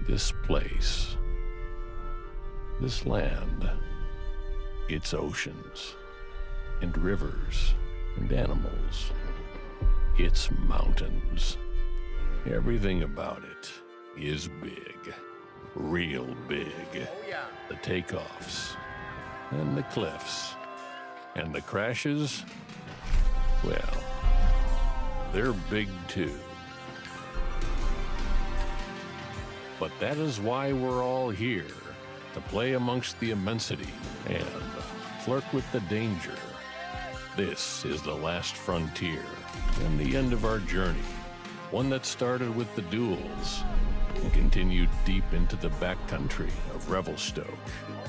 This place, this land, its oceans and rivers and animals, its mountains. Everything about it is big, real big. Oh, yeah. The takeoffs and the cliffs and the crashes, well, they're big too. But that is why we're all here, to play amongst the immensity and flirt with the danger. This is the last frontier and the end of our journey, one that started with the duels and continued deep into the backcountry of Revelstoke,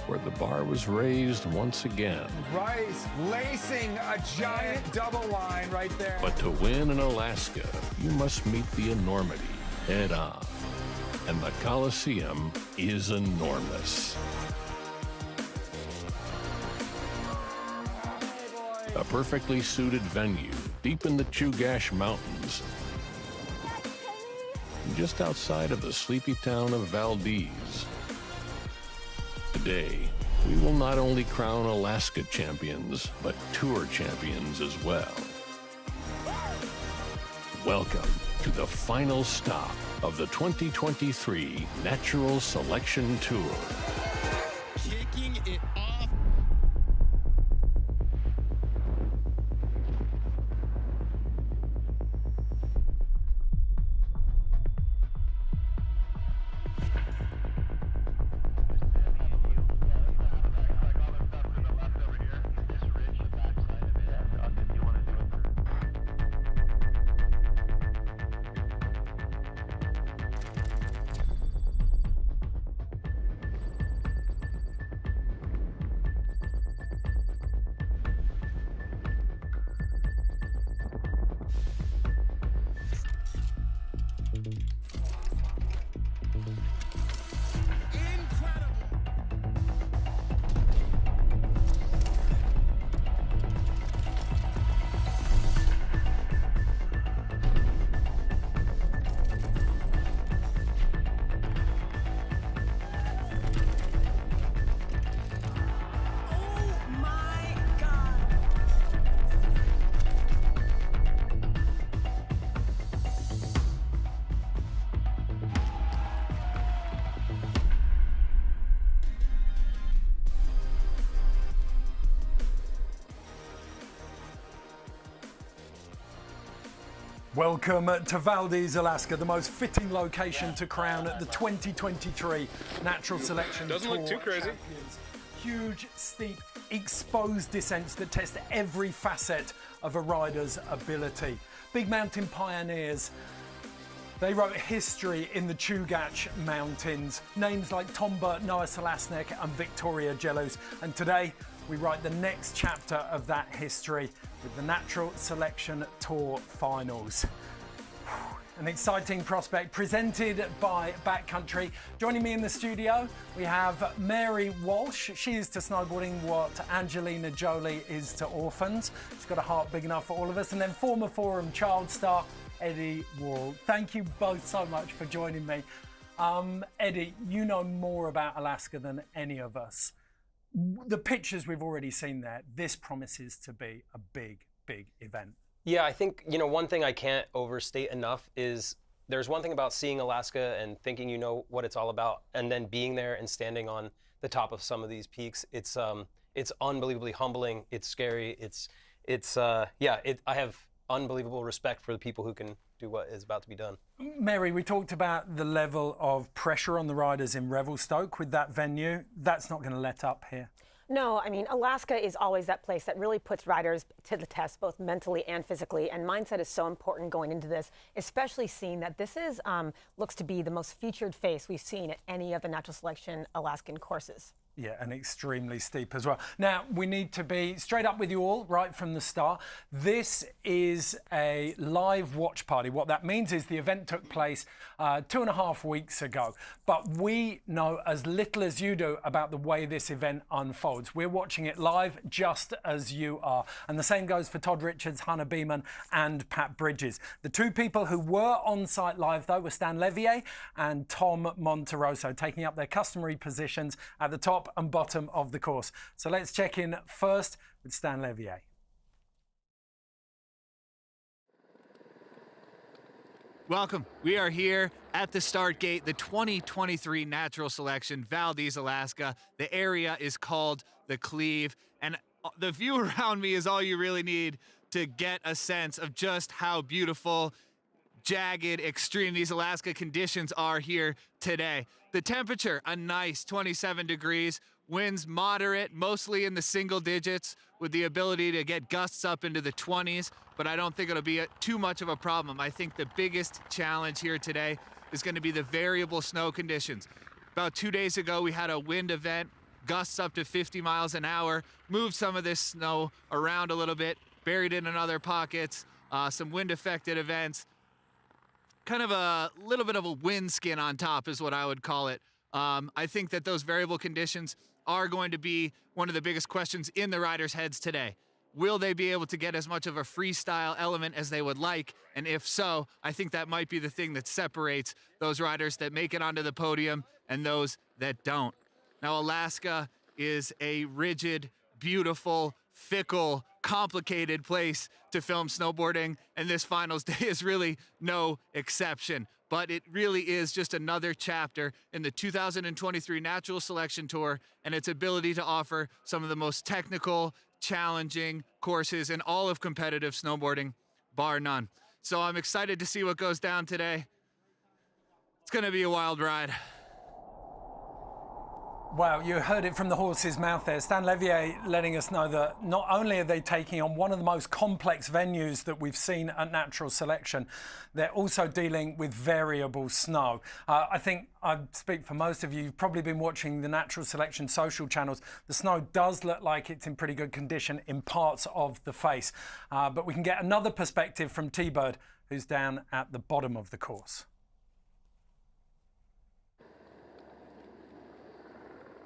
where the bar was raised once again. Rice lacing a giant double line right there. But to win in Alaska, you must meet the enormity head on. And the Coliseum is enormous. A perfectly suited venue deep in the Chugach Mountains, just outside of the sleepy town of Valdez. Today, we will not only crown Alaska champions, but tour champions as well. Welcome to the final stop of the 2023 Natural Selection Tour. Kicking it off. Welcome to Valdez, Alaska, the most fitting location to crown the 2023 Natural Selection Doesn't Tour look too crazy. champions. Huge, steep, exposed descents that test every facet of a rider's ability. Big mountain pioneers. They wrote history in the Chugach Mountains. Names like Tomba, Noah Salasnek and Victoria Jelus. And today, we write the next chapter of that history with the Natural Selection Tour Finals. An exciting prospect presented by Backcountry. Joining me in the studio, we have Mary Walsh. She is to snowboarding what Angelina Jolie is to orphans. She's got a heart big enough for all of us. And then former Forum child star, Eddie Wall. Thank you both so much for joining me. Eddie, you know more about Alaska than any of us. The pictures we've already seen there, this promises to be a big, big event. Yeah, I think, one thing I can't overstate enough is there's one thing about seeing Alaska and thinking you know what it's all about, and then being there and standing on the top of some of these peaks. It's unbelievably humbling. It's scary. I have unbelievable respect for the people who can do what is about to be done. Mary, we talked about the level of pressure on the riders in Revelstoke with that venue. That's not going to let up here. No, I mean, Alaska is always that place that really puts riders to the test, both mentally and physically. And mindset is so important going into this, especially seeing that this is looks to be the most featured face we've seen at any of the natural selection Alaskan courses. Yeah, and extremely steep as well. Now, we need to be straight up with you all right from the start. This is a live watch party. What that means is the event took place 2.5 weeks ago, but we know as little as you do about the way this event unfolds. We're watching it live just as you are. And the same goes for Todd Richards, Hannah Beeman and Pat Bridges. The two people who were on site live, though, were Stan Levier and Tom Monterosso, taking up their customary positions at the top and bottom of the course. So let's check in first with Stan Levier. Welcome. We are here at the start gate, the 2023 Natural Selection, Valdez, Alaska. The area is called the Cleve, and the view around me is all you really need to get a sense of just how beautiful, jagged, extreme these Alaska conditions are here today. The temperature, a nice 27 degrees, winds moderate, mostly in the single digits, with the ability to get gusts up into the 20s, but I don't think it'll be too much of a problem. I think the biggest challenge here today is going to be the variable snow conditions. About 2 days ago, we had a wind event, gusts up to 50 miles an hour, moved some of this snow around a little bit, buried it in other pockets, some wind-affected events. Kind of a little bit of a wind skin on top is what I would call it. I think that those variable conditions are going to be one of the biggest questions in the riders' heads today. Will they be able to get as much of a freestyle element as they would like? And if so, I think that might be the thing that separates those riders that make it onto the podium and those that don't. Now, Alaska is a rigid, beautiful, fickle, complicated place to film snowboarding, and this finals day is really no exception. But it really is just another chapter in the 2023 Natural Selection Tour and its ability to offer some of the most technical, challenging courses in all of competitive snowboarding, bar none. So I'm excited to see what goes down today. It's going to be a wild ride. Wow, you heard it from the horse's mouth there. Stan Levier letting us know that not only are they taking on one of the most complex venues that we've seen at Natural Selection, they're also dealing with variable snow. I think I speak for most of you, you've probably been watching the Natural Selection social channels. The snow does look like it's in pretty good condition in parts of the face. But we can get another perspective from T-Bird, who's down at the bottom of the course.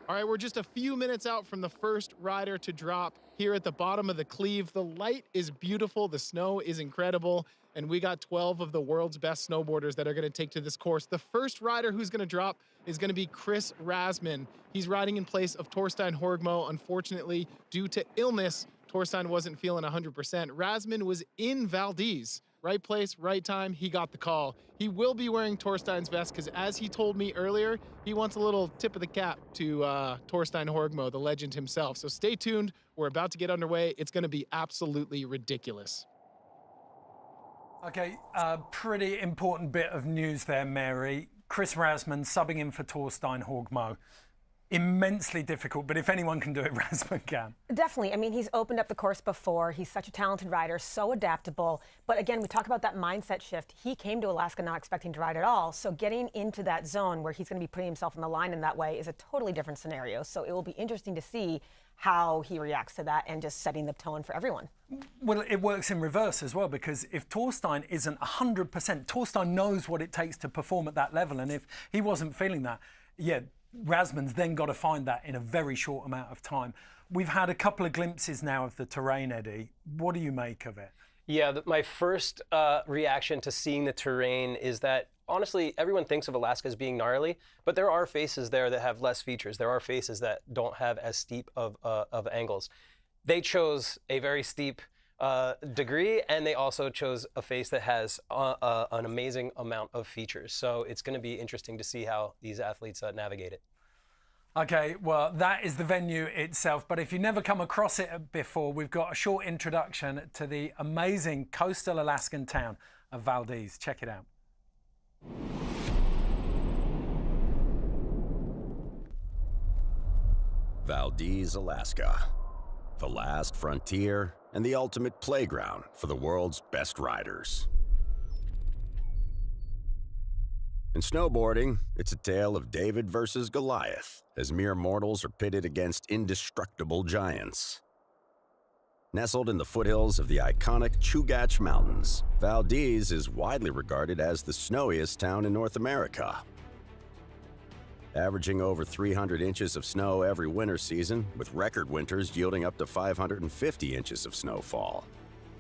All right, we're just a few minutes out from the first rider to drop here at the bottom of the Cleve. The light is beautiful, the snow is incredible, and we got 12 of the world's best snowboarders that are going to take to this course. The first rider who's going to drop is going to be Chris Rasman. He's riding in place of Torstein Horgmo. Unfortunately, due to illness, Torstein wasn't feeling 100%. Rasman was in Valdez. Right place, right time, he got the call. He will be wearing Torstein's vest because, as he told me earlier, he wants a little tip of the cap to Torstein Horgmo, the legend himself. So stay tuned. We're about to get underway. It's going to be absolutely ridiculous. Okay, pretty important bit of news there, Mary. Chris Rasman subbing in for Torstein Horgmo. immensely difficult, but if anyone can do it, Razman can. Definitely. I mean, he's opened up the course before. He's such a talented rider, so adaptable. But again, we talk about that mindset shift. He came to Alaska not expecting to ride at all. So getting into that zone where he's going to be putting himself on the line in that way is a totally different scenario. So it will be interesting to see how he reacts to that and just setting the tone for everyone. Well, it works in reverse as well, because if Torstein isn't 100%, Torstein knows what it takes to perform at that level. And if he wasn't feeling that, yeah, Razman's then got to find that in a very short amount of time. We've had a couple of glimpses now of the terrain, Eddie. What do you make of it? Yeah, my first reaction to seeing the terrain is that, honestly, everyone thinks of Alaska as being gnarly, but there are faces there that have less features. There are faces that don't have as steep of angles. They chose a very steep degree, and they also chose a face that has an amazing amount of features. So it's going to be interesting to see how these athletes navigate it. Okay, well, that is the venue itself. But if you never come across it before, we've got a short introduction to the amazing coastal Alaskan town of Valdez. Check it out. Valdez, Alaska. The last frontier and the ultimate playground for the world's best riders. In snowboarding, it's a tale of David versus Goliath, as mere mortals are pitted against indestructible giants. Nestled in the foothills of the iconic Chugach Mountains, Valdez is widely regarded as the snowiest town in North America. Averaging over 300 inches of snow every winter season, with record winters yielding up to 550 inches of snowfall.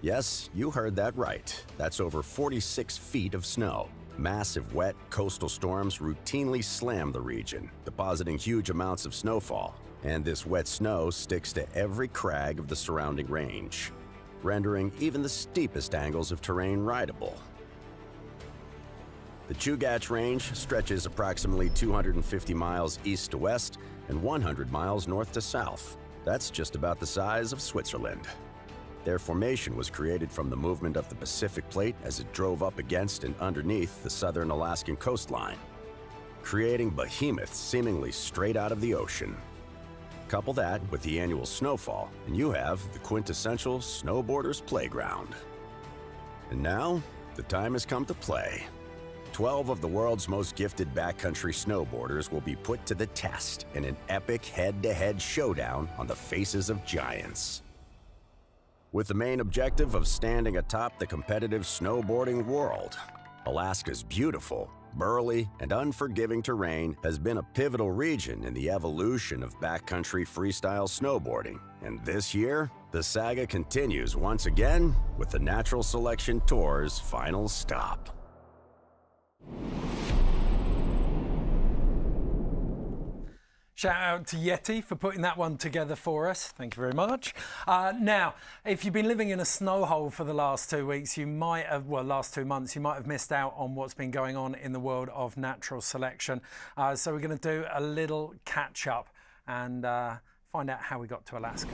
Yes, you heard that right. That's over 46 feet of snow. Massive wet coastal storms routinely slam the region, depositing huge amounts of snowfall, and this wet snow sticks to every crag of the surrounding range, rendering even the steepest angles of terrain rideable. The Chugach Range stretches approximately 250 miles east to west and 100 miles north to south. That's just about the size of Switzerland. Their formation was created from the movement of the Pacific Plate as it drove up against and underneath the southern Alaskan coastline, creating behemoths seemingly straight out of the ocean. Couple that with the annual snowfall, and you have the quintessential snowboarder's playground. And now, the time has come to play. 12 of the world's most gifted backcountry snowboarders will be put to the test in an epic head-to-head showdown on the faces of giants. With the main objective of standing atop the competitive snowboarding world, Alaska's beautiful, burly, and unforgiving terrain has been a pivotal region in the evolution of backcountry freestyle snowboarding. And this year, the saga continues once again with the Natural Selection Tour's final stop. Shout out to Yeti for putting that one together for us. Thank you very much. Now, if you've been living in a snow hole for the last 2 weeks, you might have, well, last 2 months, you might have missed out on what's been going on in the world of natural selection. So we're going to do a little catch up and find out how we got to Alaska.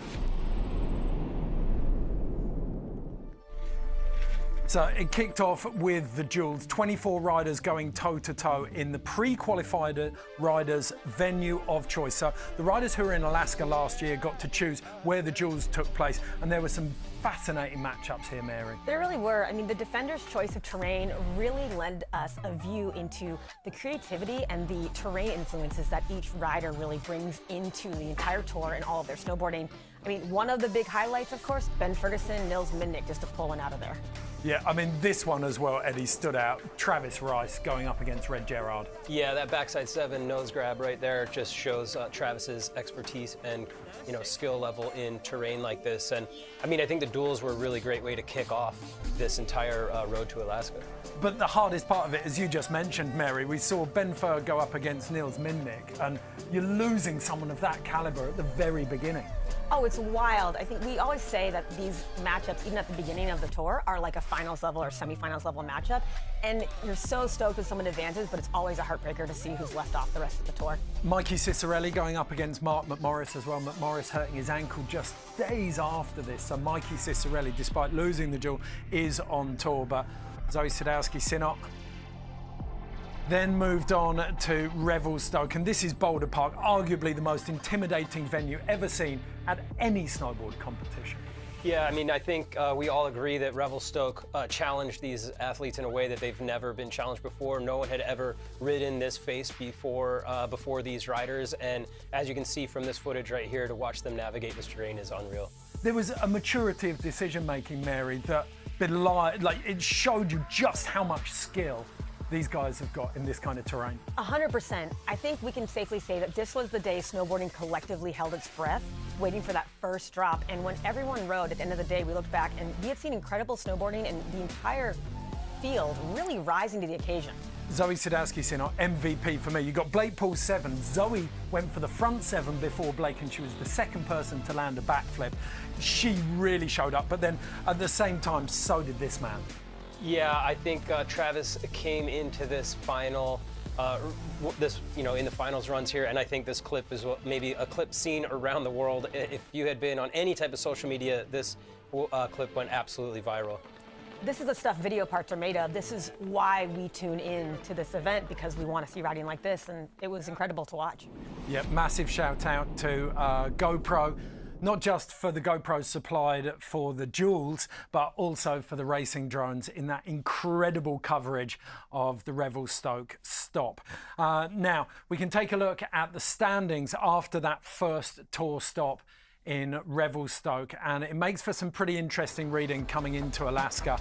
So it kicked off with the duels, 24 riders going toe-to-toe in the pre-qualified riders' venue of choice. So the riders who were in Alaska last year got to choose where the duels took place, and there were some fascinating matchups here, Mary. There really were. I mean, the defenders' choice of terrain really led us a view into the creativity and the terrain influences that each rider really brings into the entire tour and all of their snowboarding. I mean, one of the big highlights, of course, Ben Ferguson, Nils Minnick, just to pull one out of there. Yeah, I mean, this one as well, Eddie, stood out. Travis Rice going up against Red Gerard. Yeah, that backside 7 nose grab right there just shows Travis's expertise and, skill level in terrain like this. And I mean, I think the duels were a really great way to kick off this entire road to Alaska. But the hardest part of it, as you just mentioned, Mary, we saw Ben Fer go up against Nils Minnick, and you're losing someone of that caliber at the very beginning. Oh, it's wild. I think we always say that these matchups, even at the beginning of the tour, are like a finals level or semifinals level matchup. And you're so stoked when someone advances, but it's always a heartbreaker to see who's left off the rest of the tour. Mikey Cicerelli going up against Mark McMorris as well. McMorris hurting his ankle just days after this. So Mikey Cicerelli, despite losing the duel, is on tour. But Zoe Sadowski-Synnott Then moved on to Revelstoke, and this is Boulder Park, arguably the most intimidating venue ever seen at any snowboard competition. Yeah, I mean, I think we all agree that Revelstoke challenged these athletes in a way that they've never been challenged before. No one had ever ridden this face before these riders, and as you can see from this footage right here, to watch them navigate this terrain is unreal. There was a maturity of decision-making, Mary, that belied, like, it showed you just how much skill these guys have got in this kind of terrain. 100%. I think we can safely say that this was the day snowboarding collectively held its breath, waiting for that first drop. And when everyone rode, at the end of the day, we looked back and we had seen incredible snowboarding and the entire field really rising to the occasion. Zoe Sadowski-Synnott, MVP for me. You got Blake Paul 7. Zoe went for the front 7 before Blake, and she was the second person to land a backflip. She really showed up, but then at the same time, so did this man. Yeah, I think Travis came into this final, in the finals runs here, and I think this clip is maybe a clip seen around the world. If you had been on any type of social media, this clip went absolutely viral. This is the stuff video parts are made of. This is why we tune in to this event, because we want to see riding like this, and it was incredible to watch. Yeah, massive shout out to GoPro. Not just for the GoPros supplied for the Jules, but also for the racing drones in that incredible coverage of the Revelstoke stop. Now, we can take a look at the standings after that first tour stop in Revelstoke, and it makes for some pretty interesting reading coming into Alaska.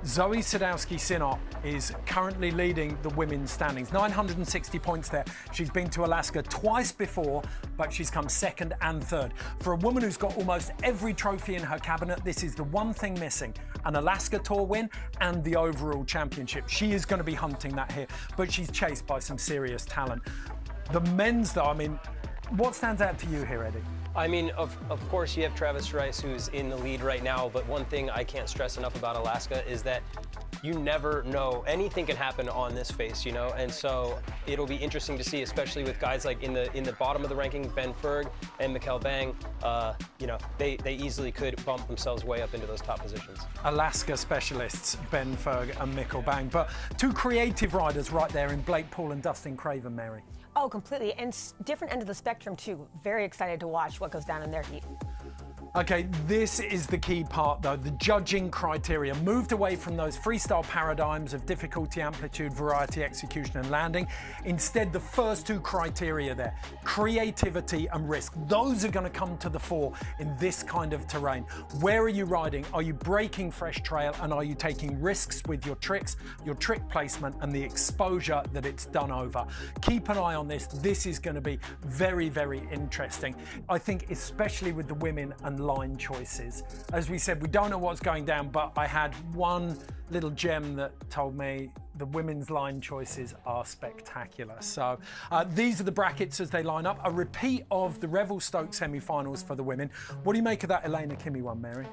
Zoe Sadowski-Synnott is currently leading the women's standings. 960 points there. She's been to Alaska twice before, but she's come second and third. For a woman who's got almost every trophy in her cabinet, this is the one thing missing: an Alaska Tour win and the overall championship. She is going to be hunting that here, but she's chased by some serious talent. The men's, though, I mean, what stands out to you here, Eddie? I mean, of course, you have Travis Rice, who's in the lead right now, but one thing I can't stress enough about Alaska is that you never know. Anything can happen on this face, you know, and so it'll be interesting to see, especially with guys like in the bottom of the ranking, Ben Ferg and Mikkel Bang. They easily could bump themselves way up into those top positions. Alaska specialists, Ben Ferg and Mikkel Bang, but two creative riders right there in Blake Paul and Dustin Craven, Mary. Oh, completely. And different end of the spectrum, too. Very excited to watch what goes down in their heat. Okay, this is the key part, though. The judging criteria moved away from those freestyle paradigms of difficulty, amplitude, variety, execution, and landing. Instead, the first two criteria there, creativity and risk, those are going to come to the fore in this kind of terrain. Where are you riding? Are you breaking fresh trail, and are you taking risks with your tricks, your trick placement, and the exposure that it's done over? Keep an eye on this. This is going to be very, very interesting. I think especially with the women and line choices. As we said, we don't know what's going down, but I had one little gem that told me the women's line choices are spectacular. So these are the brackets as they line up. A repeat of the Revelstoke semi-finals for the women. What do you make of that Elena Kimi one, Mary?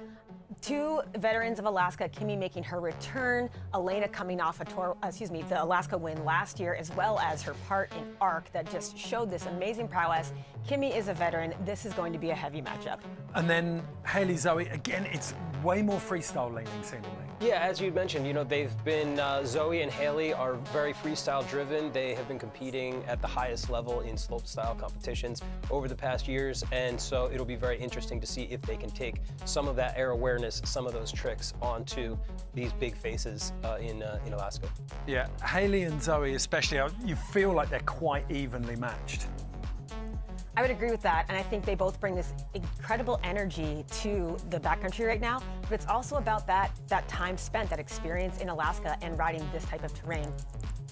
Two veterans of Alaska, Kimi making her return, Elena coming off the Alaska win last year, as well as her part in ARC that just showed this amazing prowess. Kimi is a veteran. This is going to be a heavy matchup. And then Haley Zoe, again, it's way more freestyle leaning, seemingly. Yeah, as you mentioned, you know, they've been, Zoe and Haley are very freestyle driven. They have been competing at the highest level in slopestyle competitions over the past years, and so it'll be very interesting to see if they can take some of that air awareness, some of those tricks onto these big faces in Alaska. Yeah, Haley and Zoe especially, you feel like they're quite evenly matched. I would agree with that, and I think they both bring this incredible energy to the backcountry right now, but it's also about that time spent, that experience in Alaska and riding this type of terrain.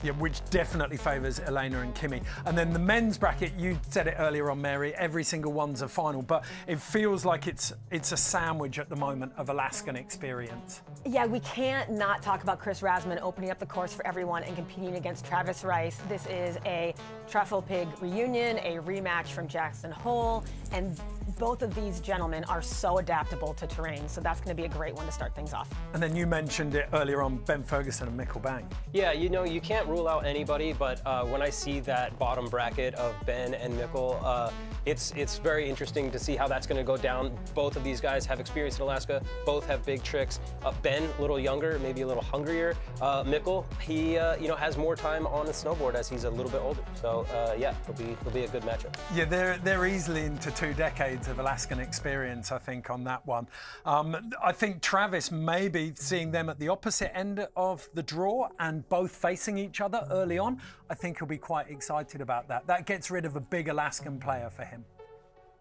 Yeah, which definitely favours Elena and Kimi. And then the men's bracket, you said it earlier on, Mary, every single one's a final, but it feels like it's a sandwich at the moment of Alaskan experience. Yeah, we can't not talk about Chris Rasman opening up the course for everyone and competing against Travis Rice. This is a Truffle Pig reunion, a rematch from Jackson Hole, and both of these gentlemen are so adaptable to terrain, so that's going to be a great one to start things off. And then you mentioned it earlier on, Ben Ferguson and Mikkel Bang. Yeah, you know, you can't rule rule out anybody, but when I see that bottom bracket of Ben and Mikkel, it's very interesting to see how that's going to go down. Both of these guys have experience in Alaska. Both have big tricks. Ben, a little younger, maybe a little hungrier. Mikkel, he has more time on the snowboard as he's a little bit older. So yeah, it'll be a good matchup. Yeah, they're easily into 2 decades of Alaskan experience, I think, on that one. I think Travis may be seeing them at the opposite end of the draw and both facing each other early on. I think he'll be quite excited about that. That gets rid of a big Alaskan player for him.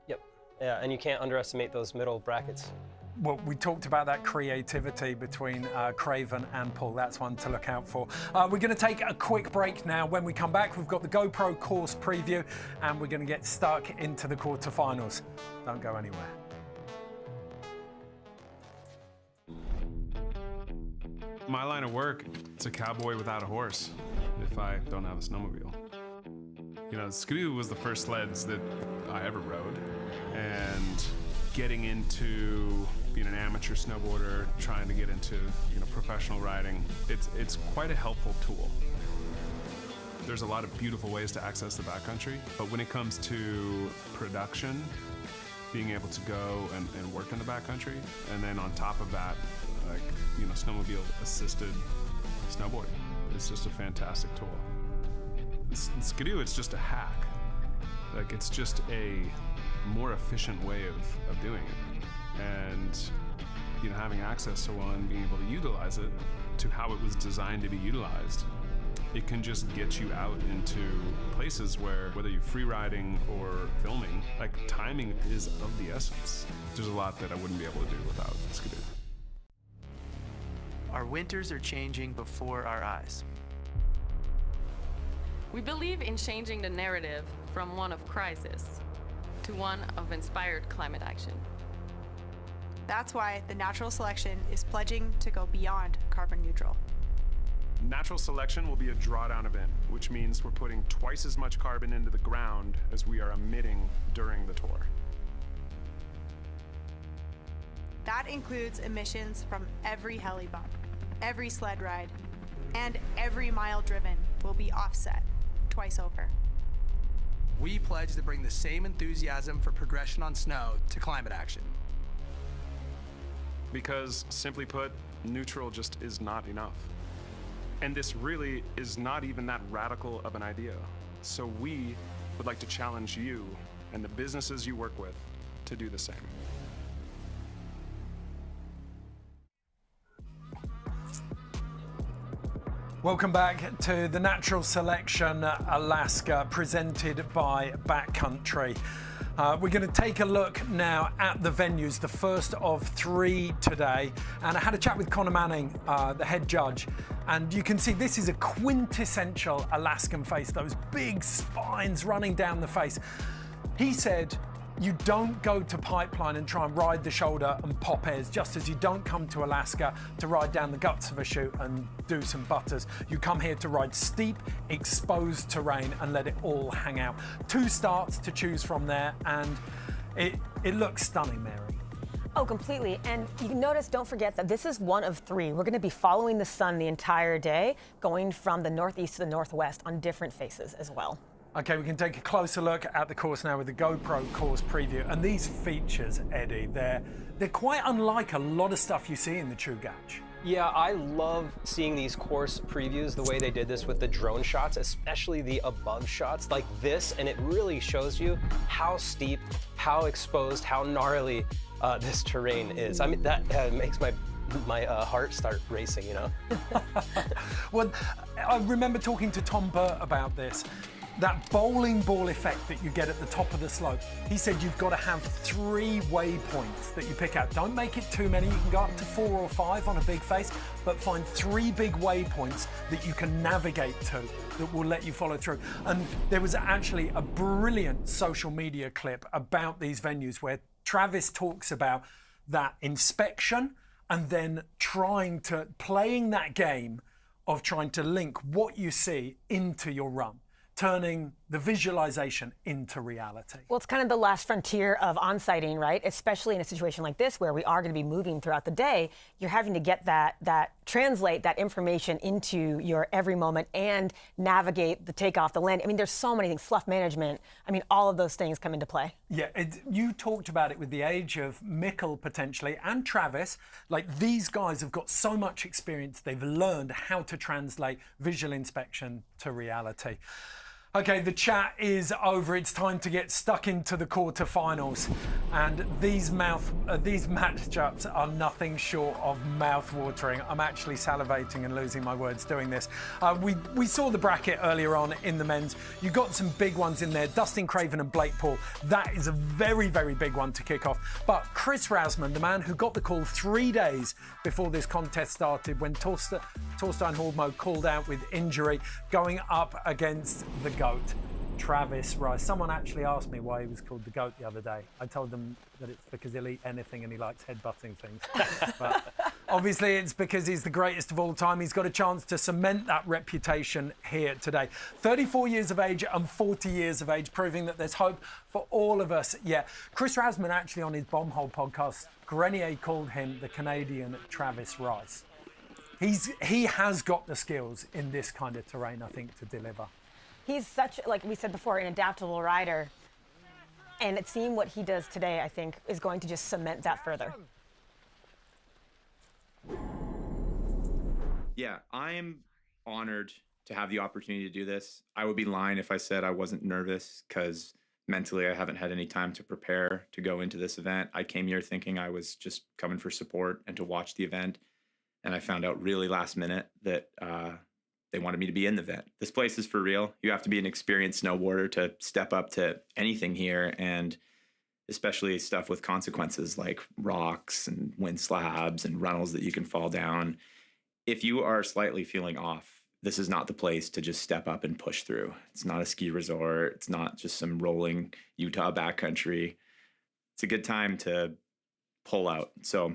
Yep. Yeah, and you can't underestimate those middle brackets. Well, we talked about that creativity between Craven and Paul. That's one to look out for. We're going to take a quick break now. When we come back, we've got the GoPro course preview, and we're going to get stuck into the quarterfinals. Don't go anywhere. My line of work, it's a cowboy without a horse if I don't have a snowmobile. You know, Skidoo was the first sleds that I ever rode, and getting into being an amateur snowboarder, trying to get into professional riding, it's quite a helpful tool. There's a lot of beautiful ways to access the backcountry, but when it comes to production, being able to go and work in the backcountry, and then on top of that, snowmobile assisted snowboarding, it's just a fantastic tool. Skidoo, it's just a hack. It's just a more efficient way of doing it. And having access to one, being able to utilize it to how it was designed to be utilized, it can just get you out into places where, whether you're free riding or filming, timing is of the essence. There's a lot that I wouldn't be able to do without Skidoo. Our winters are changing before our eyes. We believe in changing the narrative from one of crisis to one of inspired climate action. That's why the Natural Selection is pledging to go beyond carbon neutral. Natural Selection will be a drawdown event, which means we're putting twice as much carbon into the ground as we are emitting during the tour. That includes emissions from every heli bump, every sled ride, and every mile driven will be offset twice over. We pledge to bring the same enthusiasm for progression on snow to climate action. Because, simply put, neutral just is not enough. And this really is not even that radical of an idea. So we would like to challenge you and the businesses you work with to do the same. Welcome back to the Natural Selection Alaska, presented by Backcountry. We're going to take a look now at the venues, the first of 3 today. And I had a chat with Connor Manning, the head judge, and you can see this is a quintessential Alaskan face, those big spines running down the face. He said, you don't go to Pipeline and try and ride the shoulder and pop airs, just as you don't come to Alaska to ride down the guts of a chute and do some butters. You come here to ride steep, exposed terrain and let it all hang out. 2 starts to choose from there, and it looks stunning, Mary. Oh, completely. And you can notice, don't forget that this is one of 3. We're going to be following the sun the entire day, going from the northeast to the northwest on different faces as well. Okay, we can take a closer look at the course now with the GoPro course preview. And these features, Eddie, they're quite unlike a lot of stuff you see in the Chugach. Yeah, I love seeing these course previews, the way they did this with the drone shots, especially the above shots like this, and it really shows you how steep, how exposed, how gnarly this terrain is. I mean, that makes my heart start racing, Well, I remember talking to Tom Burt about this. That bowling ball effect that you get at the top of the slope. He said you've got to have 3 waypoints that you pick out. Don't make it too many. You can go up to 4 or 5 on a big face, but find 3 big waypoints that you can navigate to that will let you follow through. And there was actually a brilliant social media clip about these venues where Travis talks about that inspection and then playing that game of trying to link what you see into your run. Turning the visualization into reality. Well, it's kind of the last frontier of on-sighting, right? Especially in a situation like this where we are going to be moving throughout the day. You're having to get that translate that information into your every moment and navigate the takeoff, the land. I mean, there's so many things, fluff management. I mean, all of those things come into play. Yeah, you talked about it with the age of Mikkel potentially and Travis. Like, these guys have got so much experience. They've learned how to translate visual inspection to reality. Okay, the chat is over. It's time to get stuck into the quarterfinals, and these matchups are nothing short of mouth-watering. I'm actually salivating and losing my words doing this. We saw the bracket earlier on in the men's. You got some big ones in there. Dustin Craven and Blake Paul. That is a very, very big one to kick off. But Chris Rasmussen, the man who got the call 3 days before this contest started, when Torstein Horgmo called out with injury, going up against the GOAT, Travis Rice. Someone actually asked me why he was called the GOAT the other day. I told them that it's because he'll eat anything and he likes headbutting things. But obviously it's because he's the greatest of all time. He's got a chance to cement that reputation here today. 34 years of age and 40 years of age, proving that there's hope for all of us. Yeah, Chris Rasmussen actually on his Bombhole podcast, Grenier called him the Canadian Travis Rice. He has got the skills in this kind of terrain, I think, to deliver. He's such, like we said before, an adaptable rider. And it seeing what he does today, I think, is going to just cement that further. Yeah, I'm honored to have the opportunity to do this. I would be lying if I said I wasn't nervous, because mentally I haven't had any time to prepare to go into this event. I came here thinking I was just coming for support and to watch the event. And I found out really last minute that they wanted me to be in the event. This place is for real. You have to be an experienced snowboarder to step up to anything here, and especially stuff with consequences like rocks and wind slabs and runnels that you can fall down. If you are slightly feeling off, this is not the place to just step up and push through. It's not a ski resort. It's not just some rolling Utah backcountry. It's a good time to pull out. So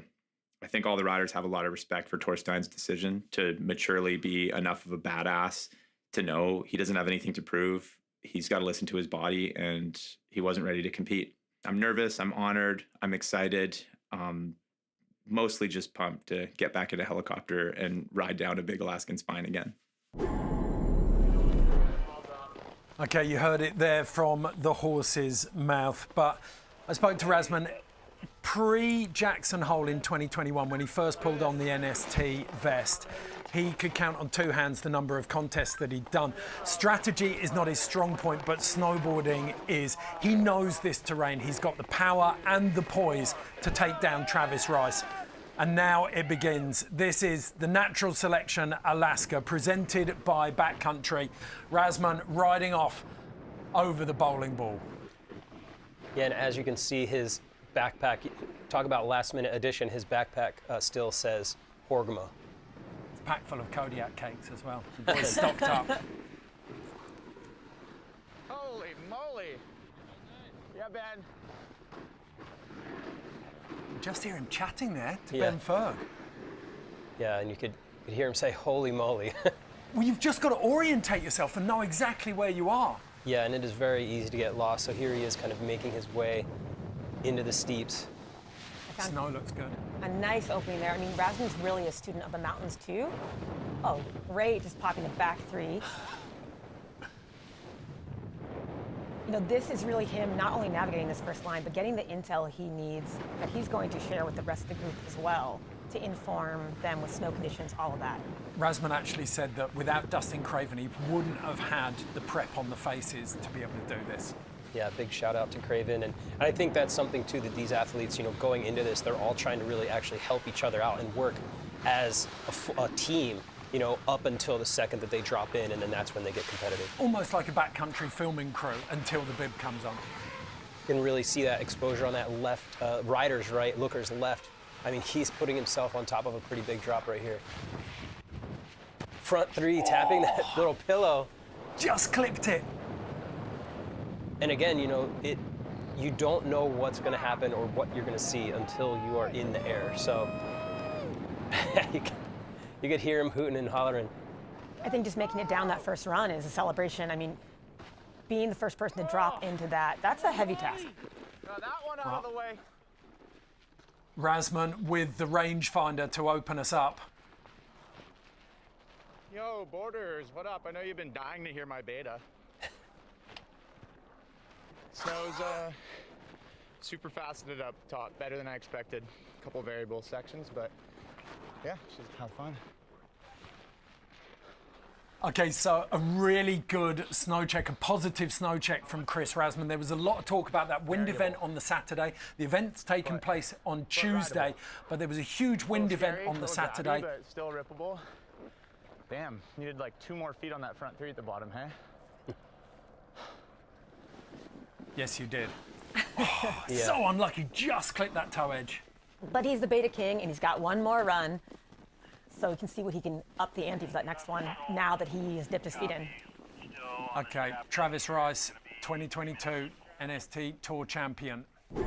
I think all the riders have a lot of respect for Torstein's decision to maturely be enough of a badass to know he doesn't have anything to prove. He's got to listen to his body, and he wasn't ready to compete. I'm nervous. I'm honored. I'm excited. Mostly just pumped to get back in a helicopter and ride down a big Alaskan spine again. Okay, you heard it there from the horse's mouth, but I spoke to Rasmussen pre-Jackson Hole in 2021, when he first pulled on the NST vest. He could count on two hands the number of contests that he'd done. Strategy is not his strong point, but snowboarding is. He knows this terrain. He's got the power and the poise to take down Travis Rice. And now it begins. This is the Natural Selection Alaska, presented by Backcountry. Rasmussen riding off over the bowling ball. Yeah, and as you can see, his backpack, talk about last minute addition, his backpack still says Horgmo. It's packed full of Kodiak cakes as well. The boys stocked up. Holy moly. Yeah, Ben. Just hear him chatting there to Yeah. Ben Ferg. Yeah, and you could hear him say, holy moly. Well, you've just got to orientate yourself and know exactly where you are. Yeah, and it is very easy to get lost. So here he is kind of making his way into the steeps. Snow looks good. A nice opening there. I mean, Rasmussen's really a student of the mountains too. Oh, great, just popping the back three. You know, this is really him not only navigating this first line, but getting the intel he needs that he's going to share with the rest of the group as well to inform them with snow conditions, all of that. Rasmussen actually said that without Dustin Craven, he wouldn't have had the prep on the faces to be able to do this. Yeah, big shout out to Craven. And I think that's something too that these athletes, you know, going into this, they're all trying to really actually help each other out and work as a team, you know, up until the second that they drop in, and then that's when they get competitive. Almost like a backcountry filming crew until the bib comes on. You can really see that exposure on that left, rider's right, looker's left. I mean, he's putting himself on top of a pretty big drop right here. Front three, tapping that little pillow. Just clipped it. And again, you know, you don't know what's going to happen or what you're going to see until you are in the air. So you could hear him hooting and hollering. I think just making it down that first run is a celebration. I mean, being the first person to drop into that's a heavy task. Got that one out of the way. Razman with the rangefinder to open us up. Yo, Borders, what up? I know you've been dying to hear my beta. Snow's super faceted up top, better than I expected. A couple variable sections, but yeah, just have fun. Okay, so a really good snow check, a positive snow check from Chris Razman. There was a lot of talk about that wind event on the Saturday. The event's taken place on Tuesday, but there was a huge wind event on the Saturday. But still rippable. Damn, needed like 2 more feet on that front 3 at the bottom, hey? Yes, you did. Oh, so unlucky, just clipped that toe edge. But he's the beta king, and he's got one more run. So we can see what he can up the ante for that next one now that he has dipped his feet in. Okay, Travis Rice, 2022 NST Tour champion. You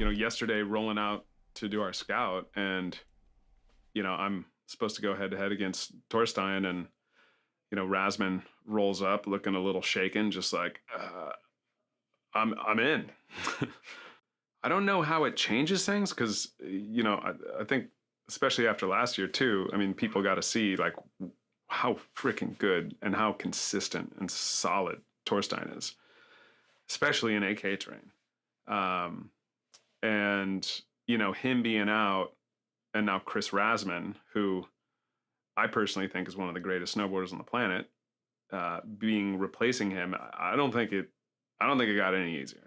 know, yesterday rolling out to do our scout, and, you know, I'm supposed to go head-to-head against Torstein, and, you know, Razman rolls up looking a little shaken, just like, I'm in. I don't know how it changes things, because, you know, I think, especially after last year too, I mean, people got to see like how freaking good and how consistent and solid Torstein is, especially in AK terrain. And, you know, him being out, and now Chris Razman, who I personally think is one of the greatest snowboarders on the planet, replacing him, I don't think it got any easier.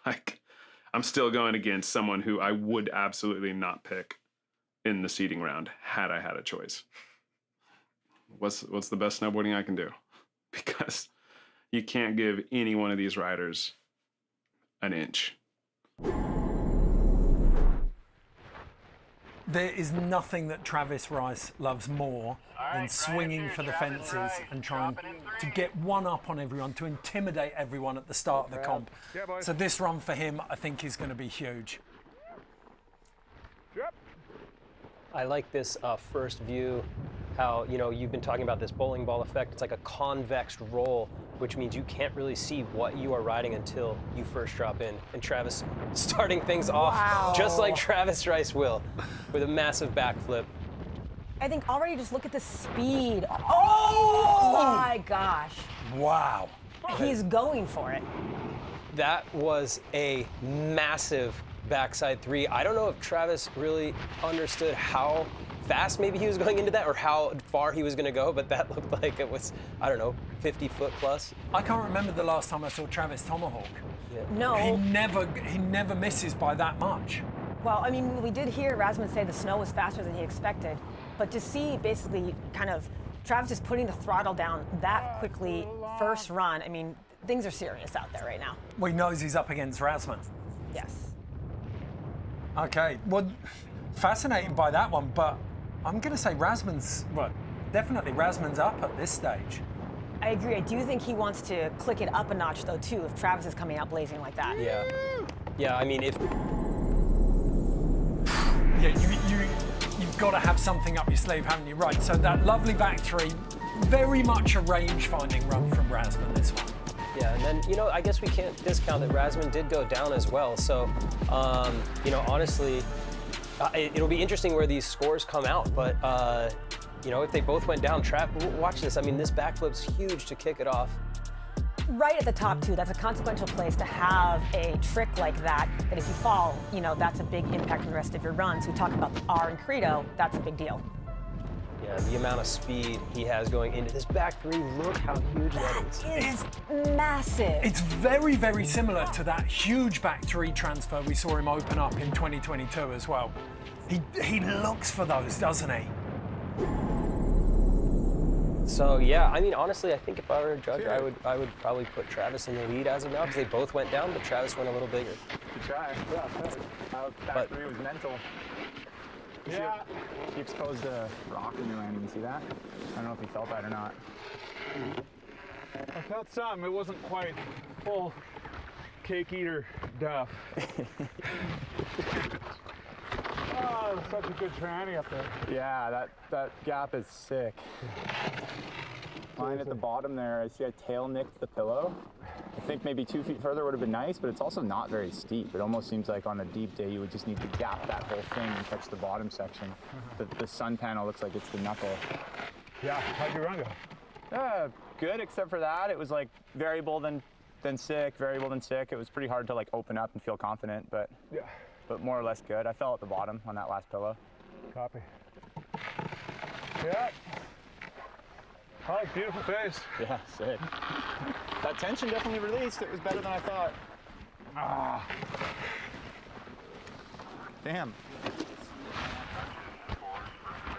Like, I'm still going against someone who I would absolutely not pick in the seeding round had I had a choice. What's the best snowboarding I can do? Because you can't give any one of these riders an inch. There is nothing that Travis Rice loves more than swinging for the fences and trying to get one up on everyone, to intimidate everyone at the start of the comp. So this run for him, I think, is going to be huge. I like this first view, how, you know, you've been talking about this bowling ball effect. It's like a convex roll, which means you can't really see what you are riding until you first drop in. And Travis starting things off just like Travis Rice will, with a massive backflip. I think already just look at the speed. Oh my gosh. Wow. He's going for it. That was a massive backside 3. I don't know if Travis really understood how fast maybe he was going into that, or how far he was going to go, but that looked like it was, I don't know, 50 foot plus. I can't remember the last time I saw Travis tomahawk. Yeah. No. He never misses by that much. Well, I mean, we did hear Razman say the snow was faster than he expected, but to see basically kind of Travis just putting the throttle down that quickly first run, I mean, things are serious out there right now. Well, he knows he's up against Razman. Yes. Okay, well, fascinating by that one, but I'm going to say definitely Razman's up at this stage. I agree. I do think he wants to click it up a notch, though, too, if Travis is coming out blazing like that. Yeah. Yeah, I mean, if... Yeah, you've got to have something up your sleeve, haven't you? Right, so that lovely back 3, very much a range-finding run from Razman, this one. Yeah, and then, you know, I guess we can't discount that Razman did go down as well. So, you know, honestly, it'll be interesting where these scores come out. But, you know, if they both went down, watch this. I mean, this backflip's huge to kick it off. Right at the top, too. That's a consequential place to have a trick like that if you fall, you know, that's a big impact on the rest of your run. So we talk about the R and Credo, that's a big deal. Yeah, the amount of speed he has going into this back 3, look how huge that is. It's massive. It's very, very similar to that huge back 3 transfer we saw him open up in 2022 as well. He looks for those, doesn't he? So yeah, I mean, honestly, I think if I were a judge, I would probably put Travis in the lead as of now, because they both went down, but Travis went a little bigger. Good try. Yeah, back 3 was mental. Yeah. He exposed a rock in the landing. You see that? I don't know if he felt that or not. I felt some. It wasn't quite full cake eater duff. Oh, such a good tranny up there. Yeah, that gap is sick. Line at the bottom there, I see I tail nicked the pillow. I think maybe 2 feet further would have been nice, but it's also not very steep. It almost seems like on a deep day you would just need to gap that whole thing and catch the bottom section. The sun panel looks like it's the knuckle. Yeah, how'd your run go? Good, except for that. It was like variable then sick, variable then sick. It was pretty hard to like open up and feel confident, but more or less good. I fell at the bottom on that last pillow. Copy. Yeah. All right, beautiful face. Yeah, sick. That tension definitely released. It was better than I thought. Ah. Damn.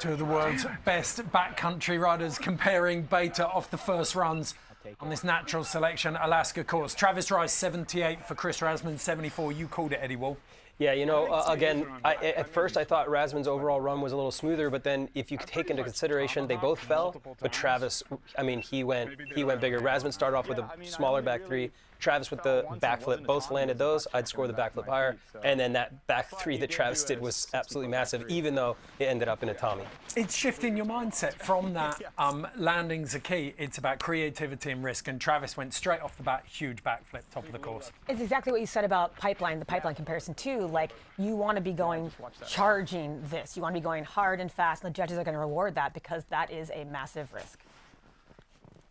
Two of the world's best backcountry riders comparing beta off the first runs on this natural selection Alaska course. Travis Rice, 78 for Chris Rasman, 74. You called it, Eddie Wall. Yeah, you know, again, at first I thought Rasman's overall run was a little smoother, but then if you take into consideration they both fell, but Travis, I mean, he went bigger. Rasman started off with a smaller back three. Travis with the backflip, both landed those. I'd score the backflip higher. And then that back three that Travis did was absolutely massive, even though it ended up in a Tommy. It's shifting your mindset from that landing's a key. It's about creativity and risk. And Travis went straight off the bat, huge backflip, top of the course. It's exactly what you said about pipeline, the pipeline comparison too. Like, you want to be going charging this. You want to be going hard and fast, and the judges are going to reward that because that is a massive risk.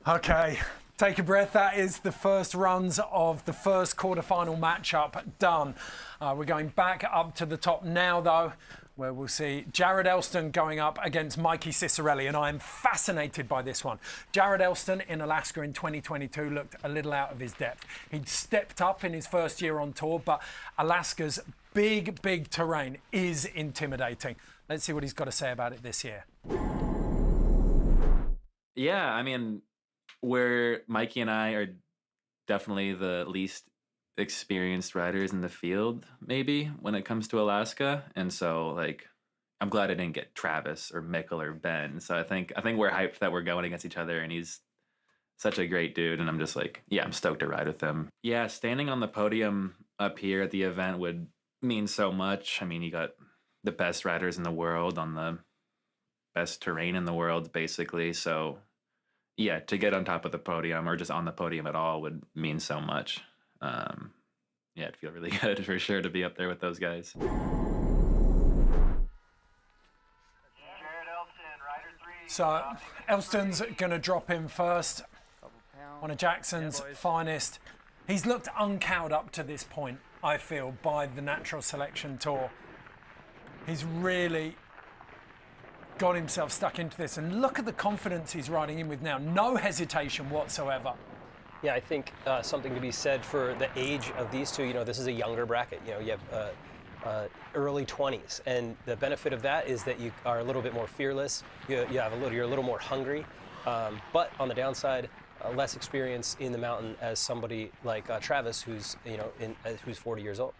Okay, take a breath. That is the first runs of the first quarterfinal matchup done. We're going back up to the top now, though, where we'll see Jared Elston going up against Mikey Cicerelli, and I am fascinated by this one. Jared Elston in Alaska in 2022 looked a little out of his depth. He'd stepped up in his first year on tour, but Alaska's big terrain is intimidating. Let's see what he's got to say about it this year. Yeah, I mean, where Mikey and I are definitely the least experienced riders in the field, maybe, when it comes to Alaska. And so, like, I'm glad I didn't get Travis or Mikkel or Ben. So I think we're hyped that we're going against each other, and he's such a great dude. And I'm just like, yeah, I'm stoked to ride with him. Yeah, standing on the podium up here at the event would mean so much. I mean, you got the best riders in the world on the best terrain in the world, basically. So yeah, to get on top of the podium or just on the podium at all would mean so much. Yeah, it'd feel really good for sure to be up there with those guys. So Elston's going to drop in first. One of Jackson's finest. He's looked uncowed up to this point, I feel, by the natural selection tour. He's really got himself stuck into this, and look at the confidence he's riding in with now. No hesitation whatsoever. Yeah, I think something to be said for the age of these two. You know, this is a younger bracket. You know, you have early 20s, and the benefit of that is that you are a little bit more fearless. You're a little more hungry, but on the downside, less experience in the mountain as somebody like Travis, who's who's 40 years old.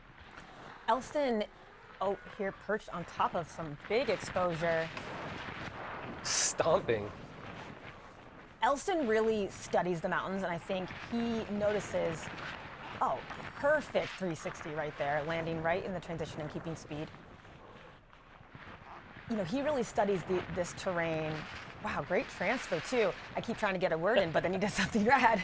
Elston, here perched on top of some big exposure. Stomping. Elston really studies the mountains, and I think he notices, perfect 360 right there, landing right in the transition and keeping speed. You know, he really studies this terrain. Wow, great transfer too. I keep trying to get a word in, but then he does something rad.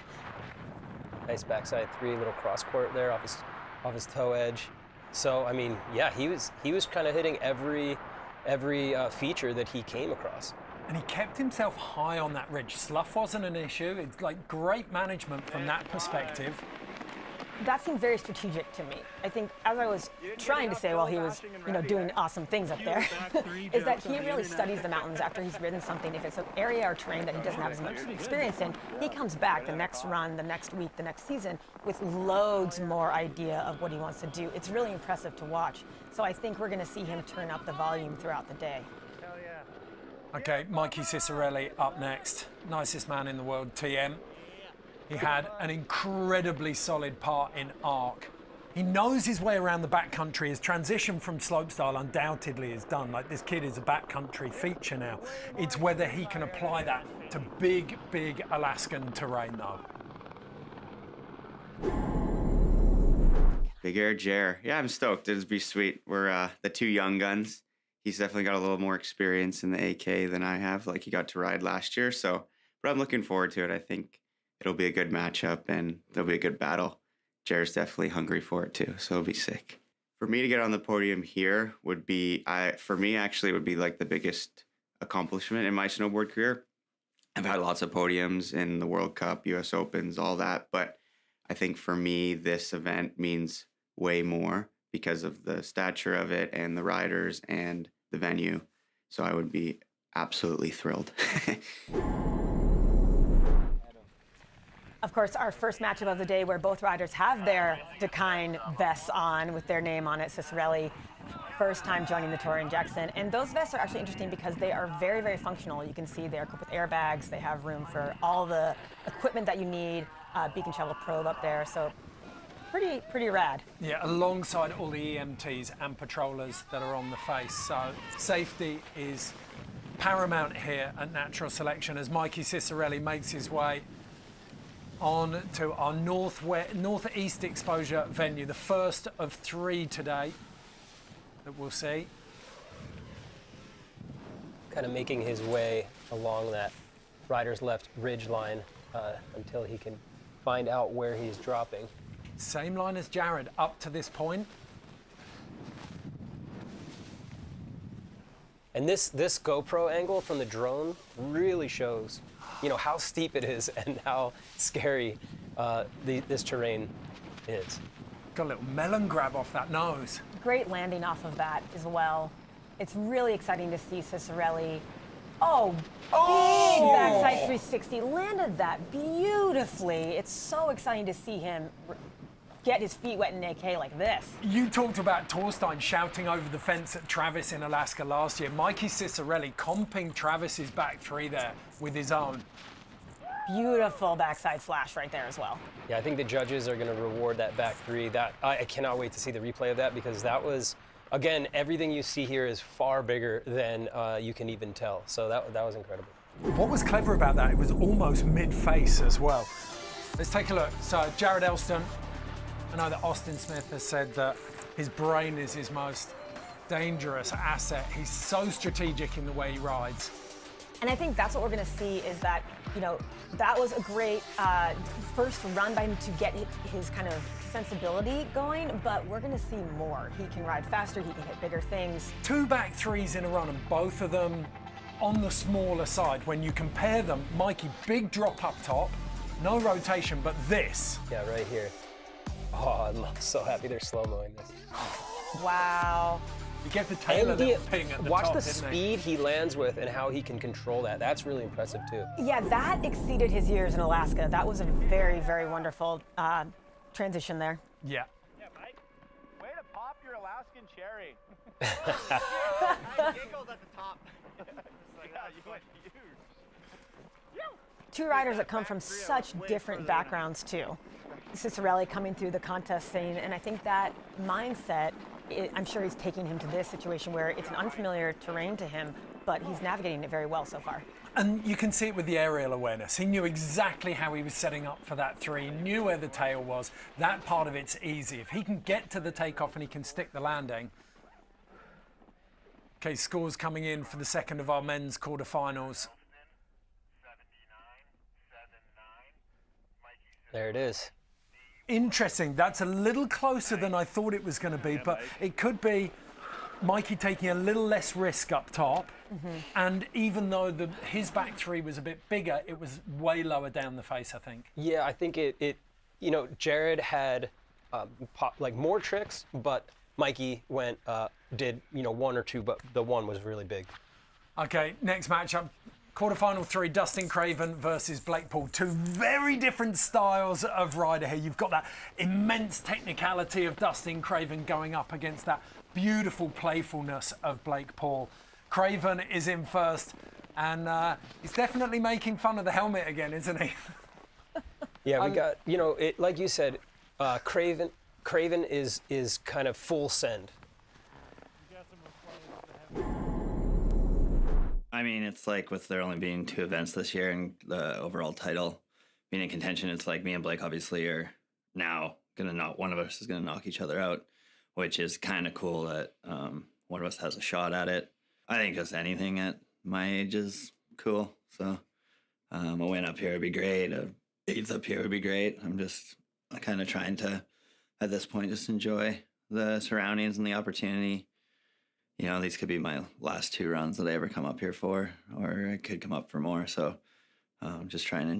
Nice backside three, little cross court there off his toe edge. So I mean, yeah, he was kind of hitting every feature that he came across. And he kept himself high on that ridge. Slough wasn't an issue. It's like great management from that perspective. That seemed very strategic to me. I think, as I was trying to say while he was, doing awesome things up there, is that he really studies the mountains after he's ridden something. If it's an area or terrain that he doesn't have as much experience in, he comes back the next run, the next week, the next season with loads more idea of what he wants to do. It's really impressive to watch. So I think we're going to see him turn up the volume throughout the day. Okay, Mikey Cicerelli up next. Nicest man in the world, TM. He had an incredibly solid part in Arc. He knows his way around the backcountry. His transition from slopestyle undoubtedly is done. Like, this kid is a backcountry feature now. It's whether he can apply that to big Alaskan terrain, though. Big Air Jer. Yeah, I'm stoked. It'll be sweet. We're the two young guns. He's definitely got a little more experience in the AK than I have. Like, he got to ride last year, so. But but I'm looking forward to it. I think it'll be a good matchup and there'll be a good battle. Jared's definitely hungry for it too, so it'll be sick. For me to get on the podium here would be, for me actually, would be like the biggest accomplishment in my snowboard career. I've had lots of podiums in the World Cup, US Opens, all that, but I think for me, this event means way more because of the stature of it and the riders and the venue. So I would be absolutely thrilled. Of course, our first matchup of the day where both riders have their Dakine vests on with their name on it. Ciccarelli, first time joining the Tour in Jackson. And those vests are actually interesting because they are very, very functional. You can see they're equipped with airbags. They have room for all the equipment that you need, beacon shuttle probe up there. So pretty rad. Yeah, alongside all the EMTs and patrollers that are on the face. So safety is paramount here at Natural Selection as Mikey Ciccarelli makes his way on to our northeast exposure venue, the first of 3 today that we'll see. Kind of making his way along that rider's left ridge line until he can find out where he's dropping. Same line as Jared up to this point. And this GoPro angle from the drone really shows, how steep it is and how scary this terrain is. Got a little melon grab off that nose. Great landing off of that as well. It's really exciting to see Ciccarelli. Oh, big backside 360, landed that beautifully. It's so exciting to see him get his feet wet in AK like this. You talked about Torstein shouting over the fence at Travis in Alaska last year. Mikey Ciccarelli comping Travis's back 3 there with his own. Beautiful backside slash right there as well. Yeah, I think the judges are going to reward that back 3. That I cannot wait to see the replay of that because that was, again, everything you see here is far bigger than you can even tell. So that was incredible. What was clever about that, it was almost mid-face as well. Let's take a look. So Jared Elston, I know that Austin Smith has said that his brain is his most dangerous asset. He's so strategic in the way he rides. And I think that's what we're going to see is that, that was a great first run by him to get his kind of sensibility going, but we're going to see more. He can ride faster, he can hit bigger things. 2 back 3s in a run, and both of them on the smaller side. When you compare them, Mikey, big drop up top, no rotation, but this. Yeah, right here. Oh, I'm so happy they're slow-moing this. Wow. You get the tail of the ping at the watch top, the speed he lands with and how he can control that. That's really impressive, too. Yeah, that exceeded his years in Alaska. That was a very, very wonderful transition there. Yeah. Yeah, Mike, way to pop your Alaskan cherry. Giggles at the top. You went huge. 2 riders that come from such different backgrounds, too. Ciccarelli coming through the contest scene, and I think that mindset, I'm sure he's taking him to this situation where it's an unfamiliar terrain to him, but he's navigating it very well so far. And you can see it with the aerial awareness. He knew exactly how he was setting up for that 3, he knew where the tail was. That part of it's easy. If he can get to the takeoff and he can stick the landing. Okay, scores coming in for the second of our men's quarterfinals. There it is. Interesting. That's a little closer than I thought it was going to be, but it could be Mikey taking a little less risk up top. And even though his back 3 was a bit bigger, it was way lower down the face, I think. Yeah, I think Jared had more tricks, but Mikey did 1 or 2, but the 1 was really big. Okay, next matchup. Quarterfinal 3, Dustin Craven versus Blake Paul. 2 very different styles of rider here. You've got that immense technicality of Dustin Craven going up against that beautiful playfulness of Blake Paul. Craven is in first, and he's definitely making fun of the helmet again, isn't he? Yeah, we got, like you said, Craven is kind of full send. I mean, it's like with there only being 2 events this year and the overall title being in contention, it's like me and Blake obviously are now one of us is gonna knock each other out, which is kind of cool that one of us has a shot at it. I think just anything at my age is cool, so A win up here would be great. A 8th up here would be great. I'm just kind of trying to, at this point, just enjoy the surroundings and the opportunity. You know, these could be my last 2 runs that I ever come up here for, or I could come up for more. So just trying to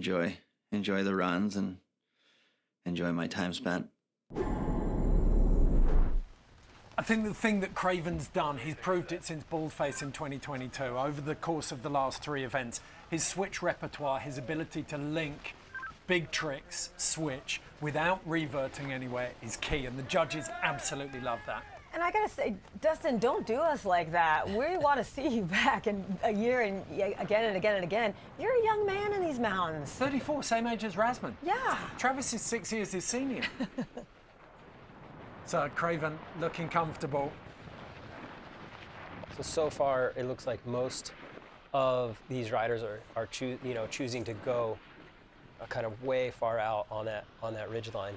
enjoy the runs and enjoy my time spent. I think the thing that Craven's done, he's proved it since Baldface in 2022, over the course of the last 3 events, his switch repertoire, his ability to link big tricks, switch, without reverting anywhere is key, and the judges absolutely love that. And I gotta say, Dustin, don't do us like that. We want to see you back in a year and again and again and again. You're a young man in these mountains. 34, same age as Razman. Yeah. Travis is 6 years his senior. So Craven looking comfortable. So far, it looks like most of these riders are choosing to go kind of way far out on that ridge line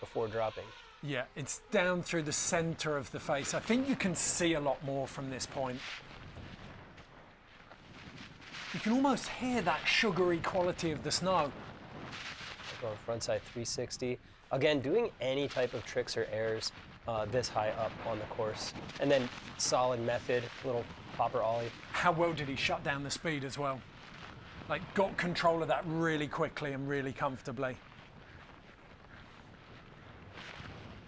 before dropping. Yeah, it's down through the center of the face. I think you can see a lot more from this point. You can almost hear that sugary quality of the snow. Going frontside 360. Again, doing any type of tricks or airs this high up on the course. And then solid method, little popper ollie. How well did he shut down the speed as well? Like, got control of that really quickly and really comfortably.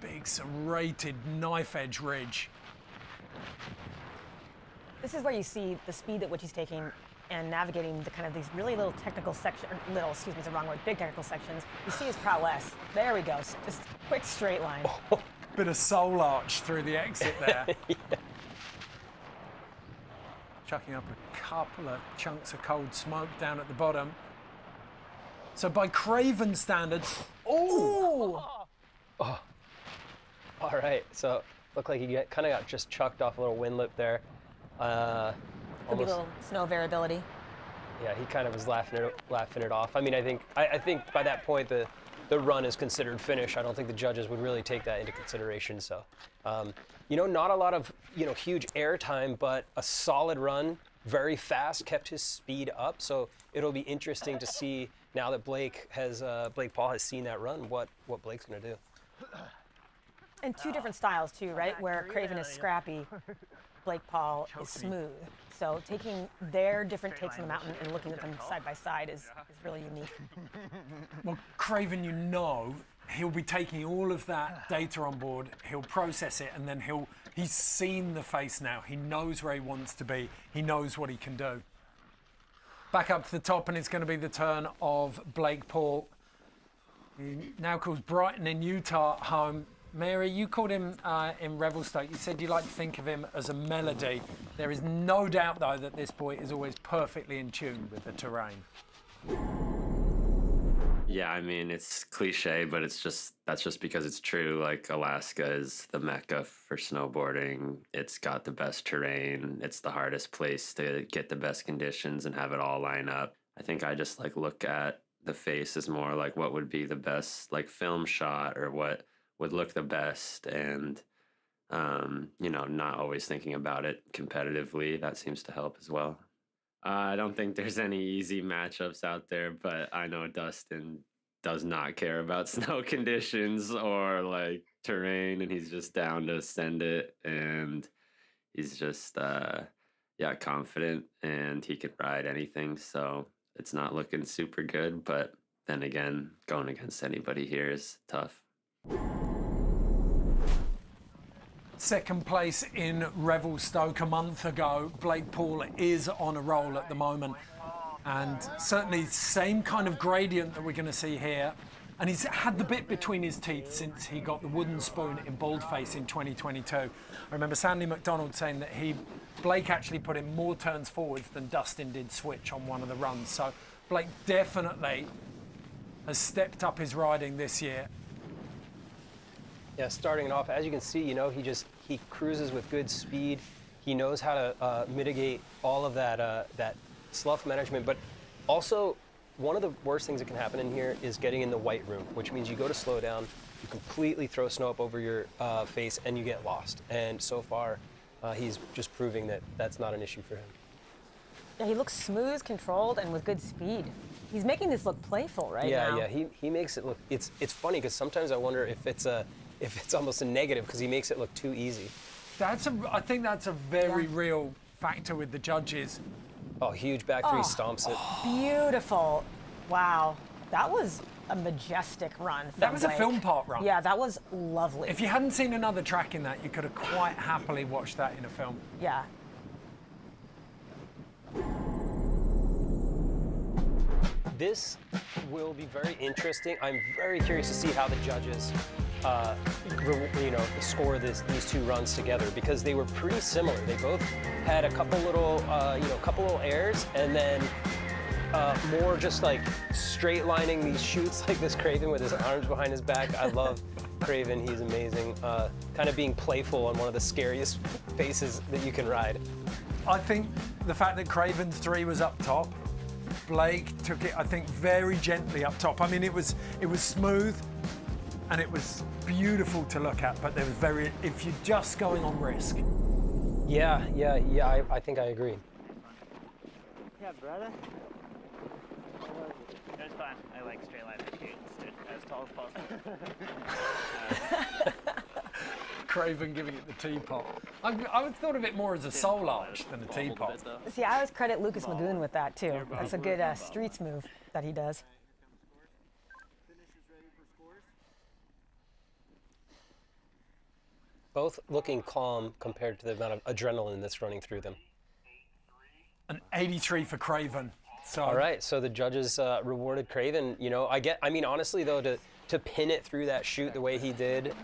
Big serrated knife edge ridge. This is where you see the speed at which he's taking and navigating the kind of these really little technical sections, excuse me, it's the wrong word, big technical sections. You see his prowess. There we go, just quick straight line. Bit of soul arch through the exit there. Yeah. Chucking up a couple of chunks of cold smoke down at the bottom. So by Craven standards, oh! All right, so looked like he kind of got just chucked off a little wind lip there. Could be a little snow variability. Yeah, he kind of was laughing it off. I mean, I think by that point the run is considered finished. I don't think the judges would really take that into consideration. So, not a lot of huge air time, but a solid run, very fast, kept his speed up. So it'll be interesting to see now that Blake Paul has seen that run, what Blake's going to do. And 2 different styles too, right? Where Craven is scrappy, Blake Paul is smooth. So taking their different takes on the mountain and looking at them side by side is really unique. Well, Craven, he'll be taking all of that data on board, he'll process it, and then he's seen the face now. He knows where he wants to be. He knows what he can do. Back up to the top, and it's going to be the turn of Blake Paul. He now calls Brighton in Utah home. Mary, you called him in Revelstoke. You said you like to think of him as a melody. There is no doubt, though, that this boy is always perfectly in tune with the terrain. Yeah, I mean, it's cliche, but that's just because it's true. Like, Alaska is the mecca for snowboarding. It's got the best terrain. It's the hardest place to get the best conditions and have it all line up. I think I just look at the face as more like what would be the best film shot or what would look the best, and not always thinking about it competitively. That seems to help as well. I don't think there's any easy matchups out there, but I know Dustin does not care about snow conditions or terrain, and he's just down to send it, and he's just confident, and he can ride anything. So it's not looking super good, but then again, going against anybody here is tough. Second place in Revelstoke a month ago. Blake Paul is on a roll at the moment, and certainly same kind of gradient that we're going to see here. And he's had the bit between his teeth since he got the wooden spoon in Baldface in 2022. I remember Sandy McDonald saying that Blake actually put in more turns forwards than Dustin did switch on one of the runs. So Blake definitely has stepped up his riding this year. Yeah, starting it off, as you can see, he cruises with good speed. He knows how to mitigate all of that slough management, but also one of the worst things that can happen in here is getting in the white room, which means you go to slow down, you completely throw snow up over your face, and you get lost. And so far, he's just proving that that's not an issue for him. Yeah, he looks smooth, controlled, and with good speed. He's making this look playful right now. Yeah, he makes it look. It's funny because sometimes I wonder if it's almost a negative because he makes it look too easy. I think that's a very real factor with the judges. Oh, huge back three stomps it. Beautiful. Wow. That was a majestic run. That was a film part run. Yeah, that was lovely. If you hadn't seen another track in that, you could have quite happily watched that in a film. Yeah. This will be very interesting. I'm very curious to see how the judges, score these two runs together because they were pretty similar. They both had a couple little airs, and then more just like straight lining these shoots like this Craven with his arms behind his back. I love Craven. He's amazing. Kind of being playful on one of the scariest faces that you can ride. I think the fact that Craven's 3 was up top, Blake took it, I think, very gently up top. I mean, it was smooth and it was beautiful to look at, but there was if you're just going on risk. Yeah, I think I agree. Yeah, brother. It was fun. I like straight line and shoot and stood as tall as possible. Craven giving it the teapot. I would thought of it more as a soul arch than a teapot. See, I always credit Lucas Magoon with that too. That's a good streets move that he does. Both looking calm compared to the amount of adrenaline that's running through them. An 83 for Craven. So. All right, so the judges rewarded Craven. You know, I mean, honestly though, to pin it through that chute the way he did,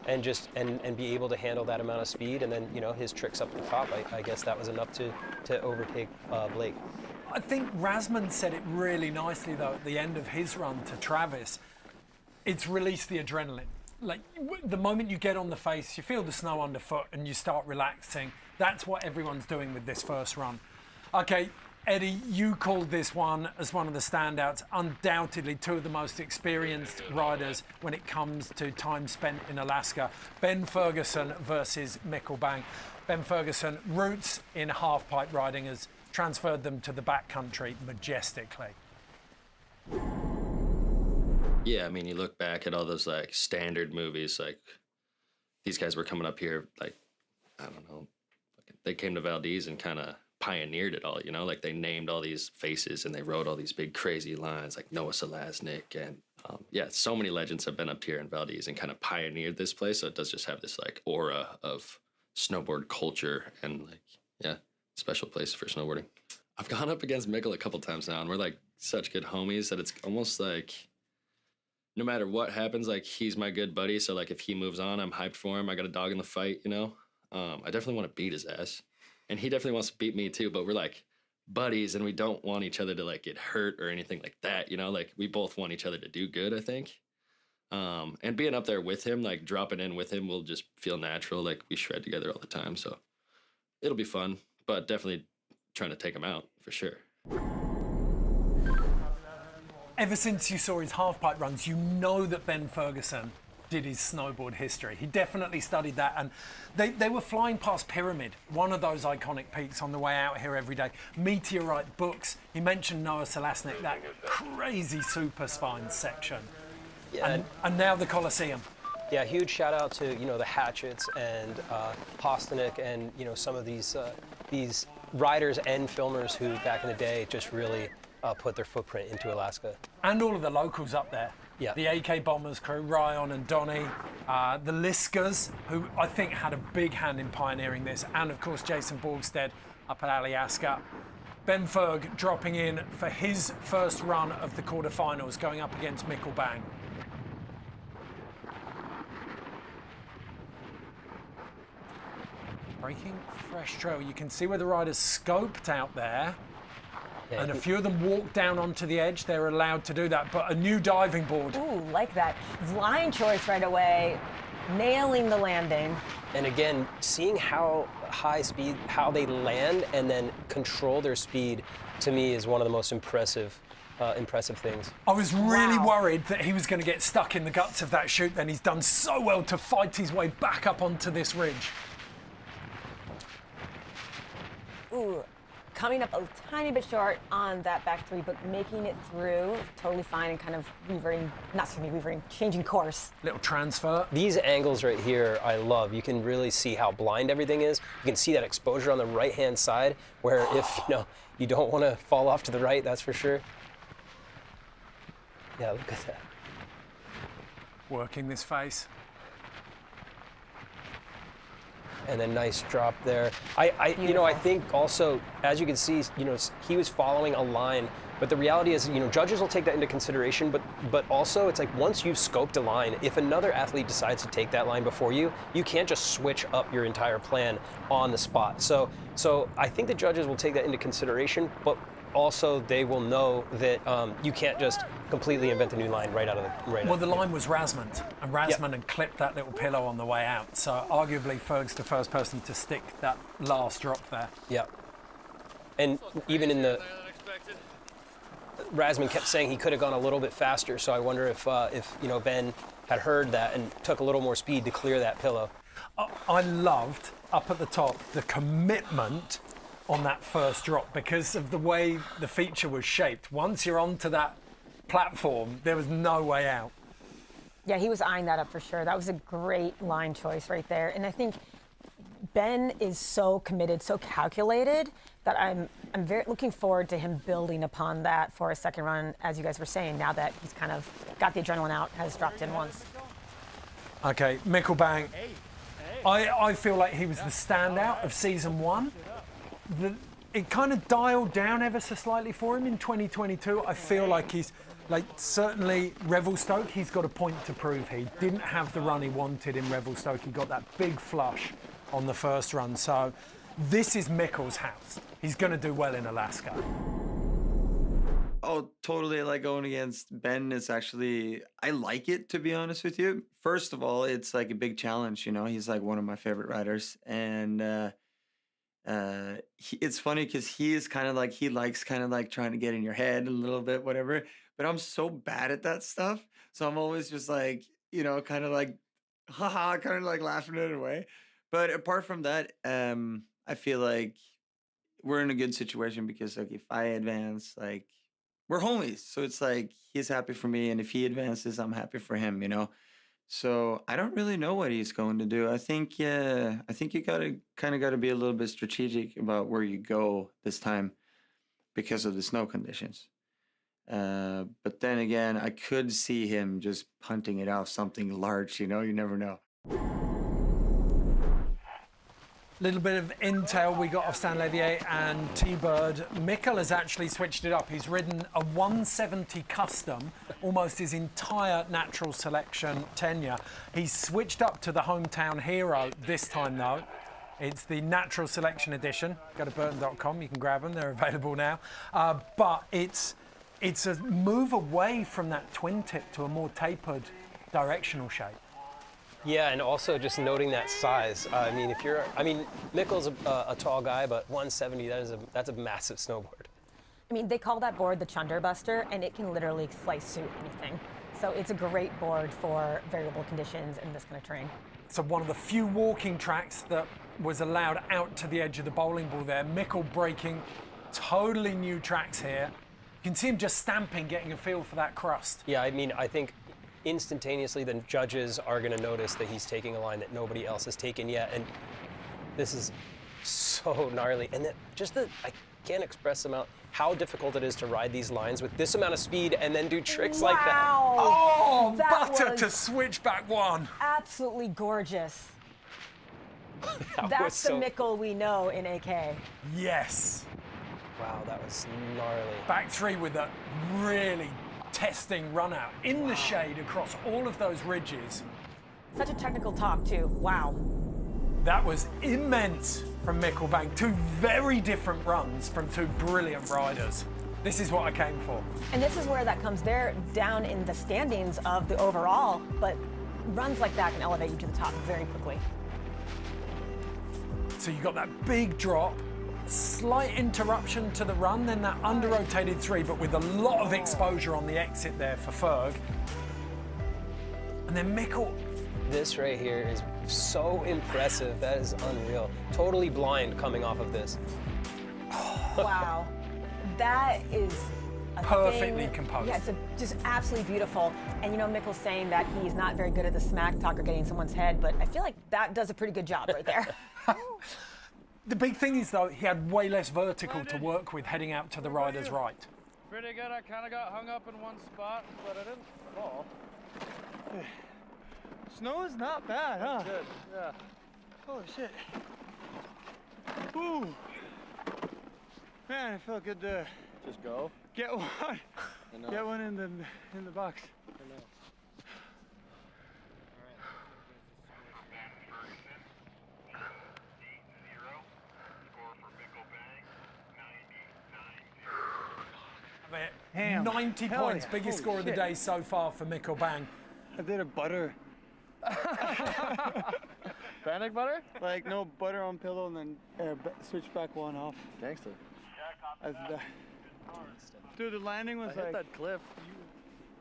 and be able to handle that amount of speed, and then his tricks up the top, I guess that was enough to overtake Blake. I think Razman said it really nicely though at the end of his run to Travis. It's released the adrenaline. Like the moment you get on the face, you feel the snow underfoot and you start relaxing. That's what everyone's doing with this first run. Okay, Eddie, you called this one as one of the standouts. Undoubtedly, two of the most experienced riders when it comes to time spent in Alaska. Ben Ferguson versus Mikkel Bang. Ben Ferguson, roots in half-pipe riding, has transferred them to the backcountry majestically. Yeah, I mean, you look back at all those like standard movies, like these guys were coming up here, like, I don't know, they came to Valdez and kind of pioneered it all, like they named all these faces and they wrote all these big crazy lines like Noah Selaznick and so many legends have been up here in Valdez and kind of pioneered this place. So it does just have this like aura of snowboard culture and like, special place for snowboarding. I've gone up against Mikkel a couple times now and we're like such good homies that it's almost like no matter what happens, like he's my good buddy. So like if he moves on, I'm hyped for him. I got a dog in the fight, I definitely want to beat his ass. And he definitely wants to beat me too, but we're like buddies and we don't want each other to like get hurt or anything like that, like we both want each other to do good, I think. And being up there with him, like dropping in with him will just feel natural. Like we shred together all the time. So it'll be fun, but definitely trying to take him out for sure. Ever since you saw his half-pipe runs, you know that Ben Ferguson did his snowboard history. He definitely studied that, and they were flying past Pyramid, one of those iconic peaks, on the way out here every day. Meteorite Books. He mentioned Noah Selaznick, that crazy super spine section. Yeah, and now the Coliseum. Yeah, huge shout out to the Hatchets and Hostanek and some of these riders and filmers who back in the day just really put their footprint into Alaska. And all of the locals up there. Yeah. The AK Bombers crew, Ryan and Donnie, the Liskers, who I think had a big hand in pioneering this, and of course Jason Borgstead up at Aliaska. Ben Ferg dropping in for his first run of the quarterfinals, going up against Mikkel Bang. Breaking fresh trail. You can see where the riders scoped out there. And a few of them walk down onto the edge. They're allowed to do that, but a new diving board. Ooh, like that line choice right away, nailing the landing. And again, seeing how high speed, how they land and then control their speed, to me is one of the most impressive things. I was really worried that he was going to get stuck in the guts of that chute. Then he's done so well to fight his way back up onto this ridge. Ooh. coming up a tiny bit short on that back three, but making it through totally fine and kind of changing course. Little transfer. These angles right here, I love. You can really see how blind everything is. You can see that exposure on the right-hand side, where if you don't want to fall off to the right, that's for sure. Yeah, look at that. Working this face. And then nice drop there. I think also, as you can see, he was following a line, but the reality is, judges will take that into consideration, but also it's like once you've scoped a line, if another athlete decides to take that line before you, you can't just switch up your entire plan on the spot. So I think the judges will take that into consideration, but also they will know that you can't just completely invent a new line right out of the Well, the line was Razmand, and Razmand had clipped that little pillow on the way out. So arguably Ferg's the first person to stick that last drop there. Yeah. And even in the Razmand kept saying he could have gone a little bit faster. So I wonder if Ben had heard that and took a little more speed to clear that pillow. I loved up at the top the commitment on that first drop because of the way the feature was shaped. Once you're onto that platform, there was no way out. Yeah, he was eyeing that up for sure. That was a great line choice right there. And I think Ben is so committed, so calculated that I'm very looking forward to him building upon that for a second run, as you guys were saying, now that he's kind of got the adrenaline out, has dropped in once. Okay, Mikkelbank. I feel like he was the standout of season one. It kind of dialed down ever so slightly for him in 2022. I feel like he's, certainly Revelstoke, he's got a point to prove. He didn't have the run he wanted in Revelstoke. He got that big flush on the first run. So this is Mikkel's house. He's going to do well in Alaska. Oh, totally. Like going against Ben is actually, I like it, to be honest with you. First of all, it's like a big challenge, He's like one of my favorite riders. And it's funny because he is kind of like, he likes kind of like trying to get in your head a little bit, whatever. But I'm so bad at that stuff. So I'm always just like, kind of like, haha, kind of like laughing it away. But apart from that, I feel like we're in a good situation because like if I advance, like we're homies. So it's like he's happy for me. And if he advances, I'm happy for him, So I don't really know what he's going to do. I think you kind of got to be a little bit strategic about where you go this time because of the snow conditions. But then again, I could see him just punting it off something large, you never know. Little bit of intel we got off Stan Levier and T-Bird. Mikkel has actually switched it up. He's ridden a 170 custom, almost his entire natural selection tenure. He's switched up to the hometown hero this time though. It's the natural selection edition. Go to burton.com, you can grab them, they're available now. But it's a move away from that twin tip to a more tapered directional shape. Yeah, and also just noting that size. Mikkel's a tall guy, but 170, that's a massive snowboard. They call that board the Chunder Buster, and it can literally slice suit anything. So it's a great board for variable conditions in this kind of terrain. So one of the few walking tracks that was allowed out to the edge of the bowling ball there. Mikkel breaking totally new tracks here. You can see him just stamping, getting a feel for that crust. Yeah, I think instantaneously the judges are going to notice that he's taking a line that nobody else has taken yet, and this is so gnarly. And I can't express how difficult it is to ride these lines with this amount of speed and then do tricks like that. Oh, that butter to switchback one. Absolutely gorgeous. That's the Mikkel we know in AK. Yes. Wow, that was gnarly. Back three with a really testing run out in the shade across all of those ridges. Such a technical talk too. Wow. That was immense from Mikkelbank. Two very different runs from two brilliant riders. This is what I came for. And this is where that comes. They're down in the standings of the overall, but runs like that can elevate you to the top very quickly. So you got that big drop, slight interruption to the run, then that under-rotated three, but with a lot of exposure on the exit there for Ferg. And then Mikkel. This right here is so impressive. That is unreal. Totally blind coming off of this. Wow. That is a Perfectly thing. composed. Yeah, it's just absolutely beautiful. And you know, Mikkel's saying that he's not very good at the smack talk or getting someone's head, but I feel like that does a pretty good job right there. The big thing is, though, he had way less vertical to work with heading out to the rider's right. Pretty good. I kind of got hung up in one spot, but I didn't fall. Snow is not bad, huh? Good, yeah. Holy shit. Ooh. Man, it felt good to just go. Get one. I know. Get one in the box. I know. Damn. 90 Hell points, yeah. biggest Holy score of the shit. day so far for Mikkel Bang. I did a butter. Panic butter? Like no butter on pillow and then switch back one off. Gangster. Dude, the landing was I hit like that cliff.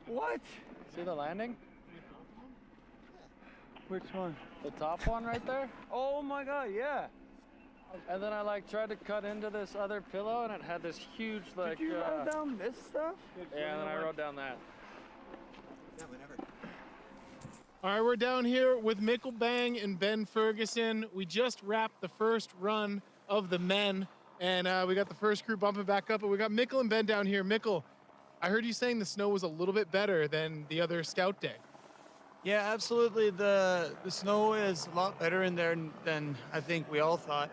What? See the landing? Which one? The top one right there? Oh my god, yeah. And then I like tried to cut into this other pillow and it had this huge like Did you write down this stuff? Yeah, and then I wrote down that. Yeah, whatever. All right, we're down here with Mikkel Bang and Ben Ferguson. We just wrapped the first run of the men, and we got the first crew bumping back up, but we got Mikkel and Ben down here. Mikkel, I heard you saying the snow was a little bit better than the other scout day. Yeah, absolutely. The snow is a lot better in there than I think we all thought.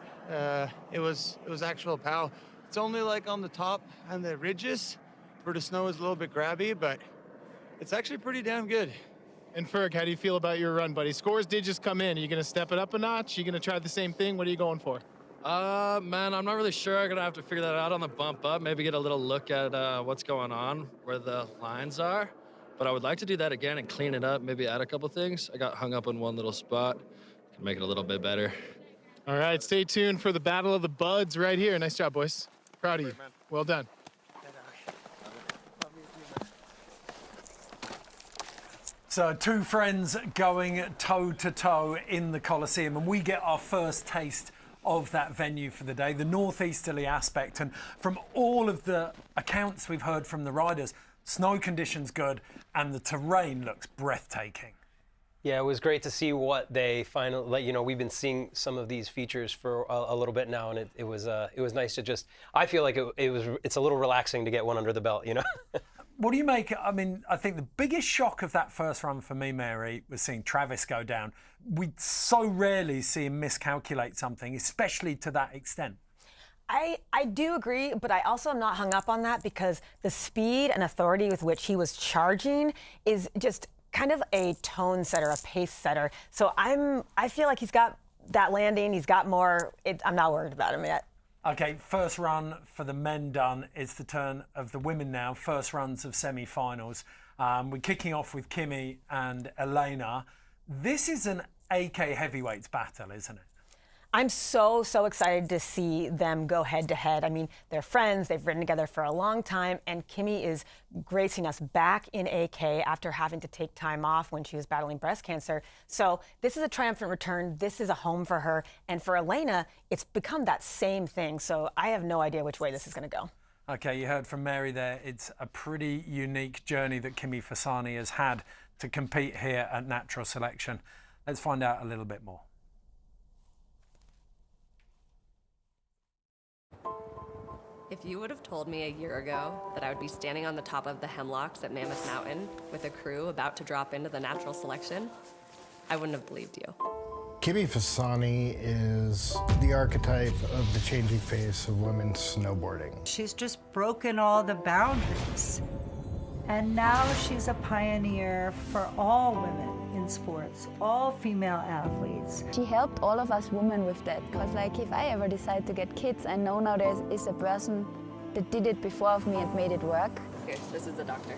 It was actual pow. It's only like on the top and the ridges where the snow is a little bit grabby, but it's actually pretty damn good. And Ferg, how do you feel about your run, buddy? Scores did just come in. Are you going to step it up a notch? Are you going to try the same thing? What are you going for? Man, I'm not really sure. I'm going to have to figure that out on the bump up. Maybe get a little look at what's going on, where the lines are. But I would like to do that again and clean it up, maybe add a couple things. I got hung up in one little spot. Can make it a little bit better. All right, stay tuned for the Battle of the Buds right here. Nice job, boys. Proud of you. Well done. So two friends going toe-to-toe in the Coliseum, and we get our first taste of that venue for the day, the northeasterly aspect. And from all of the accounts we've heard from the riders, snow conditions good, and the terrain looks breathtaking. Yeah, it was great to see what they finally, you know, we've been seeing some of these features for a little bit now, and it was nice to just, I feel like it's a little relaxing to get one under the belt, you know? What do you make? I mean, I think the biggest shock of that first run for me, Mary, was seeing Travis go down. We so rarely see him miscalculate something, especially to that extent. I do agree, but I also am not hung up on that because the speed and authority with which he was charging is just kind of a tone setter, a pace setter. So I feel like he's got that landing, he's got more. I'm not worried about him yet. Okay, first run for the men done. It's the turn of the women now. First runs of semi-finals. We're kicking off with Kimi and Elena. This is an AK heavyweights battle, isn't it? I'm so excited to see them go head to head. I mean, they're friends, they've ridden together for a long time, and Kimi is gracing us back in AK after having to take time off when she was battling breast cancer. So this is a triumphant return. This is a home for her. And for Elena, it's become that same thing. So I have no idea which way this is going to go. Okay, you heard from Mary there. It's a pretty unique journey that Kimi Fasani has had to compete here at Natural Selection. Let's find out a little bit more. If you would have told me a year ago that I would be standing on the top of the Hemlocks at Mammoth Mountain with a crew about to drop into the Natural Selection, I wouldn't have believed you. Kimi Fasani is the archetype of the changing face of women's snowboarding. She's just broken all the boundaries. And now she's a pioneer for all women in sports, all female athletes. She helped all of us women with that, because like if I ever decide to get kids, I know now there is a person that did it before of me and made it work. Here, this is the doctor.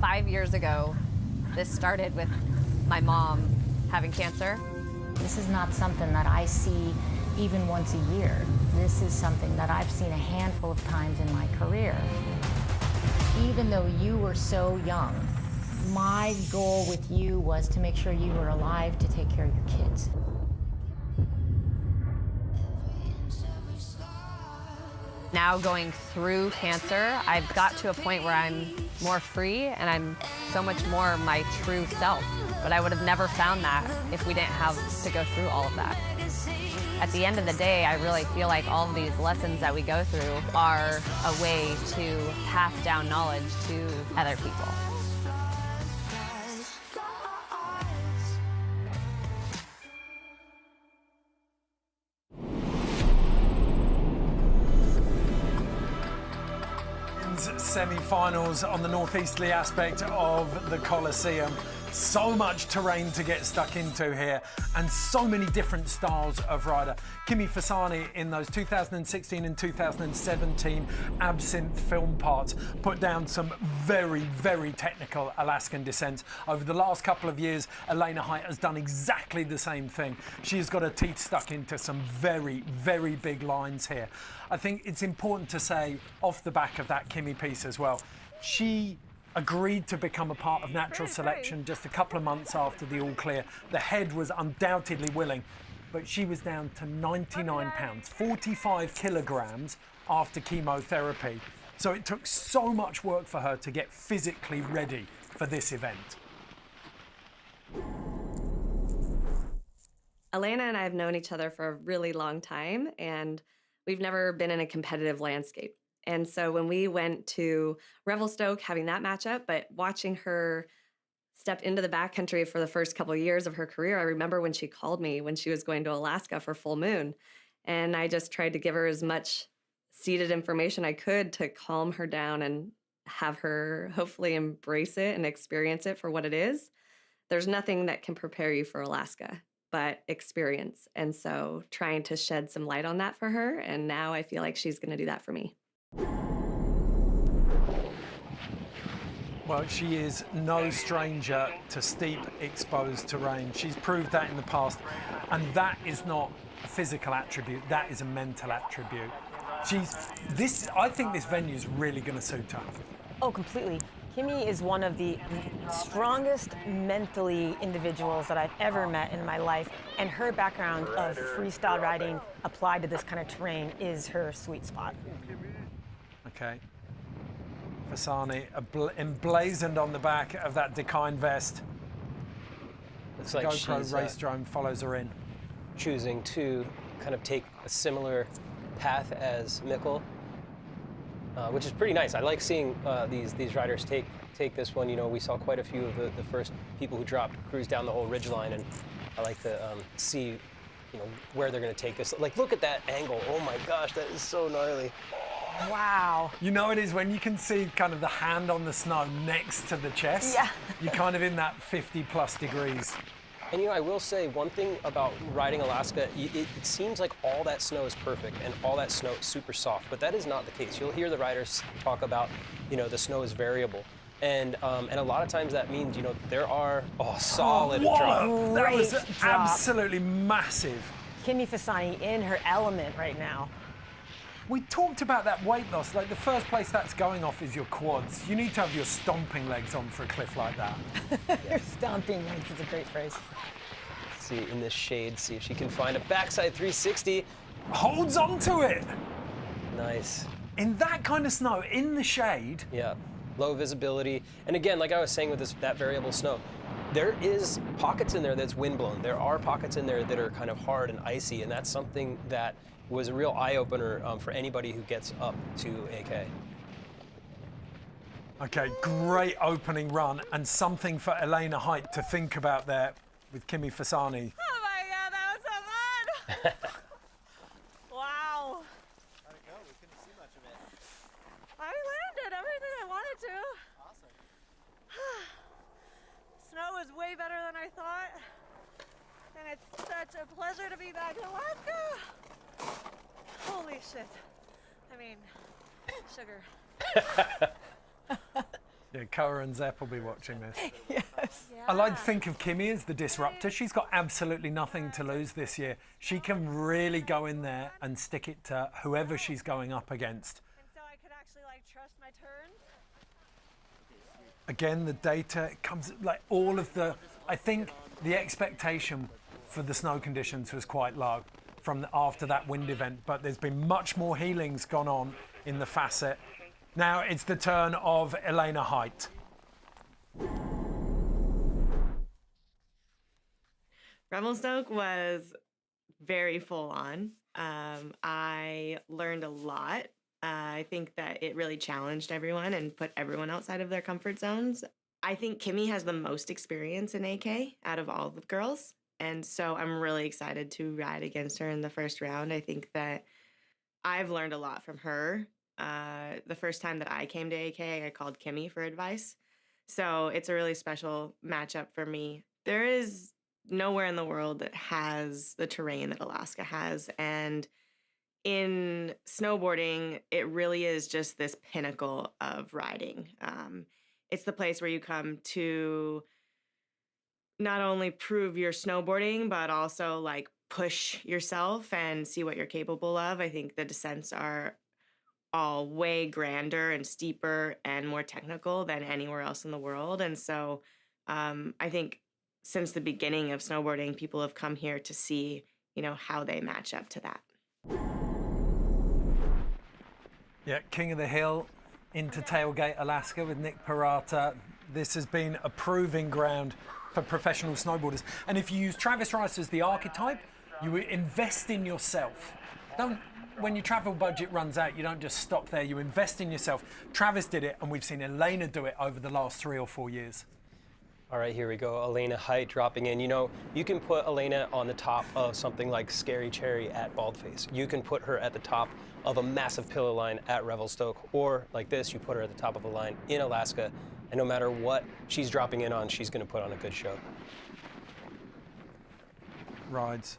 5 years ago, this started with my mom having cancer. This is not something that I see even once a year. This is something that I've seen a handful of times in my career. Even though you were so young, my goal with you was to make sure you were alive to take care of your kids. Now going through cancer, I've got to a point where I'm more free and I'm so much more my true self. But I would have never found that if we didn't have to go through all of that. At the end of the day, I really feel like all of these lessons that we go through are a way to pass down knowledge to other people. Semi-finals on the northeasterly aspect of the Coliseum. So much terrain to get stuck into here and so many different styles of rider. Kimi Fasani in those 2016 and 2017 Absinthe film parts put down some very, very technical Alaskan descents. Over the last couple of years, Elena Height has done exactly the same thing. She's got her teeth stuck into some very, very big lines here. I think it's important to say off the back of that Kimi piece as well, she agreed to become a part of natural selection just a couple of months after the all clear. The head was undoubtedly willing, but she was down to 99 pounds, 45 kilograms after chemotherapy. So it took so much work for her to get physically ready for this event. Elena and I have known each other for a really long time, and we've never been in a competitive landscape. And so when we went to Revelstoke, having that matchup, but watching her step into the backcountry for the first couple of years of her career, I remember when she called me when she was going to Alaska for Full Moon. And I just tried to give her as much seeded information I could to calm her down and have her hopefully embrace it and experience it for what it is. There's nothing that can prepare you for Alaska but experience. And so trying to shed some light on that for her. And now I feel like she's going to do that for me. Well, she is no stranger to steep, exposed terrain. She's proved that in the past, and that is not a physical attribute, that is a mental attribute. I think this venue is really going to suit her. Oh, completely. Kimi is one of the strongest mentally individuals that I've ever met in my life, and her background of freestyle riding applied to this kind of terrain is her sweet spot. Okay. Fasani emblazoned on the back of that Dakine vest. Looks the like GoPro she's race drone follows her in. choosing to kind of take a similar path as Mikkel, which is pretty nice. I like seeing these riders take this one. You know, we saw quite a few of the first people who dropped cruise down the whole ridgeline, and I like to see, you know, where they're going to take this. Like, look at that angle. Oh my gosh, that is so gnarly. Wow. You know it is when you can see kind of the hand on the snow next to the chest. Yeah. You're kind of in that 50+ degrees. And you know, I will say one thing about riding Alaska, it seems like all that snow is perfect and all that snow is super soft, but that is not the case. You'll hear the riders talk about, you know, the snow is variable. And a lot of times that means, you know, there are solid drop. That was Great drop. absolutely massive. Kimi Fasani in her element right now. We talked about that weight loss. Like, the first place that's going off is your quads. You need to have your stomping legs on for a cliff like that. Your stomping legs is a great phrase. Let's see in this shade, see if she can find a backside 360. Holds on to it. Nice. In that kind of snow, in the shade. Yeah, low visibility. And again, like I was saying with that variable snow, there is pockets in there that's windblown. There are pockets in there that are kind of hard and icy, and that's something that was a real eye-opener for anybody who gets up to AK. Okay, great opening run, and something for Elena Height to think about there with Kimi Fasani. Oh my God, that was so fun! Wow. How'd it go? We couldn't see much of it. I landed everything I wanted to. Awesome. Snow is way better than I thought. And it's such a pleasure to be back in Alaska. Holy shit. I mean, sugar. Yeah, Koa and Zepp will be watching this. Yes. I like to think of Kimi as the disruptor. She's got absolutely nothing to lose this year. She can really go in there and stick it to whoever she's going up against. And so I could actually like trust my turns. Again, the data comes, like all of the, I think the expectation for the snow conditions was quite low. from after that wind event, but there's been much more healing's gone on in the facet. Now it's the turn of Elena Height. Revelstoke was very full on. I learned a lot. I think that it really challenged everyone and put everyone outside of their comfort zones. I think Kimmy has the most experience in AK out of all the girls. And so I'm really excited to ride against her in the first round. I think that I've learned a lot from her. The first time that I came to AK, I called Kimmy for advice. So it's a really special matchup for me. There is nowhere in the world that has the terrain that Alaska has. And in snowboarding, it really is just this pinnacle of riding. It's the place where you come to not only prove your snowboarding, but also like push yourself and see what you're capable of. I think the descents are all way grander and steeper and more technical than anywhere else in the world. And so I think since the beginning of snowboarding, people have come here to see, how they match up to that. Yeah, King of the Hill into Tailgate, Alaska with Nick Parata. This has been a proving ground for professional snowboarders. And if you use Travis Rice as the archetype, you invest in yourself. When your travel budget runs out, you don't just stop there, you invest in yourself. Travis did it, and we've seen Elena do it over the last 3 or 4 years. All right, here we go. Elena Height dropping in. You can put Elena on the top of something like Scary Cherry at Baldface. You can put her at the top of a massive pillar line at Revelstoke, or like this, you put her at the top of a line in Alaska, and no matter what she's dropping in on, she's going to put on a good show. Rides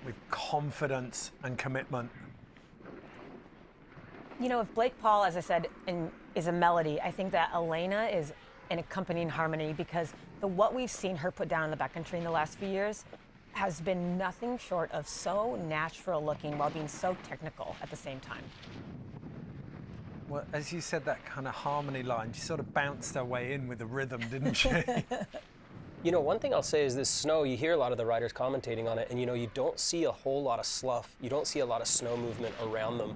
with confidence and commitment. If Blake Paul, as I said, is a melody, I think that Elena is an accompanying harmony, because what we've seen her put down in the backcountry in the last few years has been nothing short of so natural looking while being so technical at the same time. Well, as you said, that kind of harmony line, she sort of bounced her way in with the rhythm, didn't she? One thing I'll say is this snow, you hear a lot of the riders commentating on it, and you don't see a whole lot of slough. You don't see a lot of snow movement around them,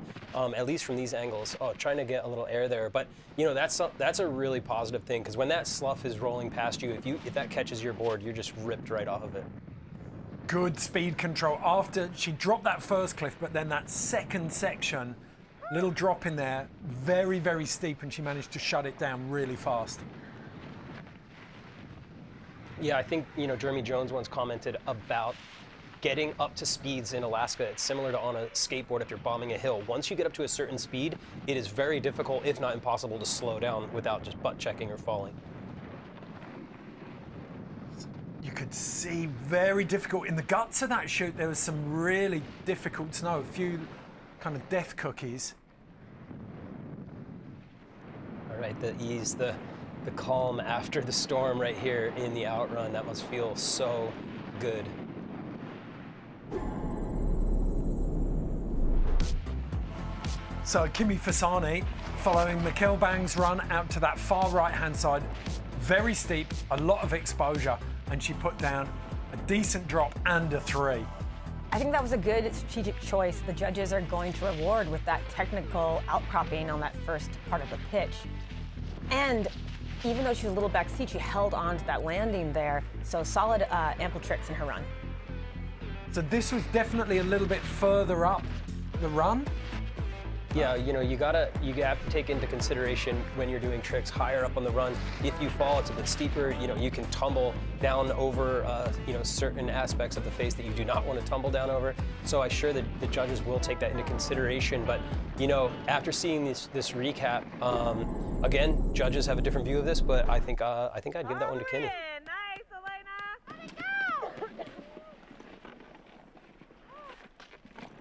at least from these angles. Oh, trying to get a little air there. But, that's a really positive thing, because when that slough is rolling past you, if that catches your board, you're just ripped right off of it. Good speed control. After she dropped that first cliff, but then that second section, little drop in there, very, very steep, and she managed to shut it down really fast. Yeah, I think, Jeremy Jones once commented about getting up to speeds in Alaska. It's similar to on a skateboard if you're bombing a hill. Once you get up to a certain speed, it is very difficult, if not impossible, to slow down without just butt checking or falling. You could see very difficult. In the guts of that chute, there was some really difficult snow, a few kind of death cookies. All right, the ease, the calm after the storm right here in the outrun. That must feel so good. So Kimi Fasani following Mikkel Bang's run out to that far right-hand side. Very steep, a lot of exposure, and she put down a decent drop and a 3. I think that was a good strategic choice. The judges are going to reward with that technical outcropping on that first part of the pitch. And even though she was a little backseat, she held on to that landing there. So solid ample tricks in her run. So this was definitely a little bit further up the run. Yeah, you have to take into consideration when you're doing tricks higher up on the run. If you fall, it's a bit steeper. You can tumble down over, certain aspects of the face that you do not want to tumble down over. So I'm sure that the judges will take that into consideration. But, after seeing this recap, again, judges have a different view of this, but I think I'd give that one to Kimmy. Nice, Elena.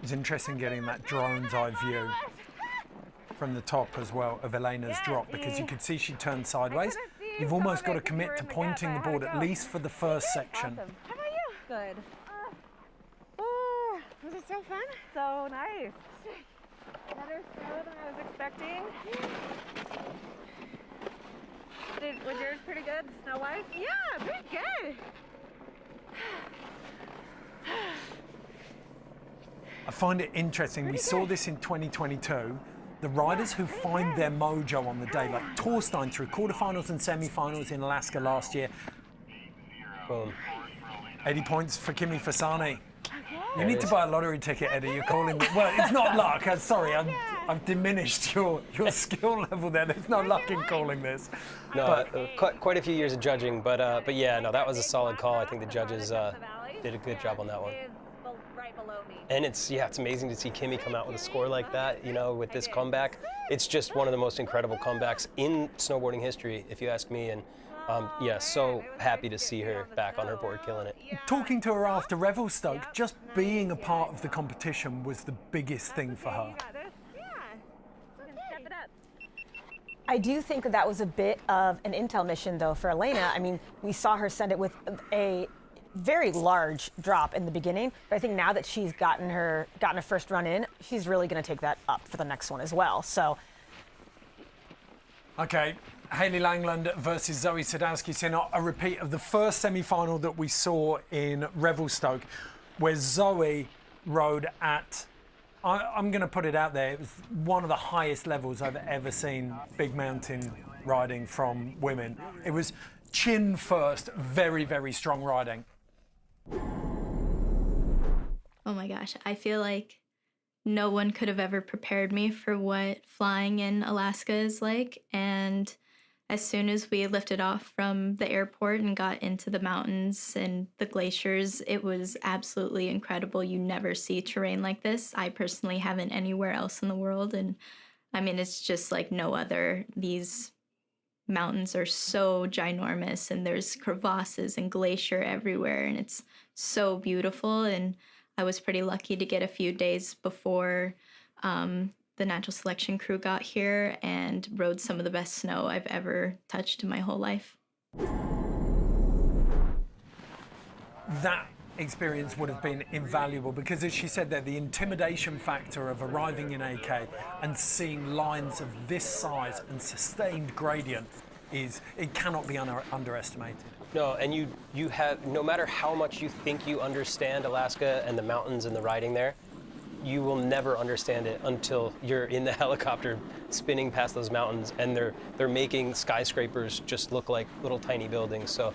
It's interesting getting that drone's eye view from the top as well of Elena's drop, because you could see she turned sideways. You've almost got to commit to pointing the board, at least for the first section. Awesome. How about you? Good. Oh, was it so fun? So nice. Better snow than I was expecting. Was yours pretty good, snow-wise? Yeah, pretty good. I find it interesting. We saw this in 2022. The riders who find their mojo on the day, like Torstein through quarterfinals and semi-finals in Alaska last year. Boom. 80 points for Kimi Fasani. You need to buy a lottery ticket, Eddie. You're calling me. Well, it's not luck. I'm sorry. I've diminished your skill level there. There's no luck in calling this. No, quite a few years of judging, but yeah, no, that was a solid call. I think the judges did a good job on that one. And it's amazing to see Kimi come out with a score like that, you know, with this comeback. It's just one of the most incredible comebacks in snowboarding history, if you ask me. And yeah, so happy to see her back on her board, killing it. Talking to her after Revelstoke, just being a part of the competition was the biggest thing for her. I do think that was a bit of an intel mission, though, for Elena. I mean, we saw her send it with a very large drop in the beginning, but I think now that she's gotten her first run in, she's really going to take that up for the next one as well. So, okay, Hailey Langland versus Zoe Sadowski-Synnott, a repeat of the first semi-final that we saw in Revelstoke, where Zoe rode at, I'm going to put it out there, it was one of the highest levels I've ever seen big mountain riding from women. It was chin first, very, very strong riding. Oh my gosh, I feel like no one could have ever prepared me for what flying in Alaska is like. And as soon as we lifted off from the airport and got into the mountains and the glaciers, it was absolutely incredible. You never see terrain like this. I personally haven't anywhere else in the world. And I mean, it's just like no other. These mountains are so ginormous and there's crevasses and glacier everywhere. And it's so beautiful. And I was pretty lucky to get a few days before the natural selection crew got here and rode some of the best snow I've ever touched in my whole life. That experience would have been invaluable because, as she said there, the intimidation factor of arriving in AK and seeing lines of this size and sustained gradient it cannot be underestimated. No, and you have, no matter how much you think you understand Alaska and the mountains and the riding there, you will never understand it until you're in the helicopter spinning past those mountains and they're making skyscrapers just look like little tiny buildings. So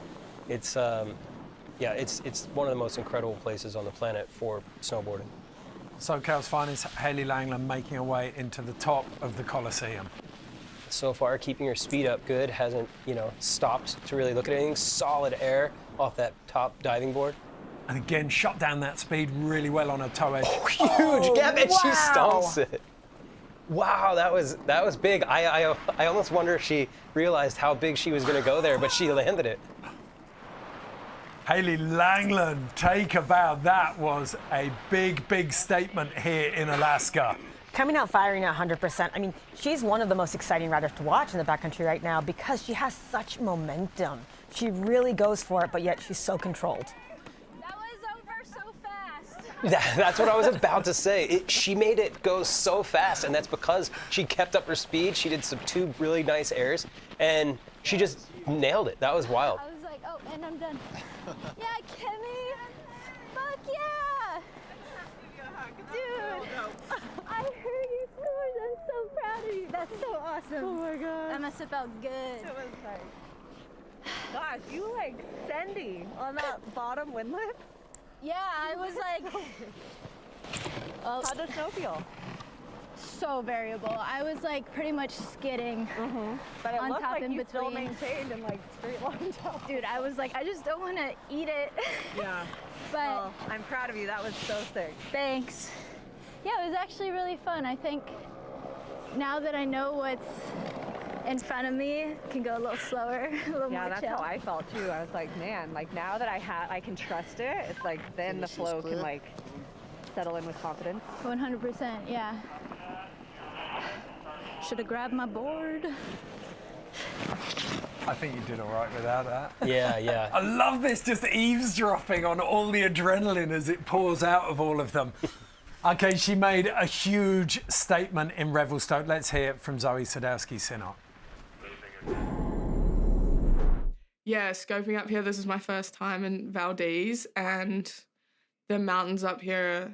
it's yeah, it's one of the most incredible places on the planet for snowboarding. SoCal's finest, Hailey Langland, making her way into the top of the Coliseum. So far, keeping her speed up good, hasn't, stopped to really look at anything. Solid air off that top diving board. And again, shot down that speed really well on her toe edge. Oh, huge gap, and she stomps it. Wow, that was big. I almost wonder if she realized how big she was going to go there, but she landed it. Hailey Langland, take a bow. That was a big, big statement here in Alaska. Coming out firing at 100%. I mean, she's one of the most exciting riders to watch in the backcountry right now because she has such momentum. She really goes for it, but yet she's so controlled. That's what I was about to say. She made it go so fast, and that's because she kept up her speed. She did two really nice airs, and she just nailed it. That was wild. I was like, oh, and I'm done. Yeah, Kimmy! Fuck yeah! Dude, I heard you scored. I'm so proud of you. That's so awesome. Oh my god. That must have felt good. It was nice. Gosh, you like sending on that bottom windlass? Yeah, I was like, How'd the snow feel? So variable. I was like pretty much skidding But it on looked top like in you between. still maintained in like straight line top. Dude, I was like, I just don't want to eat it. Yeah. But well, I'm proud of you. That was so sick. Thanks. Yeah, it was actually really fun. I think now that I know what's in front of me, can go a little slower, a little Yeah, more that's chill. how I felt too. I was like, man, like now that I can trust it, it's like then the flow can like settle in with confidence. 100%, yeah. Should have grabbed my board. I think you did all right without that. Yeah. I love this, just eavesdropping on all the adrenaline as it pours out of all of them. Okay, she made a huge statement in Revelstoke. Let's hear it from Zoe Sadowski-Synnott. Yeah, scoping up here, this is my first time in Valdez, and the mountains up here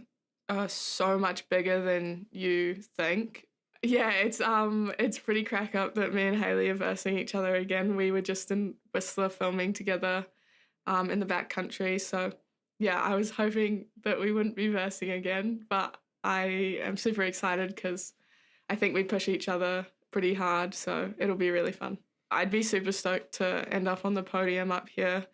so much bigger than you think. Yeah, it's pretty crack up that me and Haley are versing each other again. We were just in Whistler filming together in the backcountry. So yeah, I was hoping that we wouldn't be versing again, but I am super excited because I think we push each other pretty hard, so it'll be really fun. I'd be super stoked to end up on the podium up here.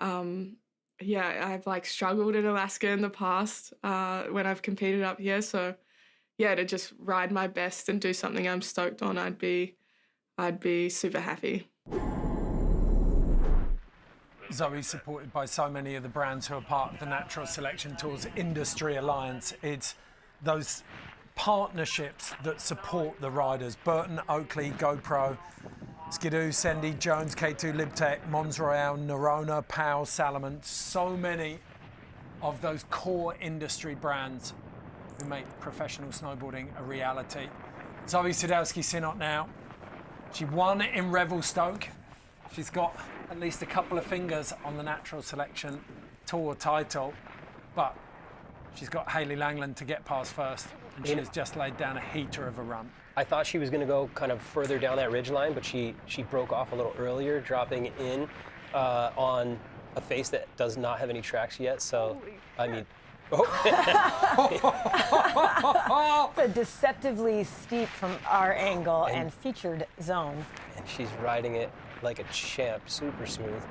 Yeah, I've like struggled in Alaska in the past when I've competed up here, so yeah, to just ride my best and do something I'm stoked on, I'd be super happy. Zoe's supported by so many of the brands who are part of the Natural Selection Tours Industry Alliance. It's those partnerships that support the riders. Burton, Oakley, GoPro, Skidoo, Sendy, Jones, K2, Libtech, Mons Royale, Nerona, Powell, Salomon. So many of those core industry brands who make professional snowboarding a reality. Zoe Sadowski-Synnott now. She won in Revelstoke. She's got at least a couple of fingers on the Natural Selection Tour title, but she's got Haley Langland to get past first, and she has just laid down a heater of a run. I thought she was going to go kind of further down that ridgeline, but she broke off a little earlier, dropping in on a face that does not have any tracks yet. So, I mean, The deceptively steep from our angle and featured zone. And she's riding it like a champ, super smooth.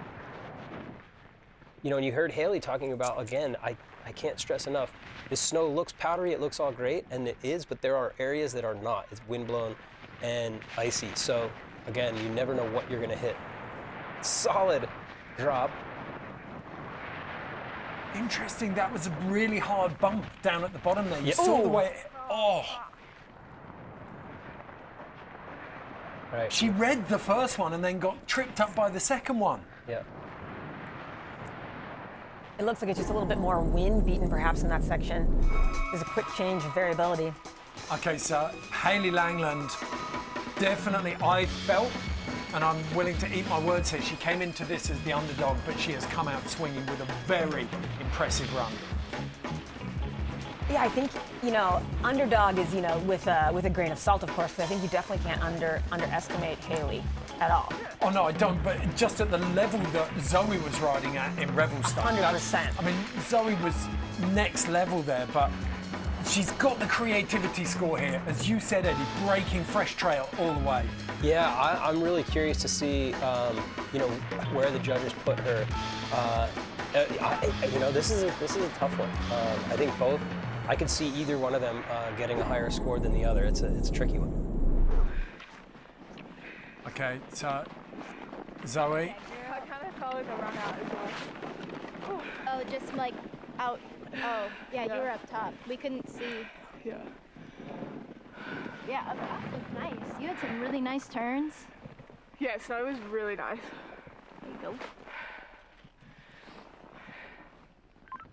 You know, and you heard Haley talking about, again, I can't stress enough, this snow looks powdery, it looks all great, and it is, but there are areas that are not. It's windblown and icy. So, again, you never know what you're gonna hit. Solid drop. Interesting, that was a really hard bump down at the bottom there. You Yeah. saw the Ooh. way, Right. She read the first one and then got tripped up by the second one. Yeah. It looks like it's just a little bit more wind beaten perhaps in that section. There's a quick change of variability. Okay, so Haley Langland, definitely I felt, and I'm willing to eat my words here, she came into this as the underdog, but she has come out swinging with a very impressive run. Yeah, I think, you know, underdog is, you know, with a grain of salt, of course, because I think you definitely can't underestimate Haley at all. Oh no, I don't, but just at the level that Zoe was riding at in Revelstoke. 100%. I mean, Zoe was next level there, but she's got the creativity score here. As you said, Eddie, breaking fresh trail all the way. Yeah, I'm really curious to see, you know, where the judges put her. You know, this is a tough one. I think both. I could see either one of them getting a higher score than the other. It's a tricky one. Okay, so Zoe. I kind of felt like a run out as well. Oh, just like out. Oh, yeah, you were up top. We couldn't see. Yeah. Yeah, up top looked nice. You had some really nice turns. Yeah, so it was really nice. There you go.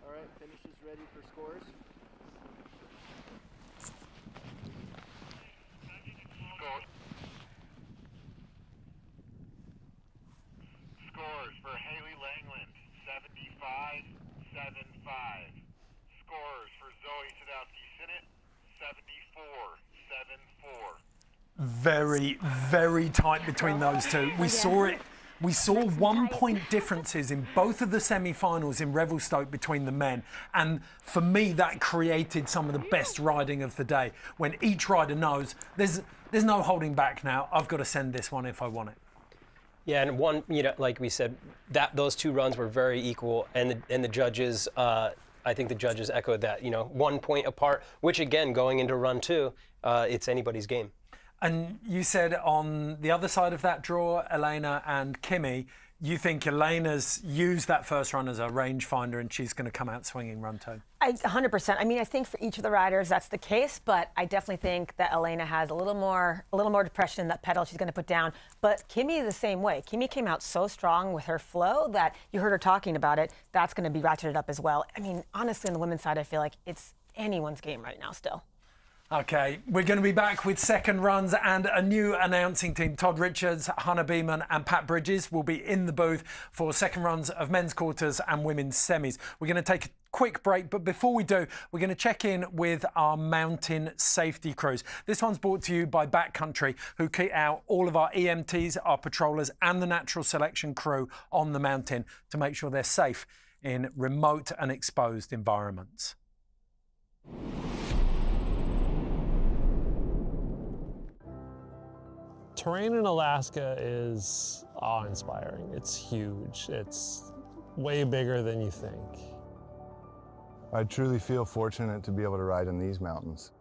All right, finishes ready for scores. Scores for Haley Langland, 75-7-5. Scores for Zoe Sadowski-Synnott, 74-7-4. Very, very tight between those two. We saw it. We saw 1 point differences in both of the semi-finals in Revelstoke between the men. And for me, that created some of the best riding of the day. When each rider knows there's no holding back now. I've got to send this one if I want it. Yeah, and one, you know, like we said, that those two runs were very equal, and the judges, I think the judges echoed that. You know, 1 point apart, which again, going into run two, it's anybody's game. And you said on the other side of that draw, Elena and Kimi, you think Elena's used that first run as a rangefinder and she's going to come out swinging run two? 100%. I mean, I think for each of the riders that's the case, but I definitely think that Elena has a little more depression in that pedal she's going to put down. But Kimi the same way. Kimi came out so strong with her flow that you heard her talking about it. That's going to be ratcheted up as well. I mean, honestly, on the women's side, I feel like it's anyone's game right now still. Okay, we're going to be back with second runs and a new announcing team. Todd Richards, Hannah Beeman and Pat Bridges will be in the booth for second runs of men's quarters and women's semis. We're going to take a quick break, but before we do, we're going to check in with our mountain safety crews. This one's brought to you by Backcountry, who kit out all of our EMTs, our patrollers and the natural selection crew on the mountain to make sure they're safe in remote and exposed environments. Terrain in Alaska is awe-inspiring. It's huge. It's way bigger than you think. I truly feel fortunate to be able to ride in these mountains.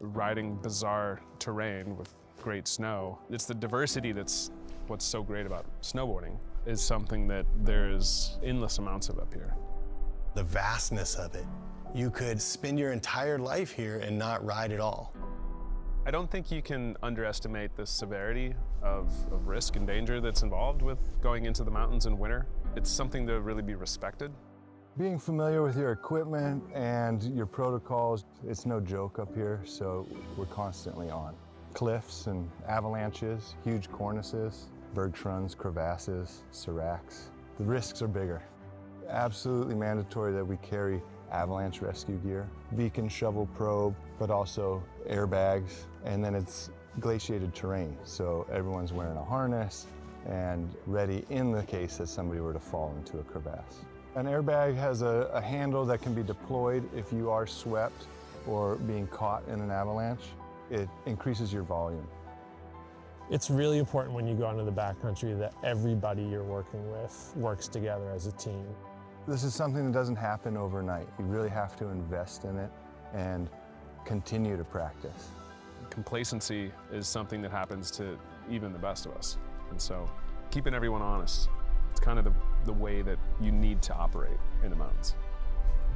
Riding bizarre terrain with great snow, it's the diversity that's what's so great about snowboarding, is something that there's endless amounts of up here. The vastness of it. You could spend your entire life here and not ride at all. I don't think you can underestimate the severity of risk and danger that's involved with going into the mountains in winter. It's something to really be respected. Being familiar with your equipment and your protocols, it's no joke up here, so we're constantly on. Cliffs and avalanches, huge cornices, bergschrunds, crevasses, seracs. The risks are bigger. Absolutely mandatory that we carry avalanche rescue gear, beacon, shovel, probe, but also airbags, and then it's glaciated terrain, so everyone's wearing a harness and ready in the case that somebody were to fall into a crevasse. An airbag has a handle that can be deployed if you are swept or being caught in an avalanche. It increases your volume. It's really important when you go into the backcountry that everybody you're working with works together as a team. This is something that doesn't happen overnight. You really have to invest in it and continue to practice. Complacency is something that happens to even the best of us. And so keeping everyone honest, it's kind of the way that you need to operate in the mountains.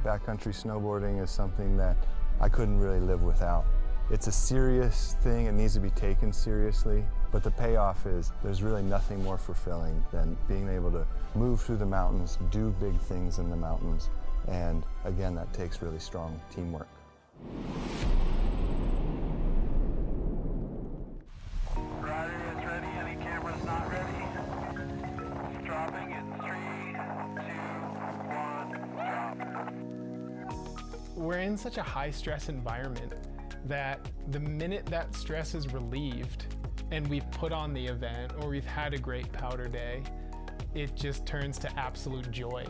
Backcountry snowboarding is something that I couldn't really live without. It's a serious thing, it needs to be taken seriously, but the payoff is there's really nothing more fulfilling than being able to move through the mountains, do big things in the mountains, and again, that takes really strong teamwork. Rider is ready, any cameras not ready? Dropping in 3, 2, 1, drop. We're in such a high stress environment that the minute that stress is relieved and we've put on the event or we've had a great powder day, it just turns to absolute joy.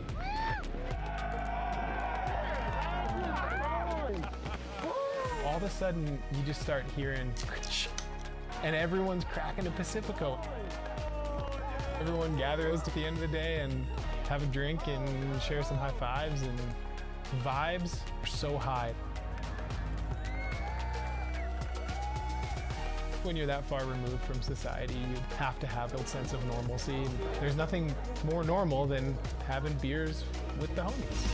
All of a sudden, you just start hearing, and everyone's cracking a Pacifico. Everyone gathers at the end of the day and have a drink and share some high fives, and vibes are so high. When you're that far removed from society, you have to have a sense of normalcy. There's nothing more normal than having beers with the homies.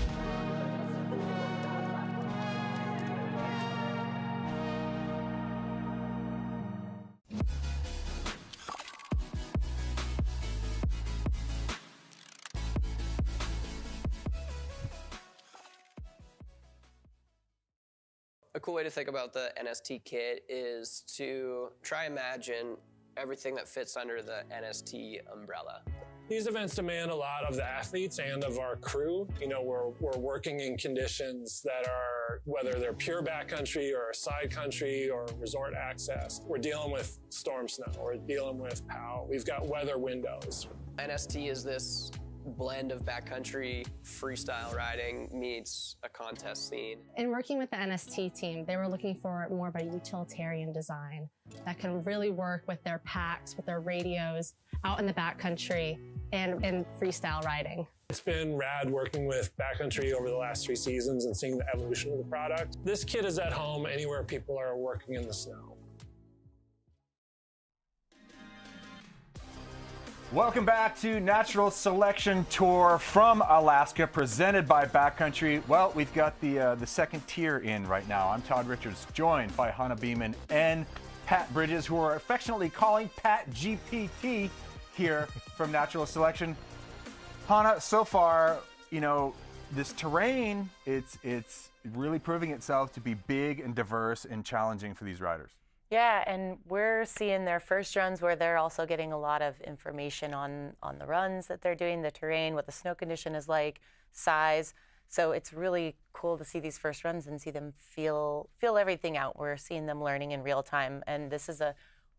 A cool way to think about the NST kit is to try imagine everything that fits under the NST umbrella. These events demand a lot of the athletes and of our crew. You know, we're working in conditions that are, whether they're pure backcountry or side country or resort access. We're dealing with storm snow, we're dealing with POW. We've got weather windows. NST is this blend of backcountry freestyle riding meets a contest scene. In working with the NST team, they were looking for more of a utilitarian design that can really work with their packs, with their radios out in the backcountry and in freestyle riding. It's been rad working with backcountry over the last 3 seasons and seeing the evolution of the product. This kit is at home anywhere people are working in the snow. Welcome back to Natural Selection Tour from Alaska, presented by Backcountry. Well, we've got the second tier in right now. I'm Todd Richards, joined by Hannah Beeman and Pat Bridges, who are affectionately calling Pat GPT here from Natural Selection. Hannah, so far, you know, this terrain, it's really proving itself to be big and diverse and challenging for these riders. Yeah, and we're seeing their first runs where they're also getting a lot of information on the runs that they're doing, the terrain, what the snow condition is like, size. So it's really cool to see these first runs and see them feel everything out. We're seeing them learning in real time, and this is a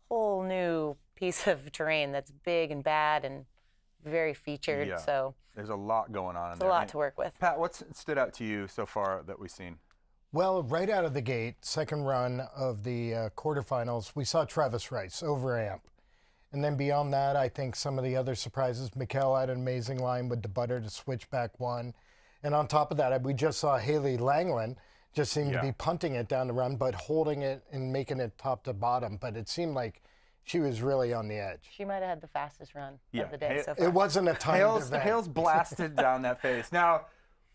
whole new piece of terrain that's big and bad and very featured. Yeah. So there's a lot going on in it's there. a lot to work with. Pat, what's stood out to you so far that we've seen? Well, right out of the gate, second run of the quarterfinals, we saw Travis Rice over amp. And then beyond that, I think some of the other surprises, Mikkel had an amazing line with the butter to switch back one. And on top of that, we just saw Haley Langland just seemed to be punting it down the run, but holding it and making it top to bottom. But it seemed like she was really on the edge. She might have had the fastest run of the day so far. It wasn't a timed event. Hale's blasted down that face. Now,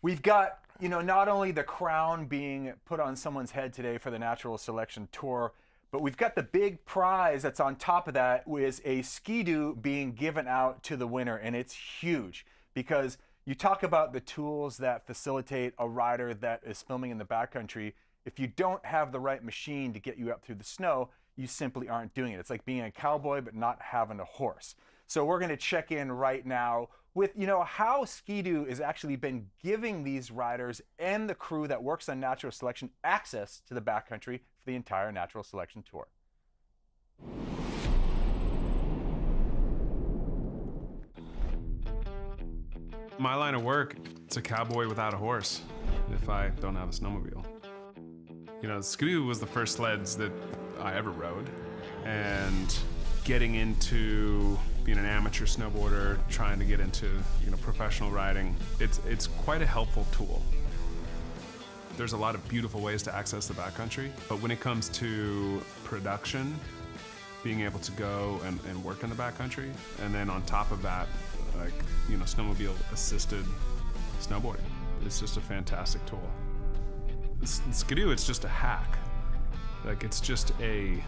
we've got, not only the crown being put on someone's head today for the Natural Selection Tour, but we've got the big prize that's on top of that, with a Ski-Doo being given out to the winner. And it's huge because you talk about the tools that facilitate a rider that is filming in the backcountry. If you don't have the right machine to get you up through the snow, you simply aren't doing it. It's like being a cowboy but not having a horse. So we're going to check in right now with how Ski-Doo has actually been giving these riders and the crew that works on Natural Selection access to the backcountry for the entire Natural Selection Tour. My line of work, it's a cowboy without a horse if I don't have a snowmobile. Ski-Doo was the first sleds that I ever rode, and getting into being an amateur snowboarder, trying to get into professional riding, it's quite a helpful tool. There's a lot of beautiful ways to access the backcountry, but when it comes to production, being able to go and work in the backcountry, and then on top of that, snowmobile assisted snowboarding, it's just a fantastic tool. Ski-Doo, it's just a hack. It's just a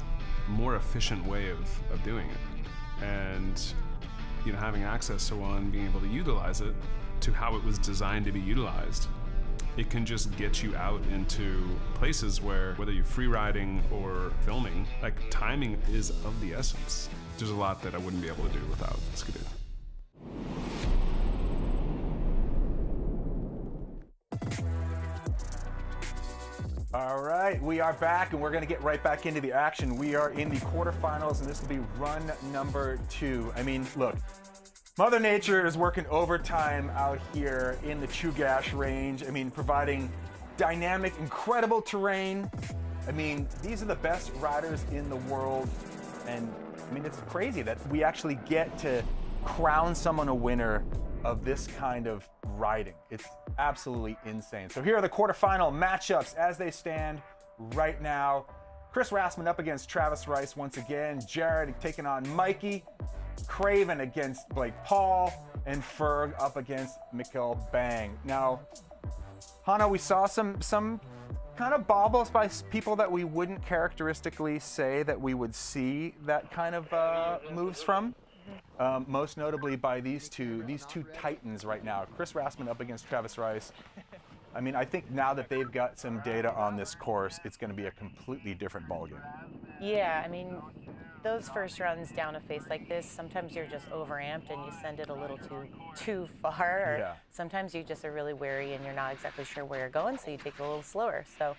more efficient way of doing it. And, having access to one, being able to utilize it to how it was designed to be utilized, it can just get you out into places where, whether you're free riding or filming, timing is of the essence. There's a lot that I wouldn't be able to do without Ski-Doo. All right, we are back, and we're going to get right back into the action. We are in the quarterfinals, and this will be run number 2. I mean, look, Mother Nature is working overtime out here in the Chugach Range. I mean, providing dynamic, incredible terrain. I mean, these are the best riders in the world, and I mean, it's crazy that we actually get to crown someone a winner of this kind of riding. It's absolutely insane. So here are the quarterfinal matchups as they stand right now. Chris Rassman up against Travis Rice once again. Jared taking on Mikey. Craven against Blake Paul. And Ferg up against Mikkel Bang. Now, Hannah, we saw some kind of baubles by people that we wouldn't characteristically say that we would see that kind of moves from. Most notably by these two titans right now. Chris Rassman up against Travis Rice. I mean, I think now that they've got some data on this course, it's going to be a completely different ballgame. Yeah, I mean, those first runs down a face like this, sometimes you're just overamped and you send it a little too far. Or sometimes you just are really wary and you're not exactly sure where you're going, so you take it a little slower. So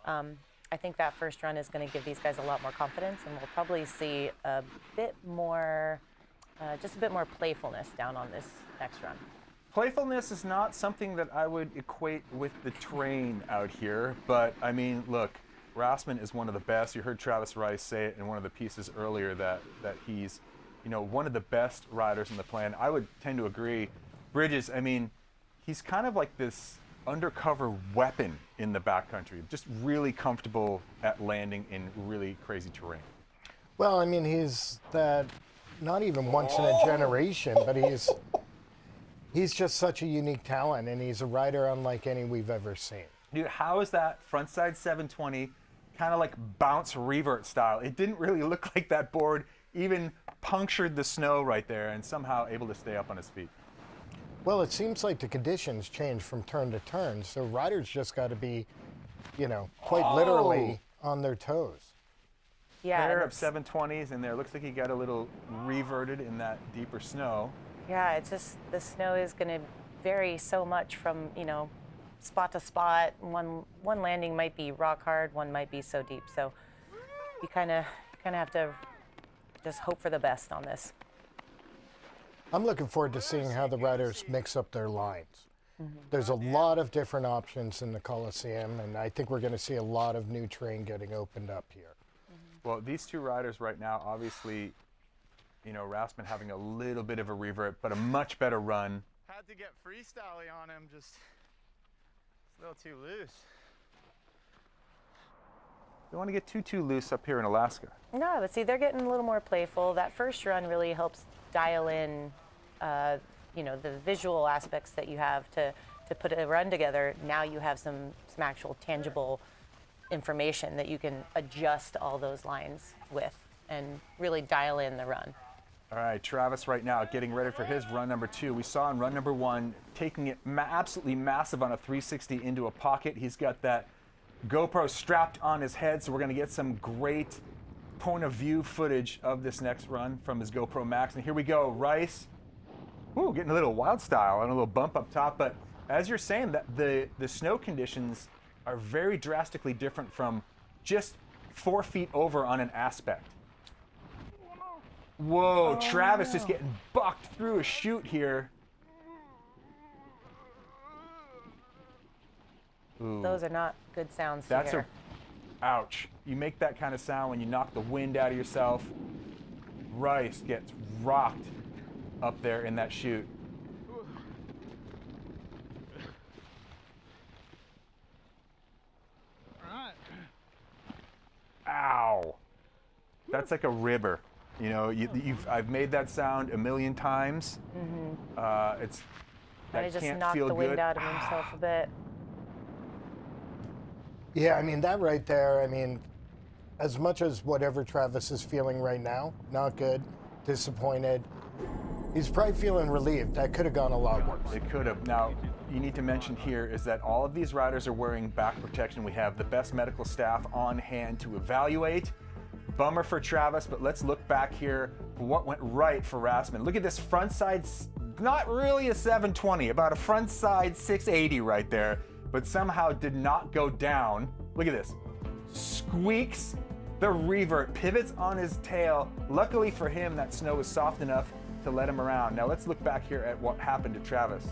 I think that first run is going to give these guys a lot more confidence, and we'll probably see a bit more, just a bit more playfulness down on this next run. Playfulness is not something that I would equate with the terrain out here, but I mean, look, Rassman is one of the best. You heard Travis Rice say it in one of the pieces earlier that he's, one of the best riders in the plan. I would tend to agree. Bridges, I mean, he's kind of like this undercover weapon in the backcountry, just really comfortable at landing in really crazy terrain. Well, I mean, he's that not even once in a generation, but he's just such a unique talent, and he's a rider unlike any we've ever seen. Dude, how is that frontside 720 kind of like bounce revert style? It didn't really look like that board even punctured the snow right there and somehow able to stay up on his feet. Well, it seems like the conditions change from turn to turn, so riders just got to be, you know, quite literally on their toes. Yeah. Pair of 720s in there. Looks like he got a little reverted in that deeper snow. Yeah, it's just the snow is going to vary so much from, you know, spot to spot. One landing might be rock hard, one might be so deep. So you kind of have to just hope for the best on this. I'm looking forward to seeing how the riders mix up their lines. There's a lot of different options in the Coliseum, and I think we're going to see a lot of new terrain getting opened up here. Well, these two riders right now, obviously, you know, Rasmussen having a little bit of a revert, but a much better run. Had to get freestyle-y on him, just a little too loose. Don't want to get too loose up here in Alaska. No, but see, they're getting a little more playful. That first run really helps dial in, you know, the visual aspects that you have to put a run together. Now you have some actual tangible information that you can adjust all those lines with and really dial in the run. All right, Travis right now getting ready for his run number 2. We saw in run number 1 taking it absolutely massive on a 360 into a pocket. He's got that GoPro strapped on his head, so we're going to get some great point of view footage of this next run from his GoPro Max. And here we go, Rice. Ooh, getting a little wild style and a little bump up top. But as you're saying, that the snow conditions are very drastically different from just 4 feet over on an aspect. Whoa, Travis just getting bucked through a chute here. Ooh. Those are not good sounds to That's hear. Ouch. You make that kind of sound when you knock the wind out of yourself. Rice gets rocked up there in that chute. Ow. That's like a ribber. You know, I've made that sound a million times. It's Might have just knocked the wind out of himself a bit. Yeah, I mean, that right there, I mean, as much as whatever Travis is feeling right now, not good, disappointed, he's probably feeling relieved. That could have gone a lot worse. It could have. Now, you need to mention here is that all of these riders are wearing back protection. We have the best medical staff on hand to evaluate. Bummer for Travis, but let's look back here. What went right for Rasmussen? Look at this front side, not really a 720, about a front side 680 right there, but somehow did not go down. Look at this. Squeaks the revert, pivots on his tail. Luckily for him, that snow was soft enough to let him around. Now let's look back here at what happened to Travis.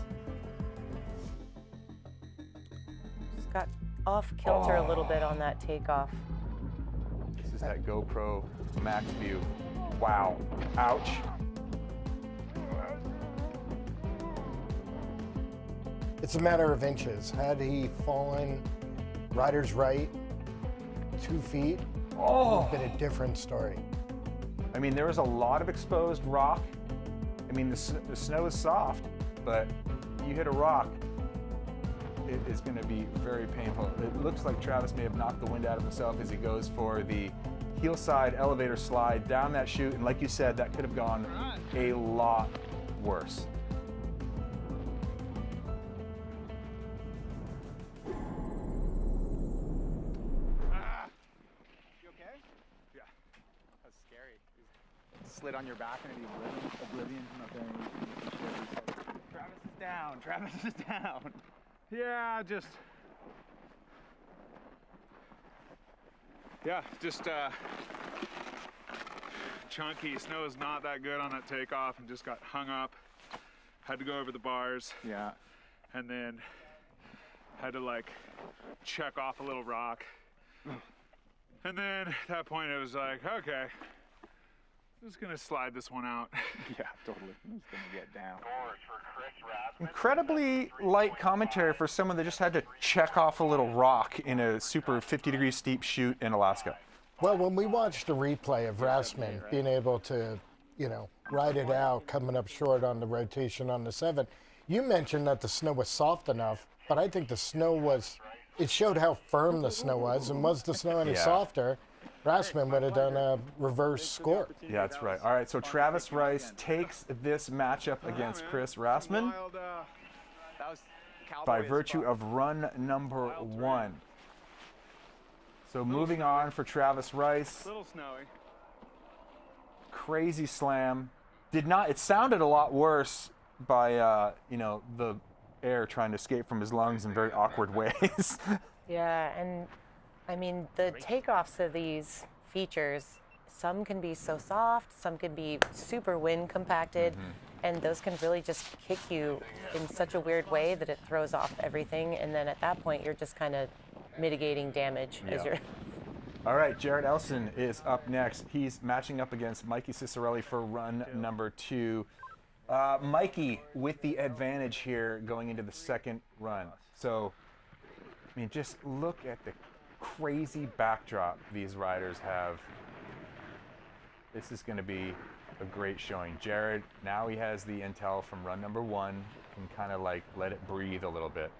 Just got off kilter a little bit on that takeoff. This is that GoPro Max view. Wow. Ouch. It's a matter of inches. Had he fallen rider's right 2 feet, it would have been a different story. I mean, there was a lot of exposed rock. I mean, the snow is soft, but you hit a rock, it is going to be very painful. It looks like Travis may have knocked the wind out of himself as he goes for the heel side elevator slide down that chute. And like you said, that could have gone a lot worse. You okay? Yeah. That's scary. Slid on your back and it'd be oblivion from up there. Travis is down. Travis is down. Yeah, just chunky. Snow is not that good on that takeoff and just got hung up. Had to go over the bars. Yeah. And then had to like check off a little rock. And then at that point it was like, okay, I'm just gonna slide this one out. Yeah, totally. I'm just gonna get down. Incredibly light commentary for someone that just had to check off a little rock in a super 50-degree steep chute in Alaska. Well, when we watched the replay of Rasmussen being able to, you know, ride it out, coming up short on the rotation on the 7, you mentioned that the snow was soft enough, but I think the snow was, it showed how firm the snow was, and was the snow any softer, Rassman would have done a reverse score. Yeah, that's right. All right, so Travis Rice takes this matchup against Chris Rassman by virtue of run number 1. So moving on for Travis Rice. Little snowy. Crazy slam. It sounded a lot worse by, you know, the air trying to escape from his lungs in very awkward ways. Yeah, and I mean, the takeoffs of these features, some can be so soft, some can be super wind compacted, and those can really just kick you in such a weird way that it throws off everything. And then at that point, you're just kind of mitigating damage as you're. All right, Jared Elson is up next. He's matching up against Mikey Cicerelli for run number 2. Mikey with the advantage here going into the second run. So, I mean, just look at the crazy backdrop these riders have. This is going to be a great showing. Jared, now he has the intel from run number 1, can kind of like let it breathe a little bit.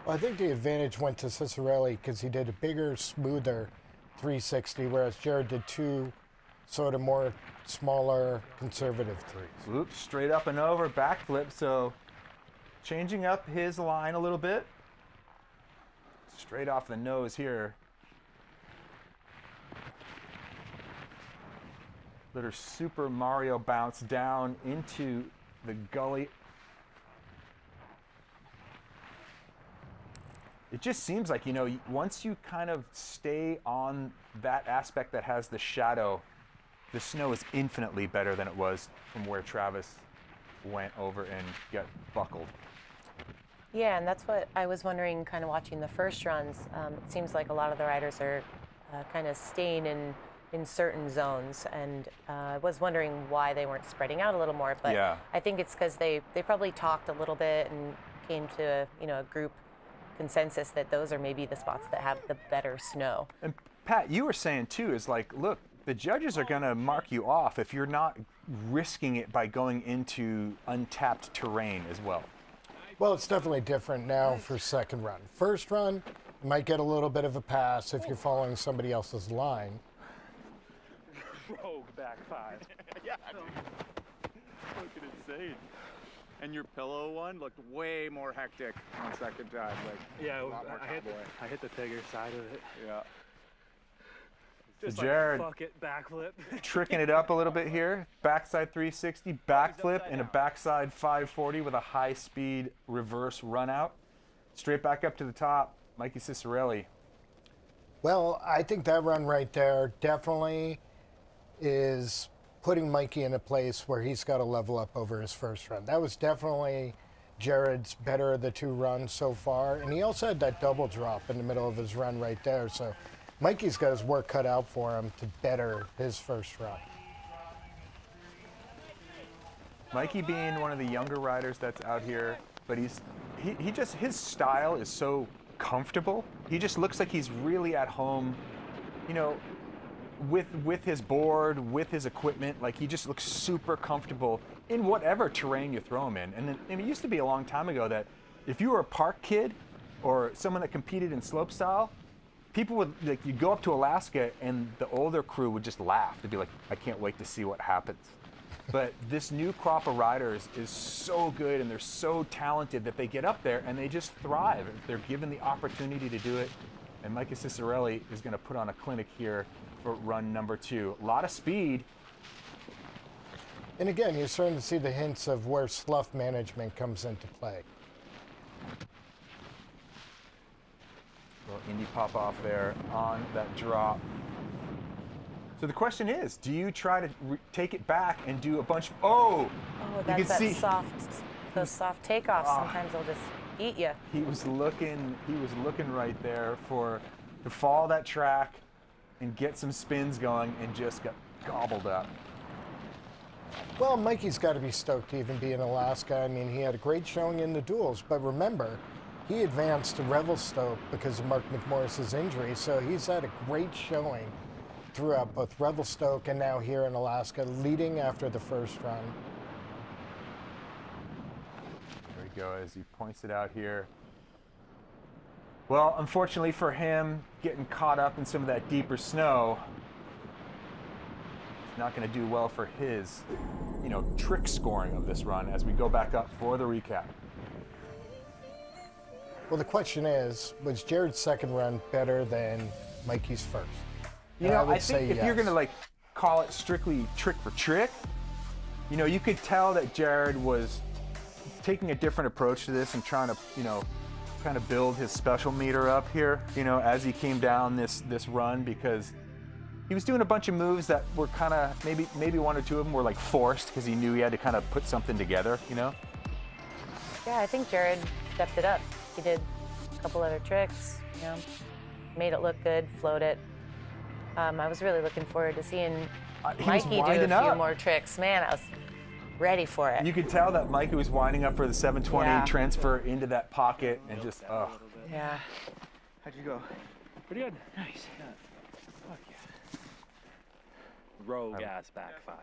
Well, I think the advantage went to Cicerelli because he did a bigger, smoother 360, whereas Jared did 2 sort of more smaller, conservative 3s. Oops, straight up and over, backflip, so changing up his line a little bit. Straight off the nose here. Little Super Mario bounce down into the gully. It just seems like, you know, once you kind of stay on that aspect that has the shadow, the snow is infinitely better than it was from where Travis went over and got buckled. Yeah, and that's what I was wondering kind of watching the first runs. It seems like a lot of the riders are kind of staying in certain zones, and I was wondering why they weren't spreading out a little more, but yeah. I think it's because they probably talked a little bit and came to a group consensus that those are maybe the spots that have the better snow. And Pat, you were saying too, is like, look, the judges are going to mark you off if you're not risking it by going into untapped terrain as well. Well, it's definitely different now for second run. First run, you might get a little bit of a pass if you're following somebody else's line. Rogue back 5. Yeah, dude. Fucking insane. And your pillow one looked way more hectic on second time. Like, yeah, I hit the Tigger side of it. Yeah. Just Jared, like, fuck it, backflip. Tricking it up a little bit here. Backside 360, backflip, and a backside 540 with a high-speed reverse run out. Straight back up to the top, Mikey Cicerelli. Well, I think that run right there definitely is putting Mikey in a place where he's got to level up over his first run. That was definitely Jared's better of the 2 runs so far. And he also had that double drop in the middle of his run right there. So Mikey's got his work cut out for him to better his first run. Mikey being one of the younger riders that's out here, but he just, his style is so comfortable. He just looks like he's really at home, you know, with his board, with his equipment. Like, he just looks super comfortable in whatever terrain you throw him in. And it used to be a long time ago that if you were a park kid or someone that competed in slopestyle, people would, like, you'd go up to Alaska and the older crew would just laugh. They'd be like, I can't wait to see what happens. But this new crop of riders is so good and they're so talented that they get up there and they just thrive. They're given the opportunity to do it. And Mikey Cicerelli is going to put on a clinic here for run number 2. A lot of speed. And again, you're starting to see the hints of where slough management comes into play. Little Indy pop off there on that drop. So the question is, do you try to take it back and do a bunch of, oh, that's that soft, those soft takeoffs. Sometimes they'll just eat you. He was looking right there to follow that track and get some spins going and just got gobbled up. Well, Mikey's got to be stoked to even be in Alaska. I mean, he had a great showing in the duels, but remember, he advanced to Revelstoke because of Mark McMorris's injury, so he's had a great showing throughout both Revelstoke and now here in Alaska, leading after the first run. There we go, as he points it out here. Well, unfortunately for him, getting caught up in some of that deeper snow, it's not going to do well for his, trick scoring of this run as we go back up for the recap. Well, the question is, was Jared's second run better than Mikey's first? I think if you're going to call it strictly trick for trick, you could tell that Jared was taking a different approach to this and trying to, kind of build his special meter up here, as he came down this run, because he was doing a bunch of moves that were kind of, maybe one or two of them were forced because he knew he had to kind of put something together, Yeah, I think Jared stepped it up. He did a couple other tricks, made it look good, flowed it. I was really looking forward to seeing Mikey do a few more tricks. Man, I was ready for it. You could tell that Mikey was winding up for the 720 transfer into that pocket and just, Yeah. How'd you go? Pretty good. Nice. Fuck yeah. Rogue ass back 5.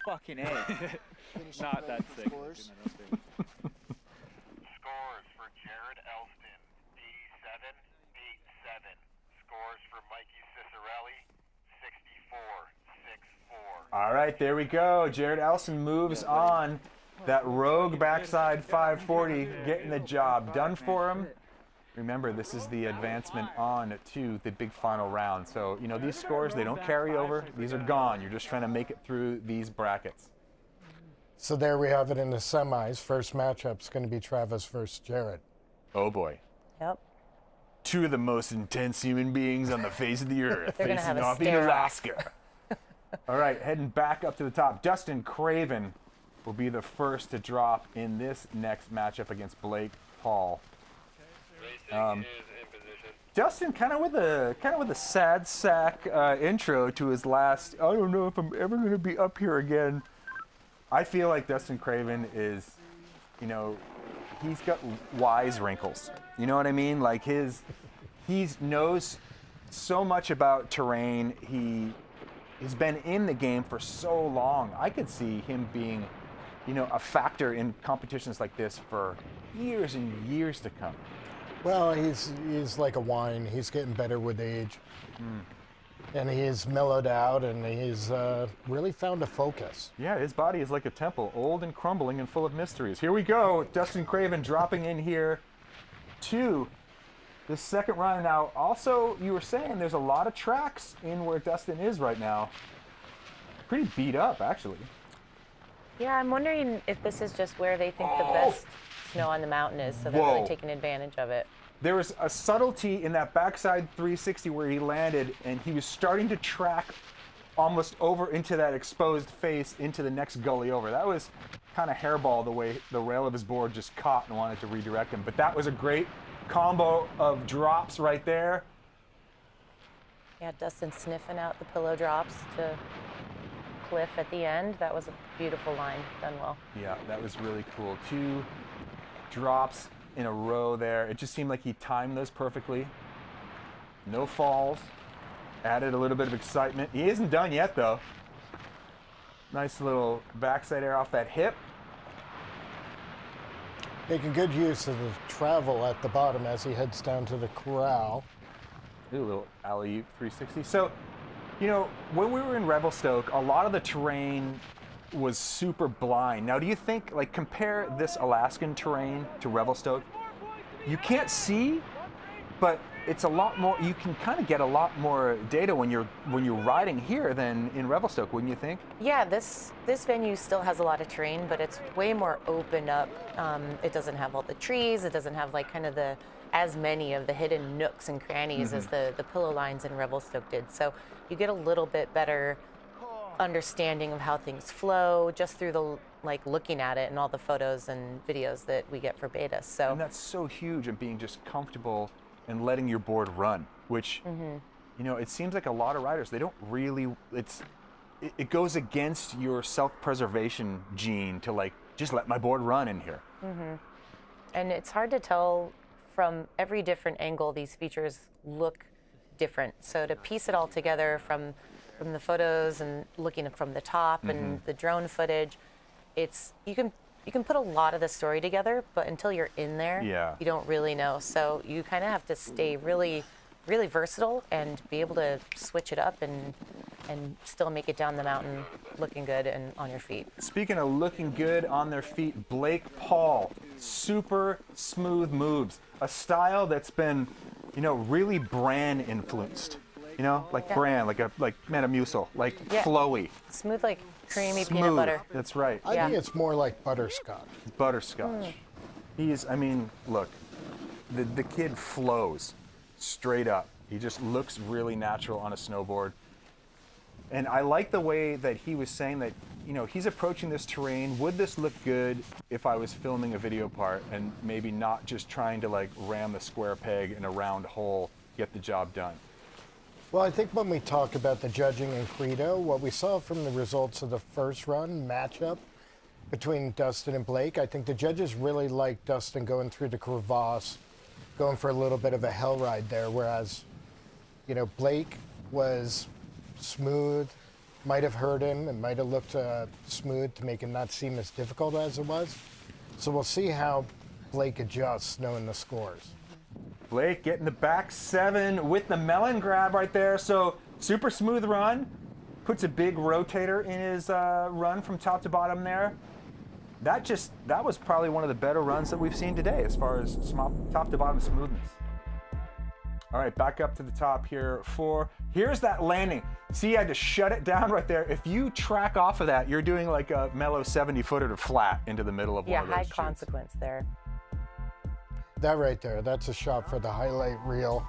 Fucking A. Not that sick. Scores for Jared Elston, 87-87. Scores for Mikey Cicerelli, 64-64. All right, there we go. Jared Elston moves on. That rogue backside 540, getting the job done for him. Remember, this is the advancement on to the big final round. So, these scores, they don't carry over. These are gone. You're just trying to make it through these brackets. So there we have it in the semis. First matchup's going to be Travis versus Jared. Oh, boy. Yep. Two of the most intense human beings on the face of the earth They're gonna facing have a off in stare-off. Alaska. All right, heading back up to the top. Dustin Craven will be the first to drop in this next matchup against Blake Paul. Dustin kind of with a sad sack intro to his last. I don't know if I'm ever going to be up here again. I feel like Dustin Craven is, he's got wise wrinkles. You know what I mean? He knows so much about terrain. He's been in the game for so long. I could see him being, a factor in competitions like this for years and years to come. Well, he's like a wine. He's getting better with age. And he's mellowed out, and he's really found a focus. Yeah, his body is like a temple, old and crumbling and full of mysteries. Here we go. Dustin Craven dropping in here to the second run. Now, also, you were saying there's a lot of tracks in where Dustin is right now. Pretty beat up, actually. Yeah, I'm wondering if this is just where they think the best snow on the mountain is, so they're really taking advantage of it. There was a subtlety in that backside 360 where he landed, and he was starting to track almost over into that exposed face into the next gully over. That was kind of hairball the way the rail of his board just caught and wanted to redirect him. But that was a great combo of drops right there. Yeah, Dustin sniffing out the pillow drops to Cliff at the end. That was a beautiful line, done well. Yeah, that was really cool. 2 drops in a row there. It just seemed like he timed those perfectly. No falls. Added a little bit of excitement. He isn't done yet, though. Nice little backside air off that hip. Making good use of the travel at the bottom as he heads down to the corral. A little alley-oop 360. So, when we were in Revelstoke, a lot of the terrain was super blind. Now, do you think, compare this Alaskan terrain to Revelstoke? You can't see, but it's a lot more. You can kind of get a lot more data when you're riding here than in Revelstoke, wouldn't you think? Yeah, this venue still has a lot of terrain, but it's way more open up. It doesn't have all the trees. It doesn't have as many of the hidden nooks and crannies as the pillow lines in Revelstoke did. So you get a little bit better understanding of how things flow just through the looking at it and all the photos and videos that we get for beta. So and that's so huge in being just comfortable and letting your board run, which it seems like a lot of riders, they don't really, it goes against your self-preservation gene to just let my board run in here. And it's hard to tell from every different angle. These features look different, so to piece it all together from the photos and looking from the top and the drone footage, you can you can put a lot of the story together, but until you're in there, you don't really know. So you kind of have to stay really, really versatile and be able to switch it up and still make it down the mountain looking good and on your feet. Speaking of looking good on their feet, Blake Paul, super smooth moves, a style that's been, you know, really brand influenced. You know, like brand, like Metamucil, like flowy. Smooth like creamy Smooth. peanut butter. That's right. I think it's more like butterscotch. Butterscotch. I mean, look, the kid flows straight up. He just looks really natural on a snowboard. And I like the way that he was saying that, you know, he's approaching this terrain. Would this look good if I was filming a video part and maybe not just trying to like ram a square peg in a round hole, get the job done? Well, I think when we talk about the judging in Credo, what we saw from the results of the first run matchup between Dustin and Blake, I think the judges really liked Dustin going through the crevasse, going for a little bit of a hell ride there, whereas, you know, Blake was smooth, might have hurt him, and might have looked smooth to make it not seem as difficult as it was. So we'll see how Blake adjusts knowing the scores. Blake getting the back 7 with the melon grab right there. So super smooth run, puts a big rotator in his run from top to bottom there. That was probably one of the better runs that we've seen today as far as top to bottom smoothness. All right, back up to the top here. Here's that landing. See, you had to shut it down right there. If you track off of that, you're doing like a mellow 70-footer to flat into the middle of one of those high chutes. consequence there. That right there, that's a shot for the highlight reel.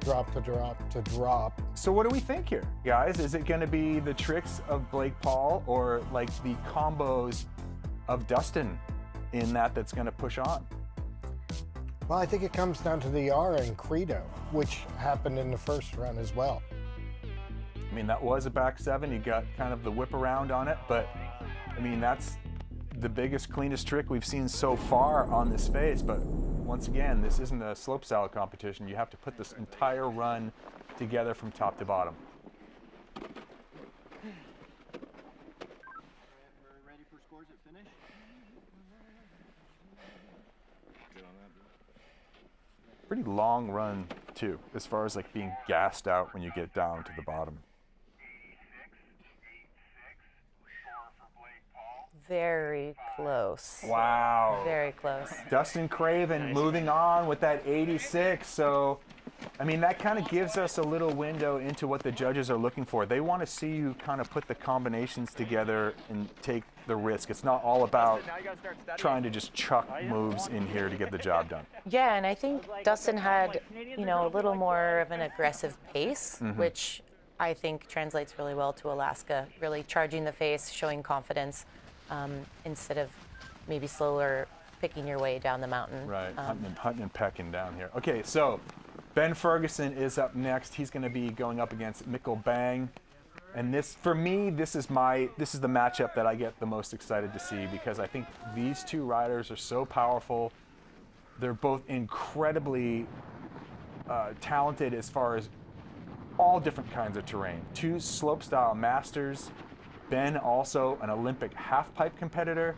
Drop to drop to drop. So what do we think here, guys? Is it going to be the tricks of Blake Paul or like the combos of Dustin in that's going to push on? Well, I think it comes down to the R in Credo, which happened in the first run as well. I mean, that was a back 7. You got kind of the whip around on it, but I mean, that's the biggest, cleanest trick we've seen so far on this phase. But once again, this isn't a slopestyle competition. You have to put this entire run together from top to bottom. We're ready for scores at finish. Pretty long run too, as far as like being gassed out when you get down to the bottom. Very close. Wow. Very close. Dustin Craven moving on with that 86. So, I mean, that kind of gives us a little window into what the judges are looking for. They want to see you kind of put the combinations together and take the risk. It's not all about trying to just chuck moves in here to get the job done. Yeah, and I think Dustin had, you know, a little more of an aggressive pace, which I think translates really well to Alaska, really charging the face, showing confidence. Instead of maybe slower picking your way down the mountain. Right, hunting and pecking down here. Okay, so Ben Ferguson is up next. He's going to be going up against Mikkel Bang. And this, for me, this is the matchup that I get the most excited to see because I think these two riders are so powerful. They're both incredibly talented as far as all different kinds of terrain. Two slopestyle masters. Ben also an Olympic half-pipe competitor,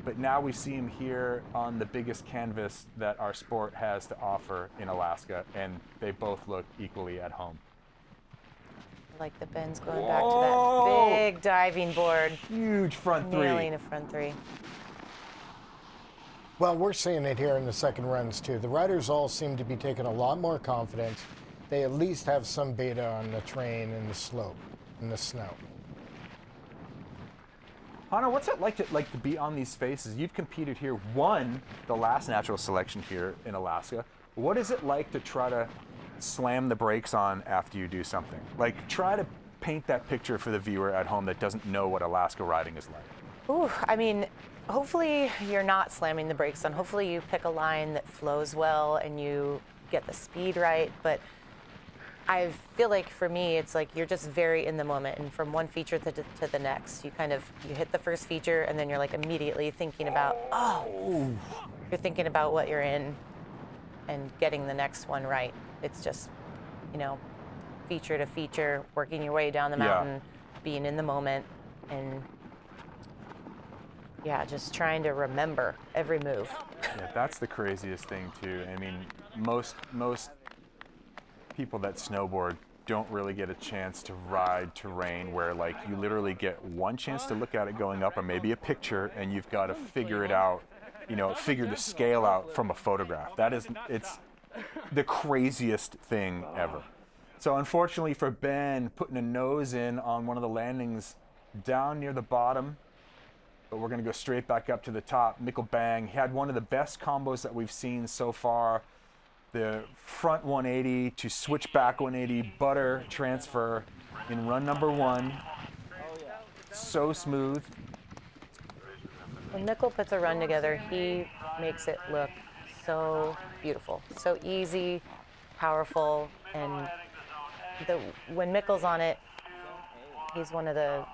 but now we see him here on the biggest canvas that our sport has to offer in Alaska, and they both look equally at home. Like the Ben's going back to that big diving board. Huge front three. Nailing a front 3. Well, we're seeing it here in the second runs too. The riders all seem to be taking a lot more confidence. They at least have some beta on the terrain and the slope and the snow. Hannah, what's it like to be on these faces? You've competed here, won the last natural selection here in Alaska. What is it like to try to slam the brakes on after you do something? Like, try to paint that picture for the viewer at home that doesn't know what Alaska riding is like. Ooh, I mean, hopefully you're not slamming the brakes on. Hopefully you pick a line that flows well and you get the speed right, but I feel like for me, it's like you're just very in the moment, and from one feature to the next, you hit the first feature, and then you're like immediately thinking about, you're thinking about what you're in and getting the next one right. It's just, you know, feature to feature, working your way down the mountain, being in the moment, and yeah, just trying to remember every move. Yeah, that's the craziest thing too. I mean, most people that snowboard don't really get a chance to ride terrain where like you literally get one chance to look at it going up or maybe a picture and you've got to figure it out, you know, figure the scale out from a photograph. It's the craziest thing ever. So unfortunately for Ben, putting a nose in on one of the landings down near the bottom, but we're going to go straight back up to the top. Mikkel Bang had one of the best combos that we've seen so far. The front 180 to switchback 180 butter transfer in run number 1. So smooth. When Mikkel puts a run together, he makes it look so beautiful, so easy, powerful, and when Mikkel's on it, he's one of the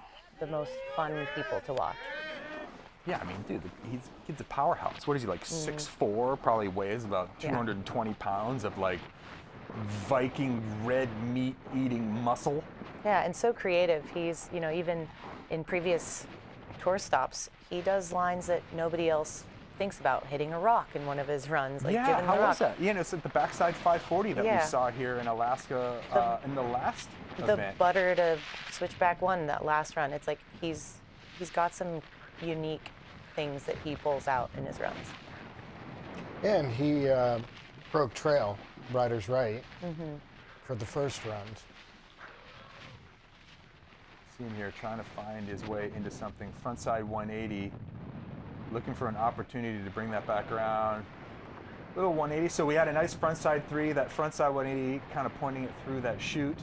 most fun people to watch. Yeah, I mean, dude, he's a powerhouse. What is he, like 6'4", probably weighs about 220 pounds of like Viking red meat eating muscle. Yeah, and so creative. He's, you know, even in previous tour stops, he does lines that nobody else thinks about, hitting a rock in one of his runs. Like yeah, Jibbin how the rock. was that? Yeah, it's at the backside 540 that Yeah. we saw here in Alaska in the last The event. butter to switchback one, that last run, it's like he's got some unique things that he pulls out in his runs. And he broke trail, rider's right, for the first runs. See him here trying to find his way into something. Frontside 180, looking for an opportunity to bring that back around. Little 180, so we had a nice frontside 3, that frontside 180 kind of pointing it through that chute.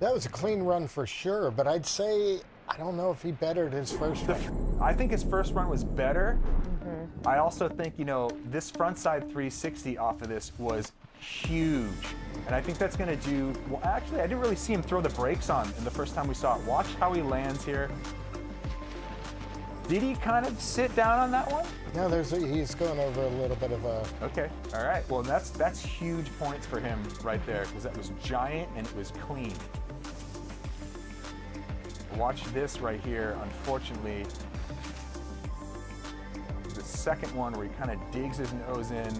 That was a clean run for sure, but I'd say, I don't know if he bettered his first run. I think his first run was better. I also think, you know, this frontside 360 off of this was huge. And I think that's going to do, well, actually, I didn't really see him throw the brakes on in the first time we saw it. Watch how he lands here. Did he kind of sit down on that one? No, he's going over a little bit of a... Okay, all right. Well, that's huge points for him right there, because that was giant and it was clean. Watch this right here. Unfortunately, the second one where he kind of digs his nose in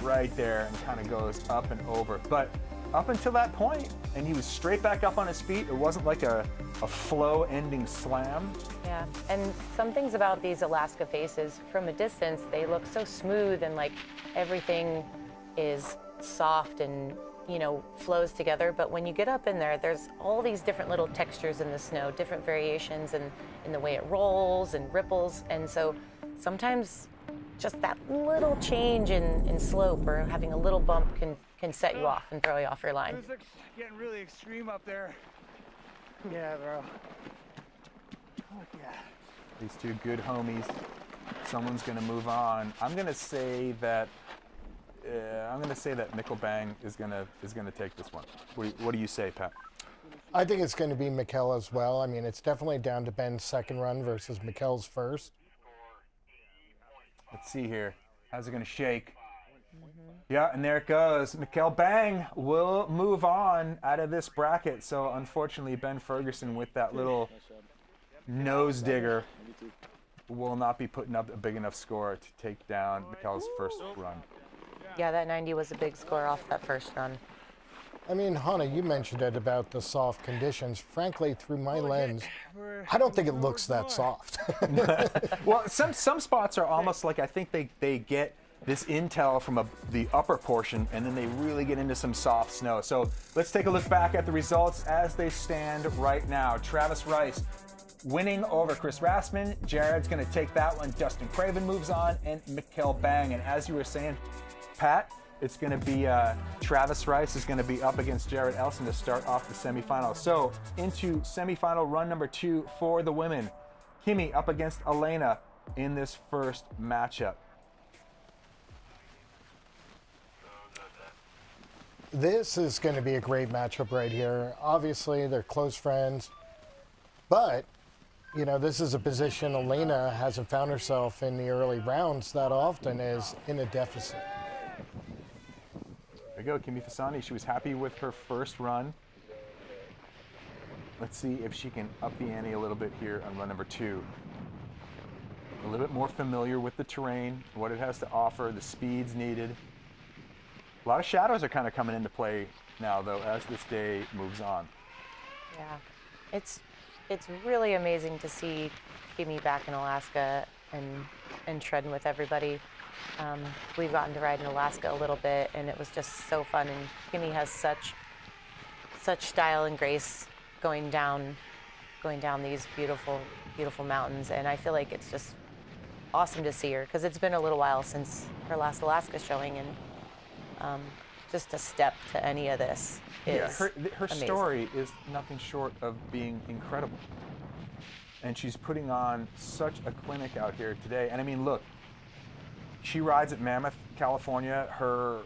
right there and kind of goes up and over. But up until that point, and he was straight back up on his feet. It wasn't like a flow-ending slam. Yeah, and some things about these Alaska faces, from a distance, they look so smooth and like everything is soft and, you know, flows together. But when you get up in there, there's all these different little textures in the snow, different variations in the way it rolls and ripples. And so sometimes just that little change in slope or having a little bump can set you off and throw you off your line. It's getting really extreme up there. Yeah, bro. Oh, yeah. These two good homies. Someone's going to move on. I'm going to say that Mikkel Bang is going to take this one. What do you say, Pat? I think it's going to be Mikkel as well. I mean, it's definitely down to Ben's second run versus Mikkel's first. Let's see here. How's it going to shake? Yeah, and there it goes. Mikkel Bang will move on out of this bracket. So unfortunately, Ben Ferguson with that little nose digger will not be putting up a big enough score to take down Mikkel's first run. Yeah, that 90 was a big score off that first run. I mean, Hannah, you mentioned it about the soft conditions. Frankly, through my lens, I don't think it looks that soft. Well, some spots are almost like, I think they get this intel from the upper portion, and then they really get into some soft snow. So let's take a look back at the results as they stand right now. Travis Rice winning over Chris Rassman. Jared's going to take that one. Dustin Craven moves on, and Mikkel Bang. And as you were saying, Pat, it's going to be Travis Rice is going to be up against Jared Elson to start off the semifinal. So into semifinal run number 2 for the women. Kimi up against Elena in this first matchup. This is going to be a great matchup right here. Obviously, they're close friends, but, you know, this is a position Elena hasn't found herself in the early rounds that often, is in a deficit. There you go, Kimi Fasani. She was happy with her first run. Let's see if she can up the ante a little bit here on run number 2. A little bit more familiar with the terrain, what it has to offer, the speeds needed. A lot of shadows are kind of coming into play now, though, as this day moves on. Yeah, it's really amazing to see Kimi back in Alaska and treading with everybody. We've gotten to ride in Alaska a little bit, and it was just so fun. And Kimi has such style and grace going down these beautiful, beautiful mountains, and I feel like it's just awesome to see her because it's been a little while since her last Alaska showing, and just to step to any of this is her amazing. Story is nothing short of being incredible, and she's putting on such a clinic out here today. And I mean, look, she rides at Mammoth, California. Her